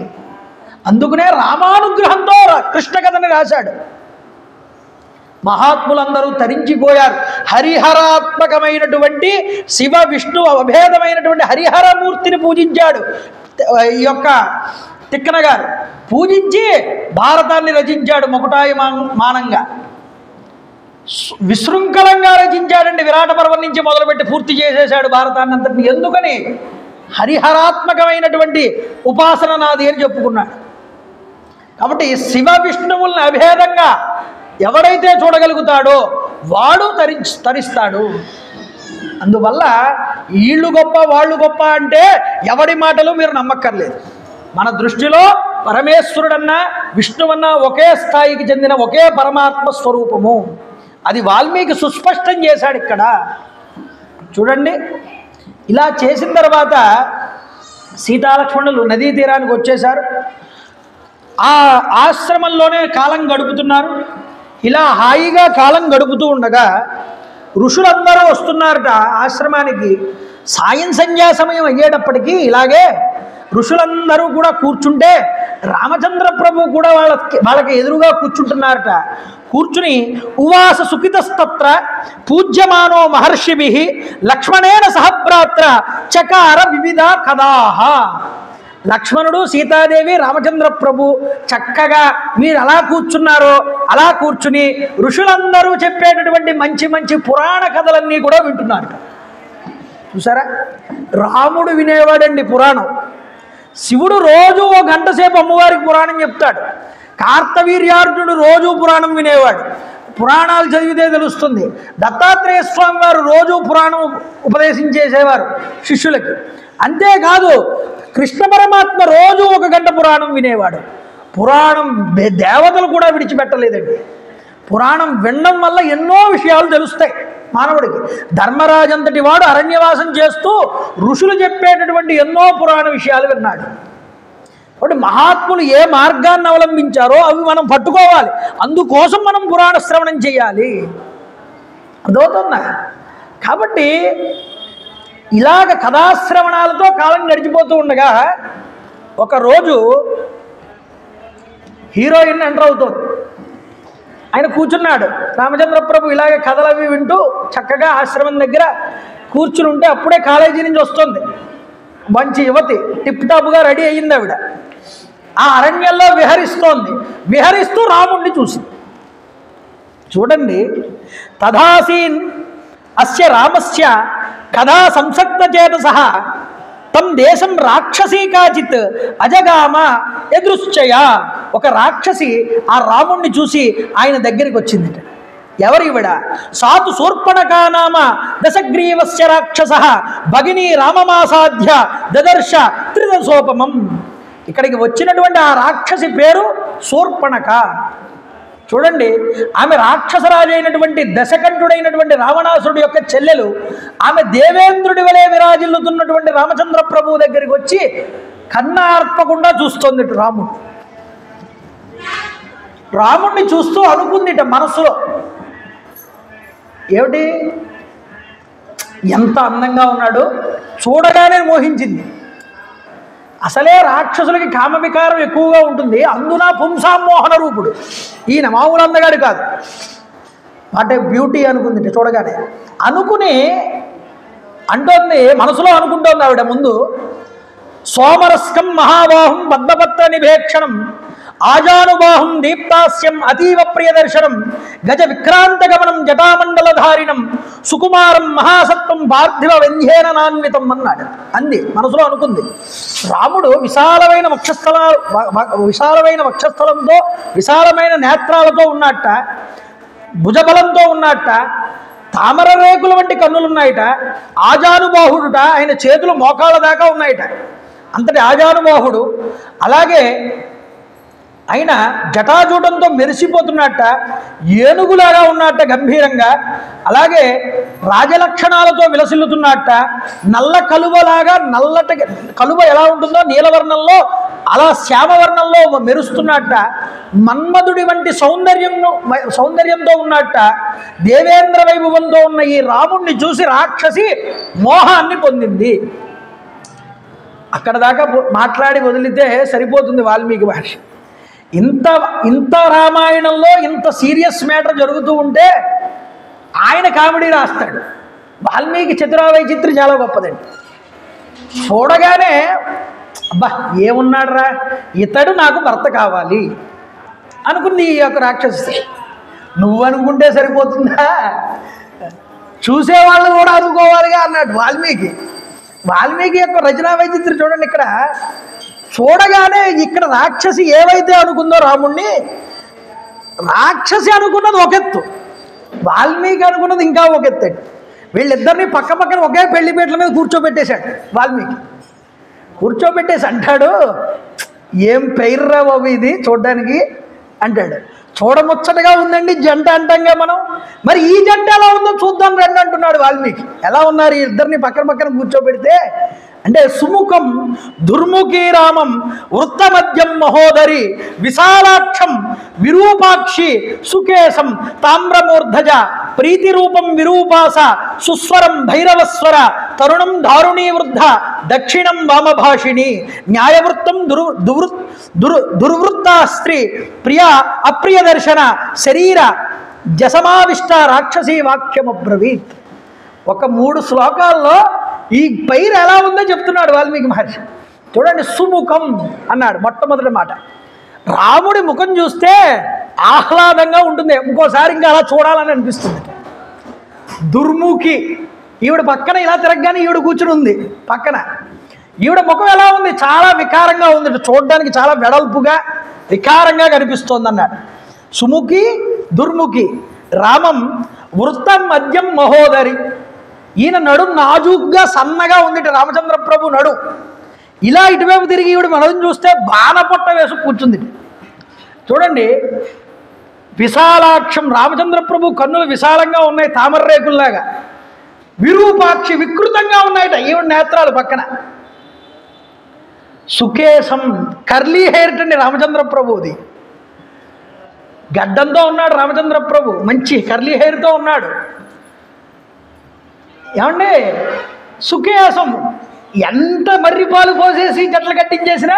అందుకనే రామానుగ్రహంతో కృష్ణ కథని రాశాడు. మహాత్ములందరూ తరించిపోయారు. హరిహరాత్మకమైనటువంటి శివ విష్ణు అభేదమైనటువంటి హరిహరమూర్తిని పూజించాడు ఈ యొక్క తిక్కన గారు. పూజించి భారతాన్ని రచించాడు మొకటాయమానంగా, విశృంఖలంగా రచించాడండి. విరాట పర్వం నుంచి మొదలుపెట్టి పూర్తి చేసేశాడు భారతాన్ని అంతటిని. ఎందుకని? హరిహరాత్మకమైనటువంటి ఉపాసన నాది అని చెప్పుకున్నాడు. కాబట్టి శివ విష్ణువుల్ని అభేదంగా ఎవడైతే చూడగలుగుతాడో వాడు తరిస్తాడు. అందువల్ల వీళ్ళు గొప్ప వాళ్ళు గొప్ప అంటే ఎవడి మాటలు మీరు నమ్మక్కర్లేదు. మన దృష్టిలో పరమేశ్వరుడన్నా విష్ణువన్నా ఒకే స్థాయికి చెందిన ఒకే పరమాత్మ స్వరూపము. అది వాల్మీకి సుస్పష్టం చేశాడు ఇక్కడ. చూడండి, ఇలా చేసిన తర్వాత సీతాలక్ష్మణులు నదీ తీరానికి వచ్చేశారు. ఆ ఆశ్రమంలోనే కాలం గడుపుతున్నారు. ఇలా హాయిగా కాలం గడుపుతూ ఉండగా ఋషులందరూ వస్తున్నారట ఆశ్రమానికి. సాయం సంధ్యా సమయం అయ్యేటప్పటికీ ఇలాగే ఋషులందరూ కూడా కూర్చుంటే రామచంద్ర ప్రభు కూడా వాళ్ళకి ఎదురుగా కూర్చుంటున్నారట. కూర్చుని ఉవాస సుఖితస్తత్ర పూజ్యమానో మహర్షిభి లక్ష్మణేన సహభ్రాత్ర చకార వివిధ కథాః. లక్ష్మణుడు సీతాదేవి రామచంద్ర ప్రభు చక్కగా మీరు అలా కూర్చున్నారో అలా కూర్చుని ఋషులందరూ చెప్పేటటువంటి మంచి మంచి పురాణ కథలన్నీ కూడా వింటున్నారు. చూసారా, రాముడు వినేవాడండి పురాణం. శివుడు రోజు ఓ గంట సేపు అమ్మవారికి పురాణం చెప్తాడు. కార్తవీర్యార్జునుడు రోజు పురాణం వినేవాడు. పురాణాలు చదివితే తెలుస్తుంది. దత్తాత్రేయ స్వామి వారు రోజు పురాణం ఉపదేశించేసేవారు శిష్యులకి. అంతేకాదు కృష్ణ పరమాత్మ రోజు ఒక గంట పురాణం వినేవాడు. పురాణం దేవతలు కూడా విడిచిపెట్టలేదండి. పురాణం వినడం వల్ల ఎన్నో విషయాలు తెలుస్తాయి. మానవుడికి. ధర్మరాజు అంతటి వాడు అరణ్యవాసం చేస్తూ ఋషులు చెప్పేటటువంటి ఎన్నో పురాణ విషయాలు విన్నాడు. కాబట్టి మహాత్ములు ఏ మార్గాన్ని అవలంబించారో అవి మనం పట్టుకోవాలి. అందుకోసం మనం పురాణ శ్రవణం చేయాలి. అర్థమవుతుందా? కాబట్టి ఇలాగ కథాశ్రవణాలతో కాలం గడిచిపోతూ ఉండగా ఒకరోజు హీరోయిన్ ఎంటర్ అవుతుంది. ఆయన కూర్చున్నాడు. రామచంద్ర ప్రభు ఇలాగే కథలు అవి వింటూ చక్కగా ఆశ్రమం దగ్గర కూర్చుని ఉంటే అప్పుడే కాలేజీ నుంచి వస్తుంది మంచి యువతి. టిప్ టాప్గా రెడీ అయ్యింది ఆవిడ. ఆ అరణ్యంలో విహరిస్తోంది. విహరిస్తూ రాముణ్ణి చూసింది. చూడండి, తథాసీన్ అస్య రామస్య కథా సంసక్త చేతసః తం దేశం రాక్షసీ కాచిత్ అజగామ ఎదృశ్చయ. ఒక రాక్షసి ఆ రాముణ్ణి చూసి ఆయన దగ్గరికి వచ్చింది. ఎవరివిడ? సాతు శూర్పణకా నామ దశగ్రీవస్య రాక్షసః భగినీ రామమాసాధ్య దదర్శ త్రిదశోపమం. ఇక్కడికి వచ్చినటువంటి ఆ రాక్షసి పేరు శూర్పణక. చూడండి, ఆమె రాక్షసరాజు అయినటువంటి దశకంఠుడైనటువంటి రావణాసురుడి యొక్క చెల్లెలు. ఆమె దేవేంద్రుడి వలె విరాజిల్లుతున్నటువంటి రామచంద్ర ప్రభువు దగ్గరికి వచ్చి కన్నా ఆర్పకుండా చూస్తోంది రాముడు. రాముడిని చూస్తూ అనుకుందిట మనసులో, ఏమిటి ఎంత అందంగా ఉన్నాడు, చూడగానే మోహించింది. అసలే రాక్షసులకి కామ వికారం ఎక్కువగా ఉంటుంది, అందున పుంసామోహన రూపుడు. ఈయన మామూలు అందగాడు కాదు. అంటే బ్యూటీ అనుకుంది చూడగానే. అనుకుని అంటోంది, మనసులో అనుకుంటోంది ఆవిడ ముందు, సోమరస్కం మహాబాహుం పద్మపత్ర నిభేక్షణం ఆజానుబాహుం దీప్తాస్యం అతీవ ప్రియదర్శనం గజ విక్రాంత గమనం జటామండలధారిణం సుకుమారం మహాసత్వం పార్థివ వ్యంధ్యేన నాన్వితం అన్నాడు. అంది, మనసులో అనుకుంది. రాముడు విశాలమైన వక్షస్థలంతో విశాలమైన నేత్రాలతో ఉన్నట్ట, భుజబలంతో ఉన్నట్ట, తామర రేకుల వంటి కన్నులున్నాయట, ఆజానుబాహుడుట, ఆయన చేతులు మోకాళ్ళ దాకా ఉన్నాయట, అంతటి ఆజానుబాహుడు. అలాగే ఆయన జటాజూటంతో మెరిసిపోతున్నట్ట, ఏనుగులాగా ఉన్నట్ట గంభీరంగా. అలాగే రాజలక్షణాలతో విలసిల్లుతున్నట్ట, నల్ల కలువలాగా, నల్లటి కలువ ఎలా ఉంటుందో నీలవర్ణంలో అలా శ్యామవర్ణంలో మెరుస్తున్నట్ట, మన్మధుడి వంటి సౌందర్యంతో ఉన్నట్ట, దేవేంద్ర వైభవంతో ఉన్న ఈ రాముణ్ణి చూసి రాక్షసి మోహాన్ని పొందింది. అక్కడ దాకా మాట్లాడి వదిలితే సరిపోతుంది వాల్మీకి మహర్షి. ఇంత రామాయణంలో ఇంత సీరియస్ మ్యాటర్ జరుగుతూ ఉంటే ఆయన కామెడీ రాస్తాడు. వాల్మీకి చతురావైచిత్రి చాలా గొప్పదండి. చూడగానే అబ్బా ఏమున్నాడురా, ఇతడు నాకు భర్త కావాలి అనుకుంది ఈ యొక్క రాక్షసి. నువ్వు అనుకుంటే సరిపోతుందా, చూసేవాళ్ళు కూడా అనుకోవాలిగా అన్నాడు వాల్మీకి. వాల్మీకి యొక్క రచనా వైచిత్రి చూడండి. ఇక్కడ చూడగానే ఇక్కడ రాక్షసి ఏవైతే అనుకుందో రాముణ్ణి, రాక్షసి అనుకున్నది ఒక ఎత్తు, వాల్మీకి అనుకున్నది ఇంకా ఒక ఎత్తు. వీళ్ళిద్దరినీ పక్క పక్కన ఒకే పెళ్లిపేటల మీద కూర్చోబెట్టేశాడు వాల్మీకి. కూర్చోబెట్టేసి అంటాడు, ఏం పెయిర్రా బాబు ఇది చూడ్డానికి అంటాడు. చూడముచ్చటగా ఉందండి జంట అంటాంగా మనం, మరి ఈ జంట ఎలా ఉందో చూద్దాం రండి అంటున్నాడు వాల్మీకి. ఎలా ఉన్నారు ఈ ఇద్దరిని పక్కన పక్కన కూర్చోబెడితే అంటే సుముఖం దుర్ముఖీ రామం వృత్తమధ్యం మహోదరి విశాలాక్షం విరూపాక్షి సుకేశం తామ్రమూర్ధజ ప్రీతిరూపం విరూపాస సుస్వరం భైరవస్వర తరుణం దారుణీ వృద్ధ దక్షిణం వామభాషిణి న్యాయవృత్తం దుర్వృత్తా స్త్రీ ప్రియ అప్రియ దర్శన శరీర జసమావిష్ట రాక్షసీ వాక్యమబ్రవీత్. ఒక 3 శ్లోకాల్లో ఈ పైరు ఎలా ఉందో చెప్తున్నాడు వాల్మీకి మహర్షి. చూడండి, సుముఖం అన్నాడు మొట్టమొదటి మాట. రాముడి ముఖం చూస్తే ఆహ్లాదంగా ఉంటుంది, ఇంకోసారి ఇంకా అలా చూడాలని అనిపిస్తుంది. దుర్ముఖి, ఈవిడ పక్కన ఇలా తిరగగానే ఈవిడ కూర్చుని ఉంది పక్కన. ఈవిడ ముఖం ఎలా ఉంది, చాలా వికారంగా ఉంది, చూడడానికి చాలా వెడల్పుగా వికారంగా కనిపిస్తోంది అన్నాడు. సుముఖి దుర్ముఖి. రామం వృత్తం మద్యం మహోదరి, ఈయన నడు నాజూగ్గా సన్నగా ఉంది రామచంద్ర ప్రభు నడు. ఇలా ఇటువైపు తిరిగి ఈవిడ మనల్ని చూస్తే బాణపొట్ట వేసి కూర్చుంది. చూడండి, విశాలాక్షం, రామచంద్ర ప్రభు కన్నులు విశాలంగా ఉన్నాయి తామర రేకుల్లాగా. విరూపాక్షి, వికృతంగా ఉన్నాయట ఈవిడ నేత్రాలు పక్కన. సుకేశం, కర్లీ హెయిర్ అండి రామచంద్ర ప్రభుది. గడ్డంతో ఉన్నాడు రామచంద్ర ప్రభు, మంచి కర్లీ హెయిర్తో ఉన్నాడు. ఏమండి సుకేశం, ఎంత మర్రి పాలు పోసేసి జట్లు కట్టించేసినా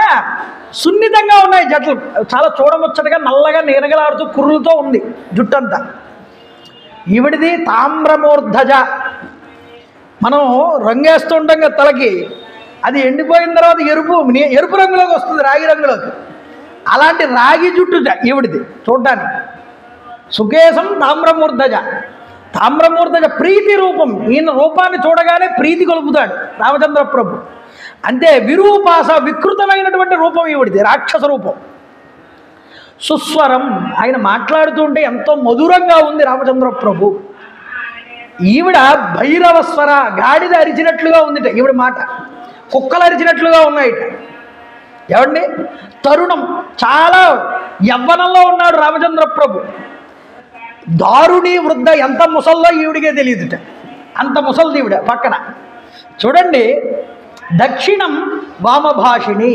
సున్నితంగా ఉన్నాయి జట్లు, చాలా చూడముచ్చటగా నల్లగా నీరగలాడుతూ కుర్రులతో ఉంది జుట్టంతా. ఈవిడిది తామ్రమూర్ధజ, మనం రంగేస్తూ ఉంటాం కదా తలకి, అది ఎండిపోయిన తర్వాత ఎరుపు రంగులోకి వస్తుంది, రాగి రంగులోకి. అలాంటి రాగి జుట్టు ఈవిడిది చూడ్డానికి. సుకేశం తామ్రమూర్ధజ. తామ్రమూర్ధజ ప్రీతి రూపం, ఈయన రూపాన్ని చూడగానే ప్రీతి కొలుపుతాడు రామచంద్ర ప్రభు. అంతే విరూపాస, వికృతమైనటువంటి రూపం ఈవిడిది, రాక్షస రూపం. సుస్వరం, ఆయన మాట్లాడుతుంటే ఎంతో మధురంగా ఉంది రామచంద్ర ప్రభు. ఈవిడ భైరవస్వర, గాడిద అరిచినట్లుగా ఉందిట ఈవిడ మాట, కుక్కలు అరిచినట్లుగా ఉన్నాయిట. ఏమండి తరుణం, చాలా యవ్వనంలో ఉన్నాడు రామచంద్ర ప్రభు. దారుణి వృద్ధ, ఎంత ముసల్లో ఈవిడికే తెలియదుట, అంత ముసలిది ఈవిడ పక్కన. చూడండి దక్షిణం వామభాషిణి,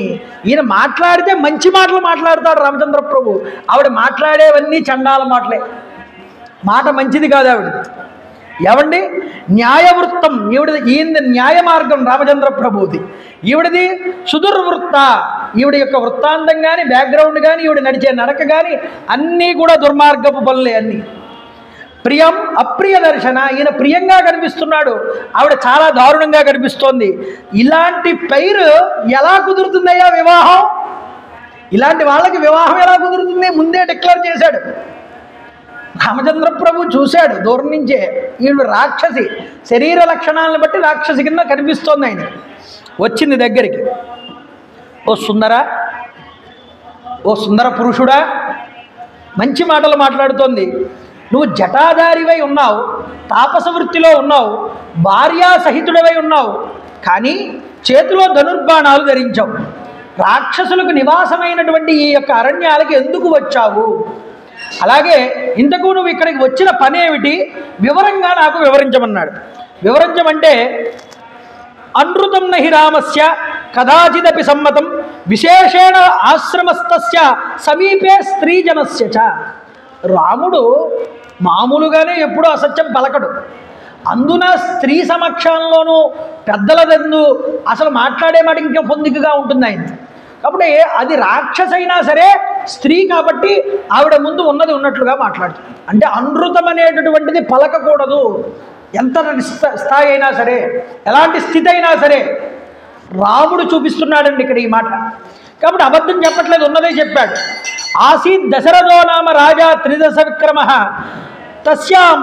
ఈయన మాట్లాడితే మంచి మాటలు మాట్లాడతాడు రామచంద్ర ప్రభు, ఆవిడ మాట్లాడేవన్నీ చండాల మాటలే, మాట మంచిది కాదు ఆవిడది. ఏమండి న్యాయవృత్తం, ఈవిడది, ఈయన న్యాయ మార్గం రామచంద్ర ప్రభుది. ఈవిడది సుదుర్వృత్త, ఈవిడ యొక్క వృత్తాంతం కానీ బ్యాక్గ్రౌండ్ కానీ ఈవిడ నడిచే నడక కానీ అన్నీ కూడా దుర్మార్గపు పనులే అన్నీ. ప్రియం అప్రియ దర్శన, ఈయన ప్రియంగా కనిపిస్తున్నాడు, ఆవిడ చాలా దారుణంగా కనిపిస్తోంది. ఇలాంటి పైరు ఎలా కుదురుతుందయ్యా వివాహం? ఇలాంటి వాళ్ళకి వివాహం ఎలా కుదురుతుంది? ముందే డిక్లేర్ చేశాడు రామచంద్ర ప్రభు. చూశాడు దూరం నుంచే, ఈవిడ రాక్షసి, శరీర లక్షణాలను బట్టి రాక్షసి కింద కనిపిస్తోంది. ఆయన వచ్చింది దగ్గరికి, ఓ సుందర, ఓ సుందర పురుషుడా, మంచి మాటలు మాట్లాడుతోంది. నువ్వు జటాధారివై ఉన్నావు, తాపస వృత్తిలో ఉన్నావు, భార్యా సహితుడవై ఉన్నావు, కానీ చేతిలో ధనుర్బాణాలు ధరించావు. రాక్షసులకు నివాసమైనటువంటి ఈ యొక్క అరణ్యాలకి ఎందుకు వచ్చావు? అలాగే ఇంతకు నువ్వు ఇక్కడికి వచ్చిన పని ఏమిటి? వివరంగా నాకు వివరించమన్నాడు. వివరించమంటే అనృతం నహి రామస్య కదాచిదపి సమ్మతం విశేషేణ ఆశ్రమస్థస్య సమీపే స్త్రీజనస్య చ. రాముడు మామూలుగానే ఎప్పుడూ అసత్యం పలకడు, అందున స్త్రీ సమక్షంలోనూ పెద్దల దందు అసలు మాట్లాడే మాట ఇంకా పొందికగా ఉంటుంది ఆయన. కాబట్టి అది రాక్షసైనా సరే స్త్రీ కాబట్టి ఆవిడ ముందు ఉన్నది ఉన్నట్లుగా మాట్లాడుతుంది. అంటే అనృతం అనేటటువంటిది పలకకూడదు, ఎంత స్థాయి అయినా సరే, ఎలాంటి స్థితి అయినా సరే. రాముడు చూపిస్తున్నాడండి ఇక్కడ ఈ మాట. కాబట్టి అబద్ధం చెప్పట్లేదు, ఉన్నదే చెప్పాడు. ఆసీత్ దశరథో నామ రాజా త్రిదశ విక్రమ తస్యాం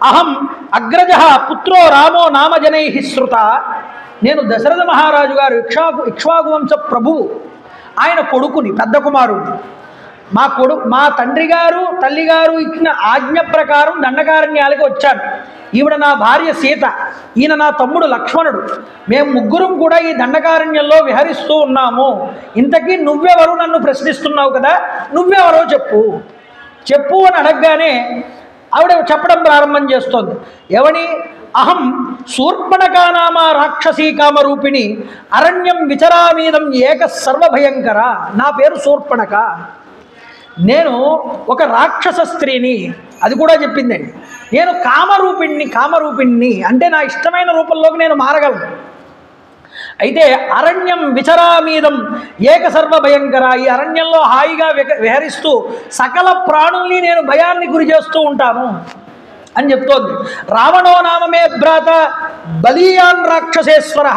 అహం అగ్రజ పుత్రో రామో నామజనై శ్రుత. నేను దశరథ మహారాజు గారు ఇక్ష్వాకు వంశ ప్రభువు, ఆయన కొడుకుని, పెద్ద కుమారుడు. మా తండ్రి గారు తల్లి గారు ఇచ్చిన ఆజ్ఞ ప్రకారం దండకారణ్యాలకు వచ్చాను. ఈవిడ నా భార్య సీత, ఈయన నా తమ్ముడు లక్ష్మణుడు. మేము ముగ్గురం కూడా ఈ దండకారణ్యంలో విహరిస్తూ ఉన్నాము. ఇంతకీ నువ్వెవరు నన్ను ప్రశ్నిస్తున్నావు కదా, నువ్వెవరో చెప్పు చెప్పు అని అడగగానే ఆవిడ చెప్పడం ప్రారంభం చేస్తోంది. ఎవని? అహం శూర్పణకానామ రాక్షసీ కామరూపిణి అరణ్యం విచరామీదం ఏక సర్వభయంకర. నా పేరు శూర్పణక, నేను ఒక రాక్షస స్త్రీని, అది కూడా చెప్పిందండి. నేను కామరూపిణ్ణి అంటే నా ఇష్టమైన రూపంలోకి నేను మారగలను. అయితే అరణ్యం విచరామీదం ఏక సర్వభయంకర, ఈ అరణ్యంలో హాయిగా విహరిస్తూ సకల ప్రాణుల్ని నేను భయాన్ని గురి చేస్తూ ఉంటాను అని చెప్తోంది. రావణో నామమే భ్రాత బలీయాన్ రాక్షసేశ్వర.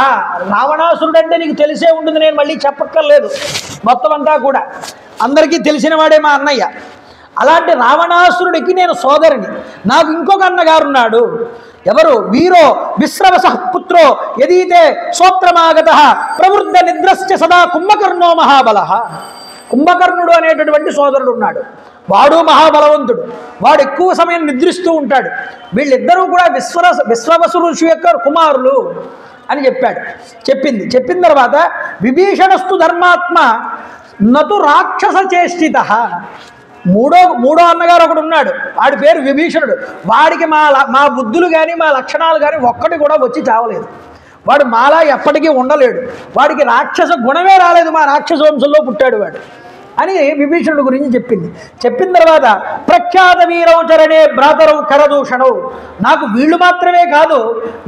రావణాసురుడు అంటే నీకు తెలిసే ఉంటుంది, నేను మళ్ళీ చెప్పక్కర్లేదు, మొత్తం అంతా కూడా అందరికీ తెలిసిన వాడే మా అన్నయ్య. అలాంటి రావణాసురుడికి నేను సోదరుని. నాకు ఇంకొక అన్నగారున్నాడు. ఎవరు? వీరో విశ్రవస పుత్రో యదీతే సోత్రమాగత ప్రవృద్ధ నిద్రశ్చ సదా కుంభకర్ణో మహాబల. కుంభకర్ణుడు అనేటటువంటి సోదరుడు ఉన్నాడు, వాడు మహాబలవంతుడు, వాడు ఎక్కువ సమయం నిద్రిస్తూ ఉంటాడు. వీళ్ళిద్దరూ కూడా విశ్రవసు ఋషి యొక్క కుమారులు అని చెప్పాడు. చెప్పిన తర్వాత విభీషణస్తు ధర్మాత్మ నతు రాక్షస చేష్టిత. మూడో అన్నగారు ఒకడు ఉన్నాడు, వాడి పేరు విభీషణుడు. వాడికి మా బుద్ధులు కానీ మా లక్షణాలు కానీ ఒక్కటి కూడా వచ్చి చావలేదు. వాడు మాలా ఎప్పటికీ ఉండలేడు. వాడికి రాక్షస గుణమే రాలేదు, మా రాక్షస వంశంలో పుట్టాడు వాడు అని విభీషణుడు గురించి చెప్పింది. చెప్పిన తర్వాత ప్రఖ్యాత వీరౌచరణే భ్రాతరవు కరదూషణవు, నాకు వీళ్ళు మాత్రమే కాదు,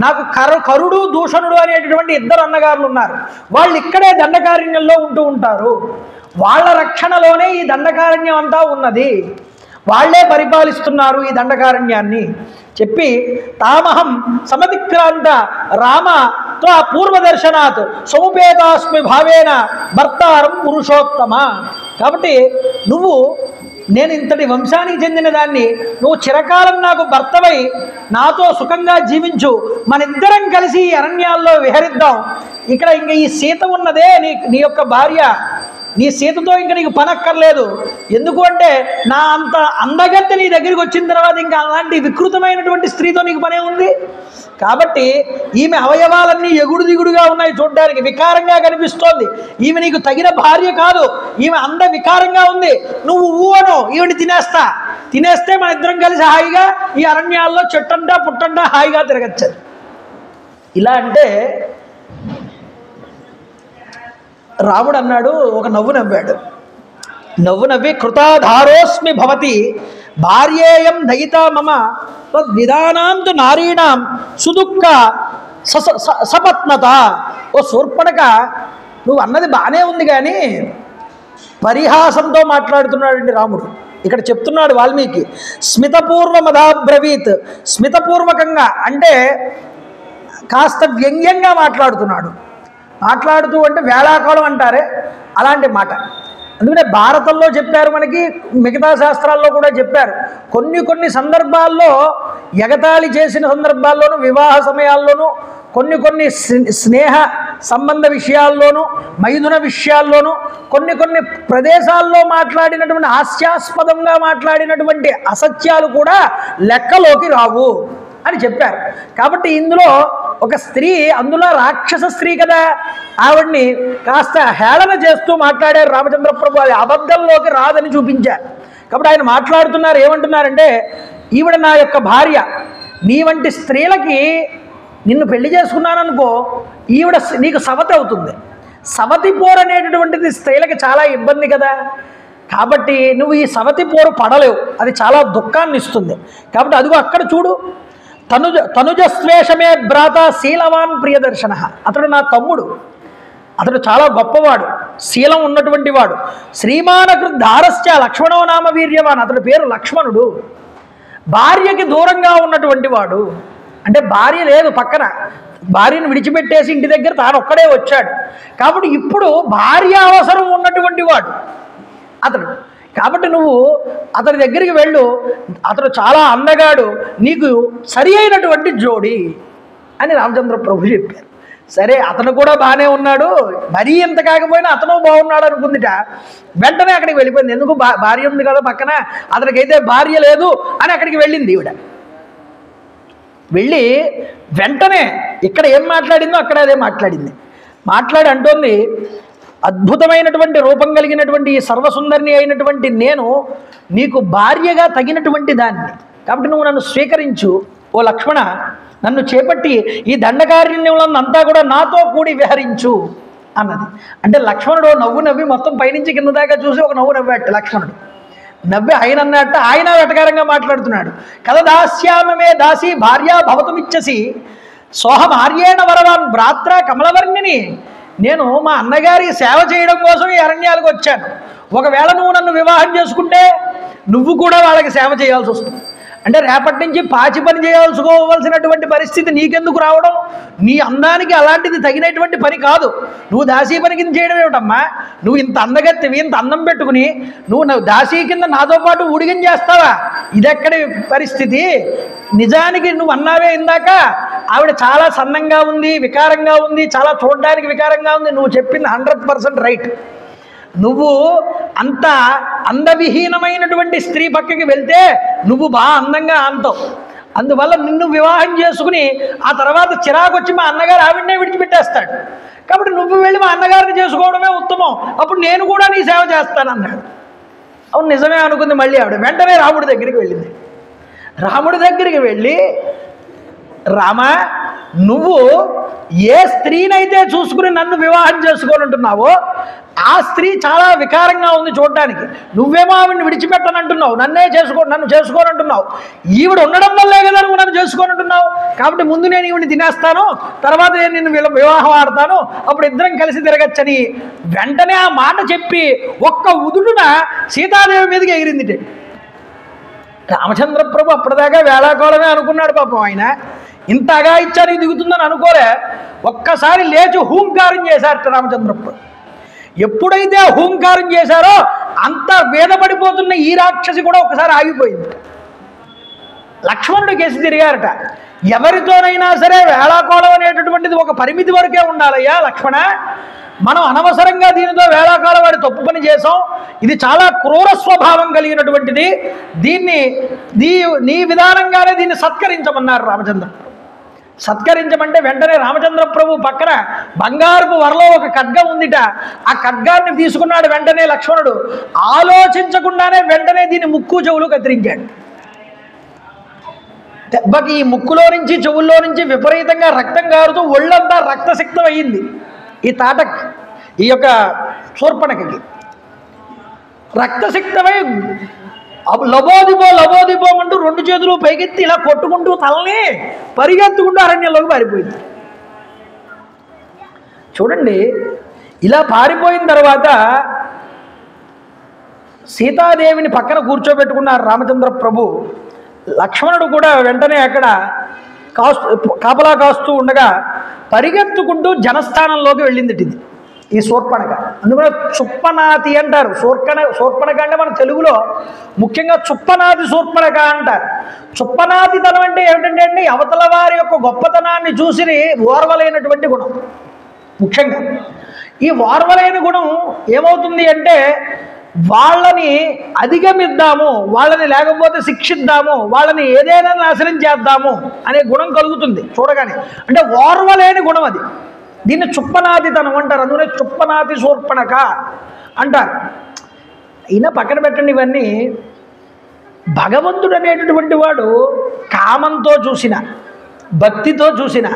నాకు కరుడు దూషణుడు అనేటటువంటి ఇద్దరు అన్నగారులు ఉన్నారు. వాళ్ళు ఇక్కడే దండకారణ్యంలో ఉంటూ ఉంటారు. వాళ్ళ రక్షణలోనే ఈ దండకారణ్యం అంతా ఉన్నది, వాళ్లే పరిపాలిస్తున్నారు ఈ దండకారణ్యాన్ని చెప్పి తామహం సమతిక్రాంత రామ త్వ పూర్వదర్శనాత్ సముపేతాస్మి భావేన భర్తారం పురుషోత్తమ. కాబట్టి నేను ఇంతటి వంశానికి చెందిన దాన్ని, నువ్వు చిరకాలం నాకు భర్తవై నాతో సుఖంగా జీవించు, మనిద్దరం కలిసి ఈ అరణ్యాల్లో విహరిద్దాం. ఇక్కడ ఇంక ఈ సీత ఉన్నదే నీ యొక్క భార్య, నీ సీతతో ఇంక నీకు పనక్కర్లేదు. ఎందుకు అంటే నా అంత అందగత్తె నీ దగ్గరికి వచ్చిన తర్వాత ఇంకా అలాంటి వికృతమైనటువంటి స్త్రీతో నీకు పనే ఉంది. కాబట్టి ఈమె అవయవాలన్నీ ఎగుడు దిగుడుగా ఉన్నాయి, చూడడానికి వికారంగా కనిపిస్తోంది. ఈమె నీకు తగిన భార్య కాదు, ఈమె అంద వికారంగా ఉంది. నువ్వు ఊవను ఈవిని తినేస్తే మన ఇద్దరం కలిసి హాయిగా ఈ అరణ్యాల్లో చెట్టంటా పుట్టంటా హాయిగా తిరగచ్చు. ఇలా అంటే రాముడు అన్నాడు, ఒక నవ్వు నవ్వి కృతాధారోస్మి భవతి భార్యేయం దయితా మమ తద్విధానాంతు నారీణాం సుదుఃఖ సపత్నత. ఓ శూర్పణఖ, నువ్వు అన్నది బాగానే ఉంది కానీ పరిహాసంతో మాట్లాడుతున్నాడండి రాముడు. ఇక్కడ చెప్తున్నాడు వాల్మీకి, స్మితపూర్వమదాబ్రవీత్, స్మితపూర్వకంగా అంటే కాస్త వ్యంగ్యంగా మాట్లాడుతూ అంటే వేళాకోళం అంటారే అలాంటి మాట. అందుకనే భారతంలో చెప్పారు, మనకి మిగతా శాస్త్రాల్లో కూడా చెప్పారు. కొన్ని సందర్భాల్లో ఎగతాళి చేసిన సందర్భాల్లోనూ, వివాహ సమయాల్లోనూ, కొన్ని స్నేహ సంబంధ విషయాల్లోనూ, మైథున విషయాల్లోనూ, కొన్ని ప్రదేశాల్లో మాట్లాడినటువంటి హాస్యాస్పదంగా మాట్లాడినటువంటి అసత్యాలు కూడా లెక్కలోకి రావు అని చెప్పారు. కాబట్టి ఇందులో ఒక స్త్రీ, అందులో రాక్షస స్త్రీ కదా, ఆవిడ్ని కాస్త హేళన చేస్తూ మాట్లాడారు రామచంద్ర ప్రభు. అది అబద్ధంలోకి రాదని చూపించారు. కాబట్టి ఆయన మాట్లాడుతున్నారు, ఏమంటున్నారంటే, ఈవిడ నా యొక్క భార్య, నీ వంటి స్త్రీలకి నిన్ను పెళ్లి చేసుకున్నాననుకో, ఈవిడ నీకు సవతి అవుతుంది. సవతి పోరు అనేటటువంటిది స్త్రీలకి చాలా ఇబ్బంది కదా. కాబట్టి నువ్వు ఈ సవతి పోరు పడలేవు, అది చాలా దుఃఖాన్ని ఇస్తుంది. కాబట్టి అదిగో అక్కడ చూడు, తనుజస్వేషమే భ్రాత శీలవాన్ ప్రియదర్శన, అతడు నా తమ్ముడు, అతడు చాలా గొప్పవాడు, శీలం ఉన్నటువంటి వాడు. శ్రీమానకృద్ధారస్య లక్ష్మణో నామ వీర్యవాన్, అతడి పేరు లక్ష్మణుడు. భార్యకి దూరంగా ఉన్నటువంటి వాడు, అంటే భార్య లేదు పక్కన, భార్యను విడిచిపెట్టేసి ఇంటి దగ్గర తాను ఒక్కడే వచ్చాడు. కాబట్టి ఇప్పుడు భార్య అవసరం ఉన్నటువంటి వాడు అతడు. కాబట్టి నువ్వు అతని దగ్గరికి వెళ్ళు, అతడు చాలా అందగాడు, నీకు సరి అయినటువంటి జోడి అని రామచంద్ర ప్రభు చెప్పారు. సరే, అతను కూడా బాగానే ఉన్నాడు, మరీ ఎంత కాకపోయినా అతను బాగున్నాడు అనుకుందిట. వెంటనే అక్కడికి వెళ్ళిపోయింది. ఎందుకు, భార్య ఉంది కదా పక్కన, అతనికైతే భార్య లేదు అని అక్కడికి వెళ్ళింది ఈవిడ. వెళ్ళి వెంటనే ఇక్కడ ఏం మాట్లాడిందో అక్కడ అదే మాట్లాడి అంటోంది, అద్భుతమైనటువంటి రూపం కలిగినటువంటి ఈ సర్వసుందరిని అయినటువంటి నేను నీకు భార్యగా తగినటువంటి దాన్ని, కాబట్టి నువ్వు నన్ను స్వీకరించు ఓ లక్ష్మణ, నన్ను చేపట్టి ఈ దండకారణ్యంలో అంతా కూడా నాతో కూడి విహరించు అన్నది. అంటే లక్ష్మణుడు నవ్వి మొత్తం పైనుంచి కింద దాకా చూసి ఒక నవ్వు నవ్వాట. లక్ష్మణుడు నవ్వి ఆయన అన్నట్టు ఆయన వెటకారంగా మాట్లాడుతున్నాడు. కథ దాస్యామే దాసి భార్యా భవతుమిచ్చసి సోహం ఆర్యేణ వరవాన్ భ్రాత్ర కమలవర్ణిని, నేను మా అన్నగారి సేవ చేయడం కోసం ఈ అరణ్యాలకు వచ్చాను. ఒకవేళ నువ్వు నన్ను వివాహం చేసుకుంటే నువ్వు కూడా వాళ్ళకి సేవ చేయాల్సి వస్తుంది. అంటే రేపటి నుంచి పాచి పని చేయాల్సుకోవలసినటువంటి పరిస్థితి నీకెందుకు రావడం? నీ అందానికి అలాంటిది తగినటువంటి పని కాదు. నువ్వు దాసీ పని కింద చేయడం ఏమిటమ్మా? నువ్వు ఇంత అందగత్తివి, ఇంత అందం పెట్టుకుని నువ్వు దాసీ కింద నాతో పాటు ఊడిగం చేస్తావా? ఇదెక్కడి పరిస్థితి? నిజానికి నువ్వు అన్నావే ఇందాక, ఆవిడ చాలా సన్నంగా ఉంది, వికారంగా ఉంది, చాలా చూడడానికి వికారంగా ఉంది. నువ్వు చెప్పింది 100% రైట్. నువ్వు అంత అందవిహీనమైనటువంటి స్త్రీ పక్కకి వెళ్తే నువ్వు బాగా అందంగా అంతావు. అందువల్ల నిన్ను వివాహం చేసుకుని ఆ తర్వాత చిరాకు వచ్చి మా అన్నగారు ఆవిడనే విడిచిపెట్టేస్తాడు. కాబట్టి నువ్వు వెళ్ళి మా అన్నగారిని చేసుకోవడమే ఉత్తమం, అప్పుడు నేను కూడా నీ సేవ చేస్తానన్నాడు. అవును నిజమే అనుకుంది మళ్ళీ ఆవిడ. వెంటనే రాముడి దగ్గరికి వెళ్ళింది. రాముడి దగ్గరికి వెళ్ళి, రామా, నువ్వు ఏ స్త్రీనైతే చూసుకుని నన్ను వివాహం చేసుకోనంటున్నావో ఆ స్త్రీ చాలా వికారంగా ఉంది చూడడానికి. నువ్వేమో ఆవిడని విడిచిపెట్టనంటున్నావు, నన్ను చేసుకోనంటున్నావు. ఈవిడ ఉండడం వల్లే కదా నువ్వు నన్ను చేసుకోనంటున్నావు. కాబట్టి ముందు నేను ఈవిడిని తినేస్తాను, తర్వాత నేను నిన్ను వివాహం ఆడతాను, అప్పుడు ఇద్దరం కలిసి తిరగచ్చని వెంటనే ఆ మాట చెప్పి ఒక్క ఉదుటున సీతాదేవి మీదకి ఎగిరింది. రామచంద్ర ప్రభు అప్పటిదాకా వేళాకోళమే అనుకున్నాడు పాపం. ఆయన ఇంతగా ఇచ్చానికి దిగుతుందని అనుకోలే. ఒక్కసారి లేచి హూంకారం చేశారట రామచంద్ర ప్రభు. ఎప్పుడైతే హూంకారం చేశారో అంత వేదపడిపోతున్న ఈ రాక్షసి కూడా ఒకసారి ఆగిపోయింది. లక్ష్మణుడు కేసి తిరిగారట. ఎవరితోనైనా సరే వేళాకోళం అనేటటువంటిది ఒక పరిమితి వరకే ఉండాలయ్యా లక్ష్మణ, మనం అనవసరంగా దీనితో వేళాకాలం వాడి తప్పు పని చేసాం, ఇది చాలా క్రూర స్వభావం కలిగినటువంటిది, నీ విధానంగానే దీన్ని సత్కరించమన్నారు రామచంద్ర. సత్కరించమంటే వెంటనే రామచంద్ర ప్రభు పక్కన బంగారపు వరలో ఒక ఖడ్గం ఉందిట. ఆ ఖడ్గాన్ని తీసుకున్నాడు వెంటనే లక్ష్మణుడు. ఆలోచించకుండానే వెంటనే దీన్ని ముక్కు చెవులు కత్తిరించాడు. దెబ్బకి ఈ ముక్కులో నుంచి చెవుల్లో నుంచి విపరీతంగా రక్తం కారుతూ ఒళ్ళంతా రక్తసిక్తం అయ్యింది ఈ తాటక్, ఈ యొక్క శూర్పణఖకి. రక్తసిక్తమై లబోదిబోమంటూ రెండు చేతులు పైకెత్తి ఇలా కొట్టుకుంటూ తలని పరిగెత్తుకుంటూ అరణ్యంలోకి పారిపోయింది. చూడండి, ఇలా పారిపోయిన తర్వాత సీతాదేవిని పక్కన కూర్చోబెట్టుకున్నారు రామచంద్ర ప్రభు. లక్ష్మణుడు కూడా వెంటనే అక్కడ కాపలా కాస్తూ ఉండగా పరిగెత్తుకుంటూ జనస్థానంలోకి వెళ్ళింది ఇది ఈ శూర్పణఖ. అందుకనే చుప్పనాతి అంటారు. శూర్పణఖ అంటే మన తెలుగులో ముఖ్యంగా చుప్పనాతి శూర్పణఖ అంటారు. చుప్పనాతితనం అంటే ఏమిటంటే అండి, అవతల వారి యొక్క గొప్పతనాన్ని చూసి ఓర్వలేనటువంటి గుణం. ముఖ్యంగా ఈ ఓర్వలేని గుణం ఏమవుతుంది అంటే, వాళ్ళని అధిగమిద్దాము, వాళ్ళని లేకపోతే శిక్షిద్దాము, వాళ్ళని ఏదైనా నాశనం చేద్దాము అనే గుణం కలుగుతుంది చూడగానే. అంటే ఓర్వలేని గుణం అది. దీన్ని చుప్పనాతితనం అంటారు. అందుకనే చుప్పనాతి శూర్పణఖ అంటారు. అయినా పక్కన పెట్టండి ఇవన్నీ. భగవంతుడు అనేటటువంటి వాడు కామంతో చూసిన, భక్తితో చూసిన,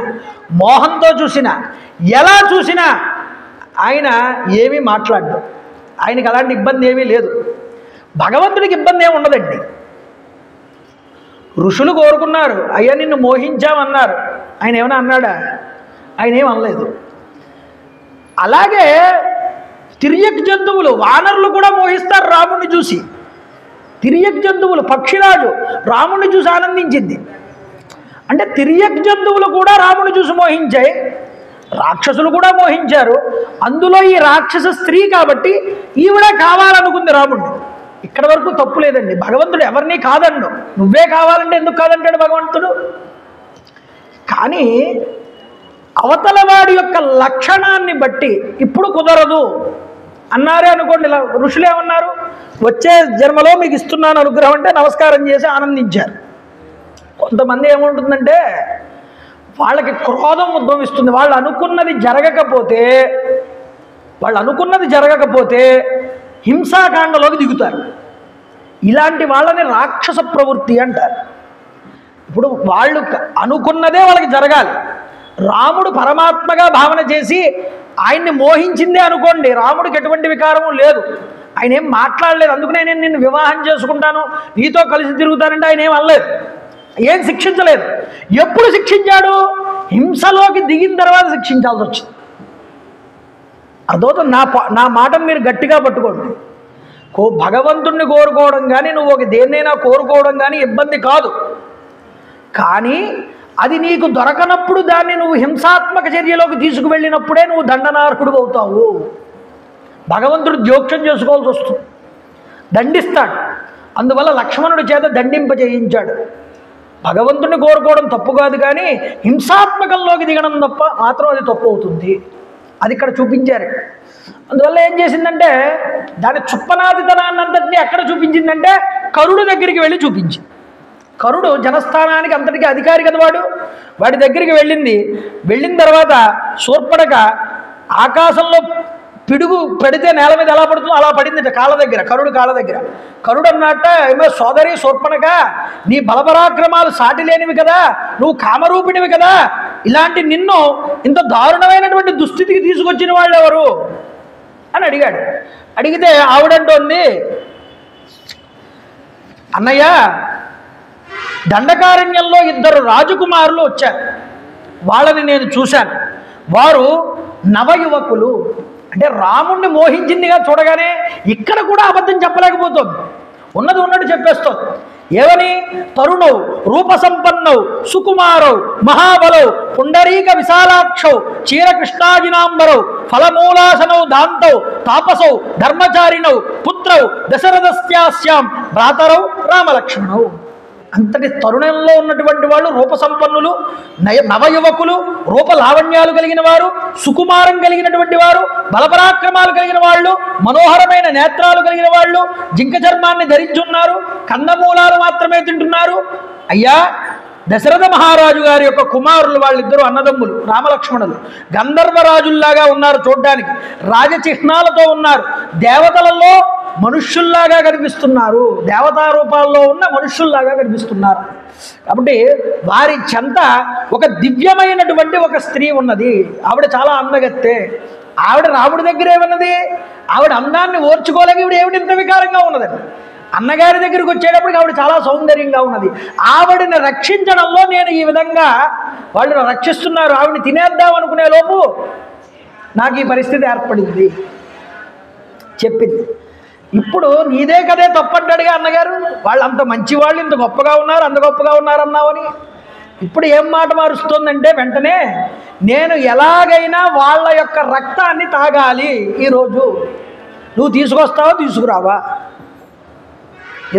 మోహంతో చూసిన, ఎలా చూసినా ఆయన ఏమీ మాట్లాడు. ఆయనకి అలాంటి ఇబ్బంది ఏమీ లేదు. భగవంతుడికి ఇబ్బంది ఏమి ఉండదండి. ఋషులు కోరుకున్నారు, అయ్యా నిన్ను మోహించామన్నారు. ఆయన ఏమైనా అన్నాడా? ఆయన ఏం అనలేదు. అలాగే తిర్యక్ జంతువులు, వానరులు కూడా మోహిస్తారు రాముడిని చూసి. తిర్యక్ జంతువులు, పక్షిరాజు రాముడిని చూసి ఆనందించింది. అంటే తిర్యక్ జంతువులు కూడా రాముడిని చూసి మోహించాయి, రాక్షసులు కూడా మోహించారు. అందులో ఈ రాక్షస స్త్రీ కాబట్టి ఈవిడ కావాలనుకుంది రాముడిని. ఇక్కడ వరకు తప్పు లేదండి. భగవంతుడు ఎవరిని కాదండు. నువ్వే కావాలంటే ఎందుకు కాదంటాడు భగవంతుడు? కానీ అవతల వాడి యొక్క లక్షణాన్ని బట్టి ఇప్పుడు కుదరదు అన్నారే అనుకోండి. ఋషులు ఏమన్నారు? వచ్చే జన్మలో మీకు ఇస్తున్నాను అనుగ్రహం అంటే నమస్కారం చేసి ఆనందించారు. కొంతమంది ఏముంటుందంటే వాళ్ళకి క్రోధం ఉద్భవిస్తుంది. వాళ్ళు అనుకున్నది జరగకపోతే హింసాకాండలోకి దిగుతారు. ఇలాంటి వాళ్ళని రాక్షస ప్రవృత్తి అంటారు. ఇప్పుడు వాళ్ళు అనుకున్నదే వాళ్ళకి జరగాలి. రాముడు పరమాత్మగా భావన చేసి ఆయన్ని మోహించిందే అనుకోండి, రాముడికి ఎటువంటి వికారము లేదు, ఆయన ఏం మాట్లాడలేదు. అందుకనే నేను నిన్ను వివాహం చేసుకుంటాను, నీతో కలిసి తిరుగుతానంటే ఆయన ఏం అనలేదు, ఏం శిక్షించలేదు. ఎప్పుడు శిక్షించాడు? హింసలోకి దిగిన తర్వాత శిక్షించాల్సి వచ్చింది. అర్థమవుతుంది? నా మాటను మీరు గట్టిగా పట్టుకోండి. భగవంతుణ్ణి కోరుకోవడం కానీ, నువ్వు ఒక దేన్నైనా కోరుకోవడం కానీ ఇబ్బంది కాదు. కానీ అది నీకు దొరకనప్పుడు దాన్ని నువ్వు హింసాత్మక చర్యలోకి తీసుకువెళ్ళినప్పుడే నువ్వు దండనార్హుడు అవుతావు. భగవంతుడు జోక్యం చేసుకోవాల్సి వస్తుంది, దండిస్తాడు. అందువల్ల లక్ష్మణుడి చేత దండింపజేయించాడు. భగవంతుడిని కోరుకోవడం తప్పు కాదు, కానీ హింసాత్మకంలోకి దిగడం తప్ప మాత్రం అది తప్పు అవుతుంది. అది ఇక్కడ చూపించారు. అందువల్ల ఏం చేసిందంటే దాని చుప్పనాదితనాన్ని అంతటినీ ఎక్కడ చూపించిందంటే కరుడు దగ్గరికి వెళ్ళి చూపించింది. కరుడు జనస్థానానికి అంతటికి అధికారి కదా వాడి దగ్గరికి వెళ్ళింది. వెళ్ళిన తర్వాత శూర్పణఖ ఆకాశంలో పిడుగు పెడితే నేల మీద ఎలా పడుతుందో అలా పడింది కాళ్ళ దగ్గర, కరుడు కాళ్ళ దగ్గర. కరుడు అన్నట్ట, ఏమో సోదరి శూర్పణఖ, నీ బలపరాక్రమాలు సాటి లేనివి కదా, నువ్వు కామరూపిణివి కదా, ఇలాంటి నిన్ను ఇంత దారుణమైనటువంటి దుస్థితికి తీసుకొచ్చిన వాళ్ళు ఎవరు అని అడిగాడు. అడిగితే ఆవిడంటోంది, అన్నయ్య దండకారణ్యంలో 2 రాజకుమారులు వచ్చారు, వాళ్ళని నేను చూశాను. వారు నవయువకులు. అంటే రాముణ్ణి మోహించిందిగా చూడగానే ఇక్కడ కూడా అబద్ధం చెప్పలేకపోతుంది, ఉన్నది ఉన్నట్టు చెప్పేస్తుంది. ఏమని? తరుణౌ రూపసంపన్నౌ సుకుమారౌ మహాబలౌ పుండరీక విశాలాక్షౌ చీరకృష్ణాజినాంబరౌ ఫలమూలాసనౌ దాంతౌ తాపసౌ ధర్మచారిణౌ పుత్రౌ దశరథస్యాస్యాం భ్రాతరౌ రామలక్ష్మణౌ. అంతటి తరుణంలో ఉన్నటువంటి వాళ్ళు రూపసంపన్నులు, నవయువకులు, రూపలావణ్యాలు కలిగిన వారు, సుకుమారం కలిగినటువంటి వారు, బలపరాక్రమాలు కలిగిన వాళ్ళు, మనోహరమైన నేత్రాలు కలిగిన వాళ్ళు, జింక చర్మాన్ని ధరించున్నారు, కందమూలాలు మాత్రమే తింటున్నారు. అయ్యా, దశరథ మహారాజు గారి యొక్క కుమారులు వాళ్ళిద్దరూ అన్నదమ్ములు రామలక్ష్మణులు, గంధర్వరాజుల్లాగా ఉన్నారు, చూడ్డానికి రాజచిహ్నాలతో ఉన్నారు, దేవతలలో మనుష్యుల్లాగా కనిపిస్తున్నారు, దేవతా రూపాల్లో ఉన్న మనుష్యుల్లాగా కనిపిస్తున్నారు. కాబట్టి వారి చెంత ఒక దివ్యమైనటువంటి ఒక స్త్రీ ఉన్నది. ఆవిడ చాలా అందగత్తే. ఆవిడ రాముడి దగ్గర ఏమన్నది? ఆవిడ అందాన్ని ఓర్చుకోలేక ఇవిడ ఏమిటి ఇంత వికారంగా ఉన్నదండి. అన్నగారి దగ్గరికి వచ్చేటప్పటికి ఆవిడ చాలా సౌందర్యంగా ఉన్నది. ఆవిడని రక్షించడంలో నేను ఈ విధంగా వాళ్ళు రక్షిస్తున్నారు, ఆవిడని తినేద్దాం అనుకునే లోపు నాకు ఈ పరిస్థితి ఏర్పడింది చెప్పింది. ఇప్పుడు నీదే కదే తప్పంటాడుగా అన్నగారు, వాళ్ళు అంత మంచివాళ్ళు, ఇంత గొప్పగా ఉన్నారు, అంత గొప్పగా ఉన్నారన్నావని. ఇప్పుడు ఏం మాట మారుస్తుందంటే వెంటనే నేను ఎలాగైనా వాళ్ళ యొక్క రక్తాన్ని తాగాలి ఈరోజు. నువ్వు తీసుకొస్తావా తీసుకురావా?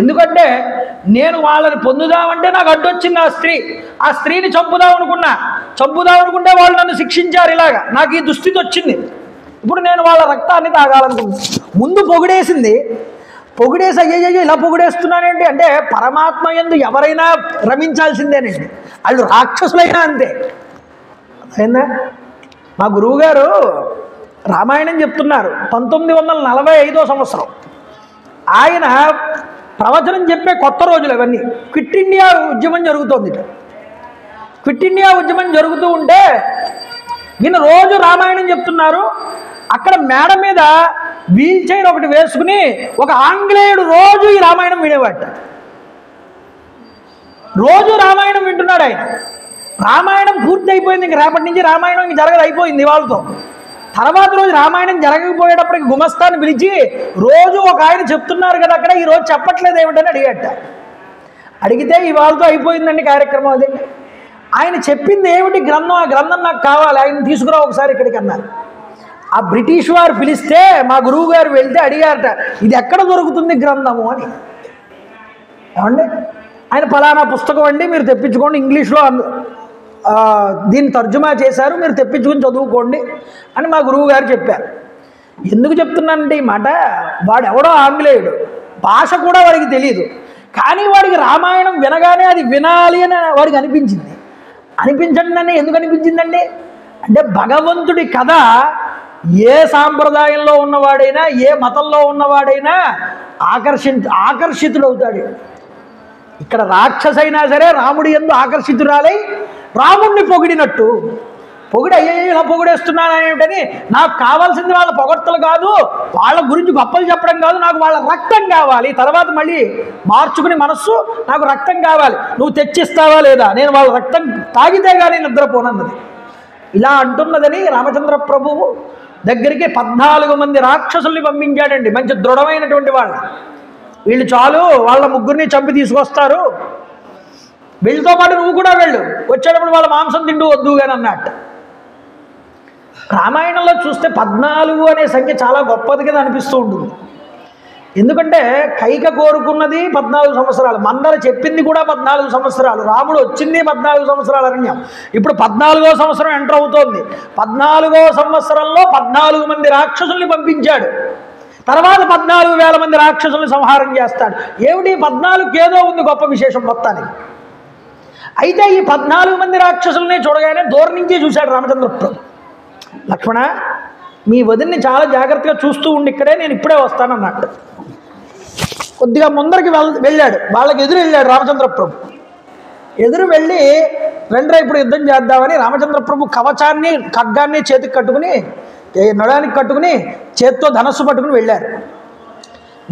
ఎందుకంటే నేను వాళ్ళని పొందుదామంటే నాకు అడ్డొచ్చింది ఆ స్త్రీని చంపుదామనుకుంటే వాళ్ళు నన్ను శిక్షించారు, ఇలాగా నాకు ఈ దుస్థితి వచ్చింది. ఇప్పుడు నేను వాళ్ళ రక్తాన్ని తాగాలనుకుంటున్నాను. ముందు పొగిడేసి అయ్యయ్యో ఇలా పొగిడేస్తున్నానండి అంటే పరమాత్మ యందు ఎవరైనా రమించాల్సిందేనండి, వాళ్ళు రాక్షసులైనా అంతే. అయిందా? మా గురువుగారు రామాయణం చెప్తున్నారు, 1945వ సంవత్సరం. ఆయన ప్రవచనం చెప్పే కొత్త రోజులు అవన్నీ. క్విట్ ఇండియా ఉద్యమం జరుగుతోంది. క్విట్ ఇండియా ఉద్యమం జరుగుతూ ఉంటే ఈయన రోజు రామాయణం చెప్తున్నారు. అక్కడ మేడ మీద వీల్ చైర్ ఒకటి వేసుకుని ఒక ఆంగ్లేయుడు రోజు ఈ రామాయణం వినేవాట. రోజు రామాయణం వింటున్నాడు ఆయన. రామాయణం పూర్తి అయిపోయింది, ఇంక రేపటి నుంచి రామాయణం ఇంక జరగదు, అయిపోయింది వాళ్ళతో. తర్వాత రోజు రామాయణం జరగకపోయేటప్పటికి గుమస్తాన్ని పిలిచి రోజు ఒక ఆయన చెప్తున్నారు కదా అక్కడ, ఈరోజు చెప్పట్లేదు ఏమిటని అడిగట. అడిగితే ఇవాళతో అయిపోయిందండి కార్యక్రమం అదండి. ఆయన చెప్పింది ఏమిటి గ్రంథం, ఆ గ్రంథం నాకు కావాలి, ఆయన తీసుకురా ఒకసారి ఇక్కడికి అన్నారు. ఆ బ్రిటిష్ వారు పిలిస్తే మా గురువు గారు వెళ్తే అడిగారట, ఇది ఎక్కడ దొరుకుతుంది గ్రంథము అని. ఏమండి, ఆయన ఫలానా పుస్తకం అండి, మీరు తెప్పించుకోండి, ఇంగ్లీష్లో దీన్ని తర్జుమా చేశారు, మీరు తెప్పించుకొని చదువుకోండి అని మా గురువు గారు చెప్పారు. ఎందుకు చెప్తున్నానంటే ఈ మాట, వాడు ఎవడో ఆంగ్లేయుడు, భాష కూడా వాడికి తెలియదు, కానీ వాడికి రామాయణం వినగానే అది వినాలి అని వాడికి అనిపించింది. అనిపించండి ఎందుకు అనిపించిందండి అంటే భగవంతుడి కథ ఏ సాంప్రదాయంలో ఉన్నవాడైనా ఏ మతంలో ఉన్నవాడైనా ఆకర్షితుడవుతాడు. ఇక్కడ రాక్షసైనా సరే రాముడి యందు ఆకర్షితురాలై రాముడిని పొగిడినట్టు అయ్యే ఇలా పొగిడేస్తున్నాను ఏమిటని, నాకు కావాల్సింది వాళ్ళ పొగడ్తలు కాదు, వాళ్ళ గురించి గొప్పలు చెప్పడం కాదు, నాకు వాళ్ళ రక్తం కావాలి. తర్వాత మళ్ళీ మార్చుకుని మనస్సు, నాకు రక్తం కావాలి, నువ్వు తెచ్చిస్తావా లేదా, నేను వాళ్ళ రక్తం తాగితే కానీ నిద్రపోనన్నది. ఇలా అంటున్నదని రామచంద్ర ప్రభువు దగ్గరికి 14 మంది రాక్షసుల్ని పంపించాడండి, మంచి దృఢమైనటువంటి వాళ్ళు. వీళ్ళు చాలు, వాళ్ళ ముగ్గురిని చంపి తీసుకొస్తారు, వీళ్ళతో పాటు నువ్వు కూడా వెళ్ళు, వచ్చేటప్పుడు వాళ్ళ మాంసం తింటూ వద్దు అని అన్నట్టు. రామాయణంలో చూస్తే 14 అనే సంఖ్య చాలా గొప్పది కదా అనిపిస్తూ ఉంటుంది. ఎందుకంటే కైక కోరుకున్నది 14 సంవత్సరాలు, మందర చెప్పింది కూడా 14 సంవత్సరాలు, రాముడు వచ్చింది 14 సంవత్సరాలు అరణ్యం. ఇప్పుడు 14వ సంవత్సరం ఎంటర్ అవుతోంది. 14వ సంవత్సరంలో 14 మంది రాక్షసుల్ని పంపించాడు. తర్వాత 14,000 మంది రాక్షసుల్ని సంహారం చేస్తాడు. ఏమిటి 14కి ఏదో ఉంది గొప్ప విశేషం మొత్తానికి. అయితే ఈ 14 మంది రాక్షసుల్ని చూడగానే దూరం నుంచే చూశాడు రామచంద్ర ప్రభు. లక్ష్మణ, మీ వదిన్ని చాలా జాగ్రత్తగా చూస్తూ ఉండి ఇక్కడే, నేను ఇప్పుడే వస్తానన్నాడు. కొద్దిగా ముందరికి వెళ్ళాడు, వాళ్ళకి ఎదురు వెళ్ళాడు రామచంద్ర ప్రభు. ఎదురు వెళ్ళి రెండ్రా ఇప్పుడు యుద్ధం చేద్దామని రామచంద్ర ప్రభు కవచాన్ని ఖడ్గాన్ని చేతికి కట్టుకుని నడానికి కట్టుకుని చేత్తో ధనస్సు పట్టుకుని వెళ్ళారు.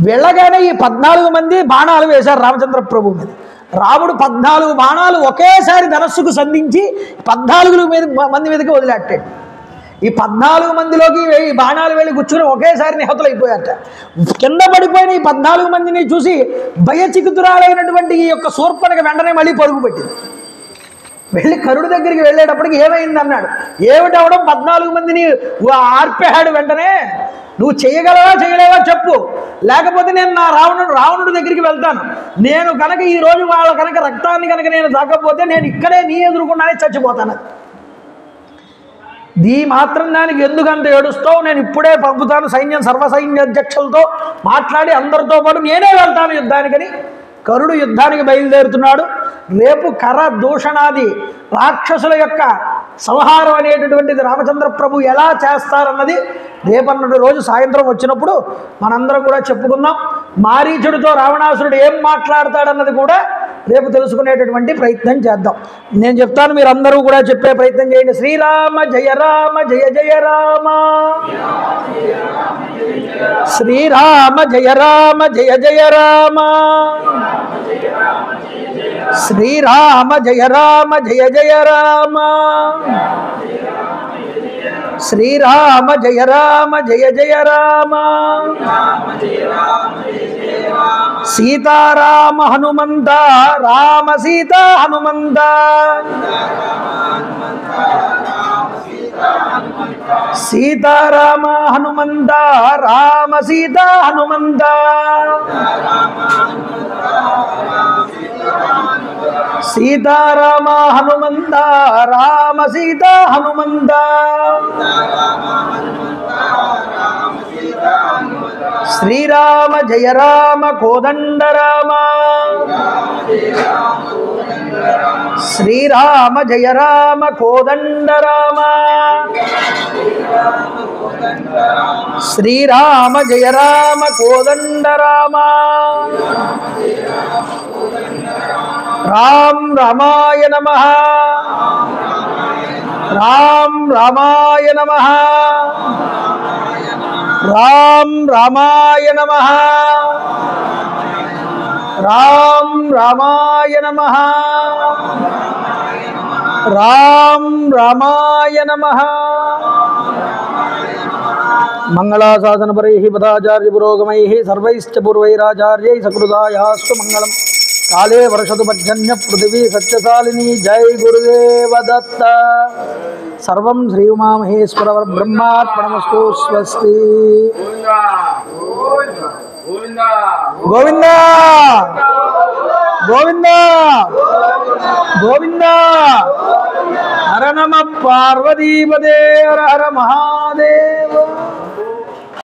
వెళ్ళగానే ఈ 14 మంది బాణాలు వేశారు రామచంద్ర ప్రభు మీద. రాముడు 14 బాణాలు ఒకేసారి ధనస్సుకు సంధించి 14 మంది మీదకి వదిలేట్టాడు. ఈ 14 మందిలోకి ఈ బాణాలు వెళ్ళి గుచ్చుకుని ఒకేసారి నిహతులైపోయారట. కింద పడిపోయిన ఈ 14 మందిని చూసి భయచికితురాలైనటువంటి ఈ యొక్క శూర్పణఖ వెంటనే మళ్ళీ పరుగు పెట్టింది. వెళ్ళి కరుడు దగ్గరికి వెళ్ళేటప్పటికి ఏమైంది అన్నాడు. ఏమిటవడం 14 మందిని ఆర్పేహాడు. వెంటనే నువ్వు చేయగలవా చేయలేవా చెప్పు, లేకపోతే నేను నా రావణుడి దగ్గరికి వెళ్తాను. నేను కనుక ఈరోజు వాళ్ళ కనుక రక్తాన్ని కనుక నేను తాకపోతే నేను ఇక్కడే నీ ఎదురుకుండానే చచ్చిపోతాను. దీ మాత్రం దానికి ఎందుకంత ఏడుస్తావు, నేను ఇప్పుడే పంపుతాను సైన్యం, సర్వసైన్య అధ్యక్షులతో మాట్లాడి అందరితో పాటు నేనే వెళ్తాను యుద్ధానికని కరుడు యుద్ధానికి బయలుదేరుతున్నాడు. రేపు కర దూషణాది రాక్షసుల యొక్క సంహారం అనేటటువంటిది రామచంద్ర ప్రభు ఎలా చేస్తారన్నది రేపన్నటి రోజు సాయంత్రం వచ్చినప్పుడు మనందరం కూడా చెప్పుకుందాం. మారీచుడితో రావణాసురుడు ఏం మాట్లాడతాడన్నది కూడా రేపు తెలుసుకునేటటువంటి ప్రయత్నం చేద్దాం. నేను చెప్తాను, మీరు అందరూ కూడా చెప్పే ప్రయత్నం చేయండి. శ్రీరామ జయ రామ జయ జయ రామ, శ్రీరామ జయ రామ జయ జయ రామ, శ్రీరామ జయ రామ జయ జయ రామ, శ్రీరామ జయ రామ జయ జయ రామ, సీతారామ హనుమంత రామ సీతా హనుమంత, సీతారామ హనుమంత రామ సీతా హనుమంత, సీతారామ హనుమంత రామ సీతా హనుమంత, శ్రీరామ జయ రామ కోదండ రామ, శ్రీరామ జయ రామ కోదండ రామ, శ్రీరామ జయ రామ కోదండ రామ, రామ్ రామాయ నమః, రామ్ రామాయ నమః, రామ్ రామాయ నమః, రామ్ రామాయ నమః, రామ్ రామాయ నమః. మంగళాశాసనపరైః పదాచార్య పురోగమైః సర్వైశ్చ పూర్వైరాచార్యై సకృతాయాస్తు మంగళం. కాళే వర్షతు పర్జన్య పృథివీ సత్యశాలిని. జై గురుదేవ దత్త. సర్వం శ్రీ ఉమామహేశ్వర బ్రహ్మార్పణమస్తు. స్వస్తి. గోవింద గోవింద గోవింద. హర నమ పార్వతీపదే. హర హర మహాదేవ.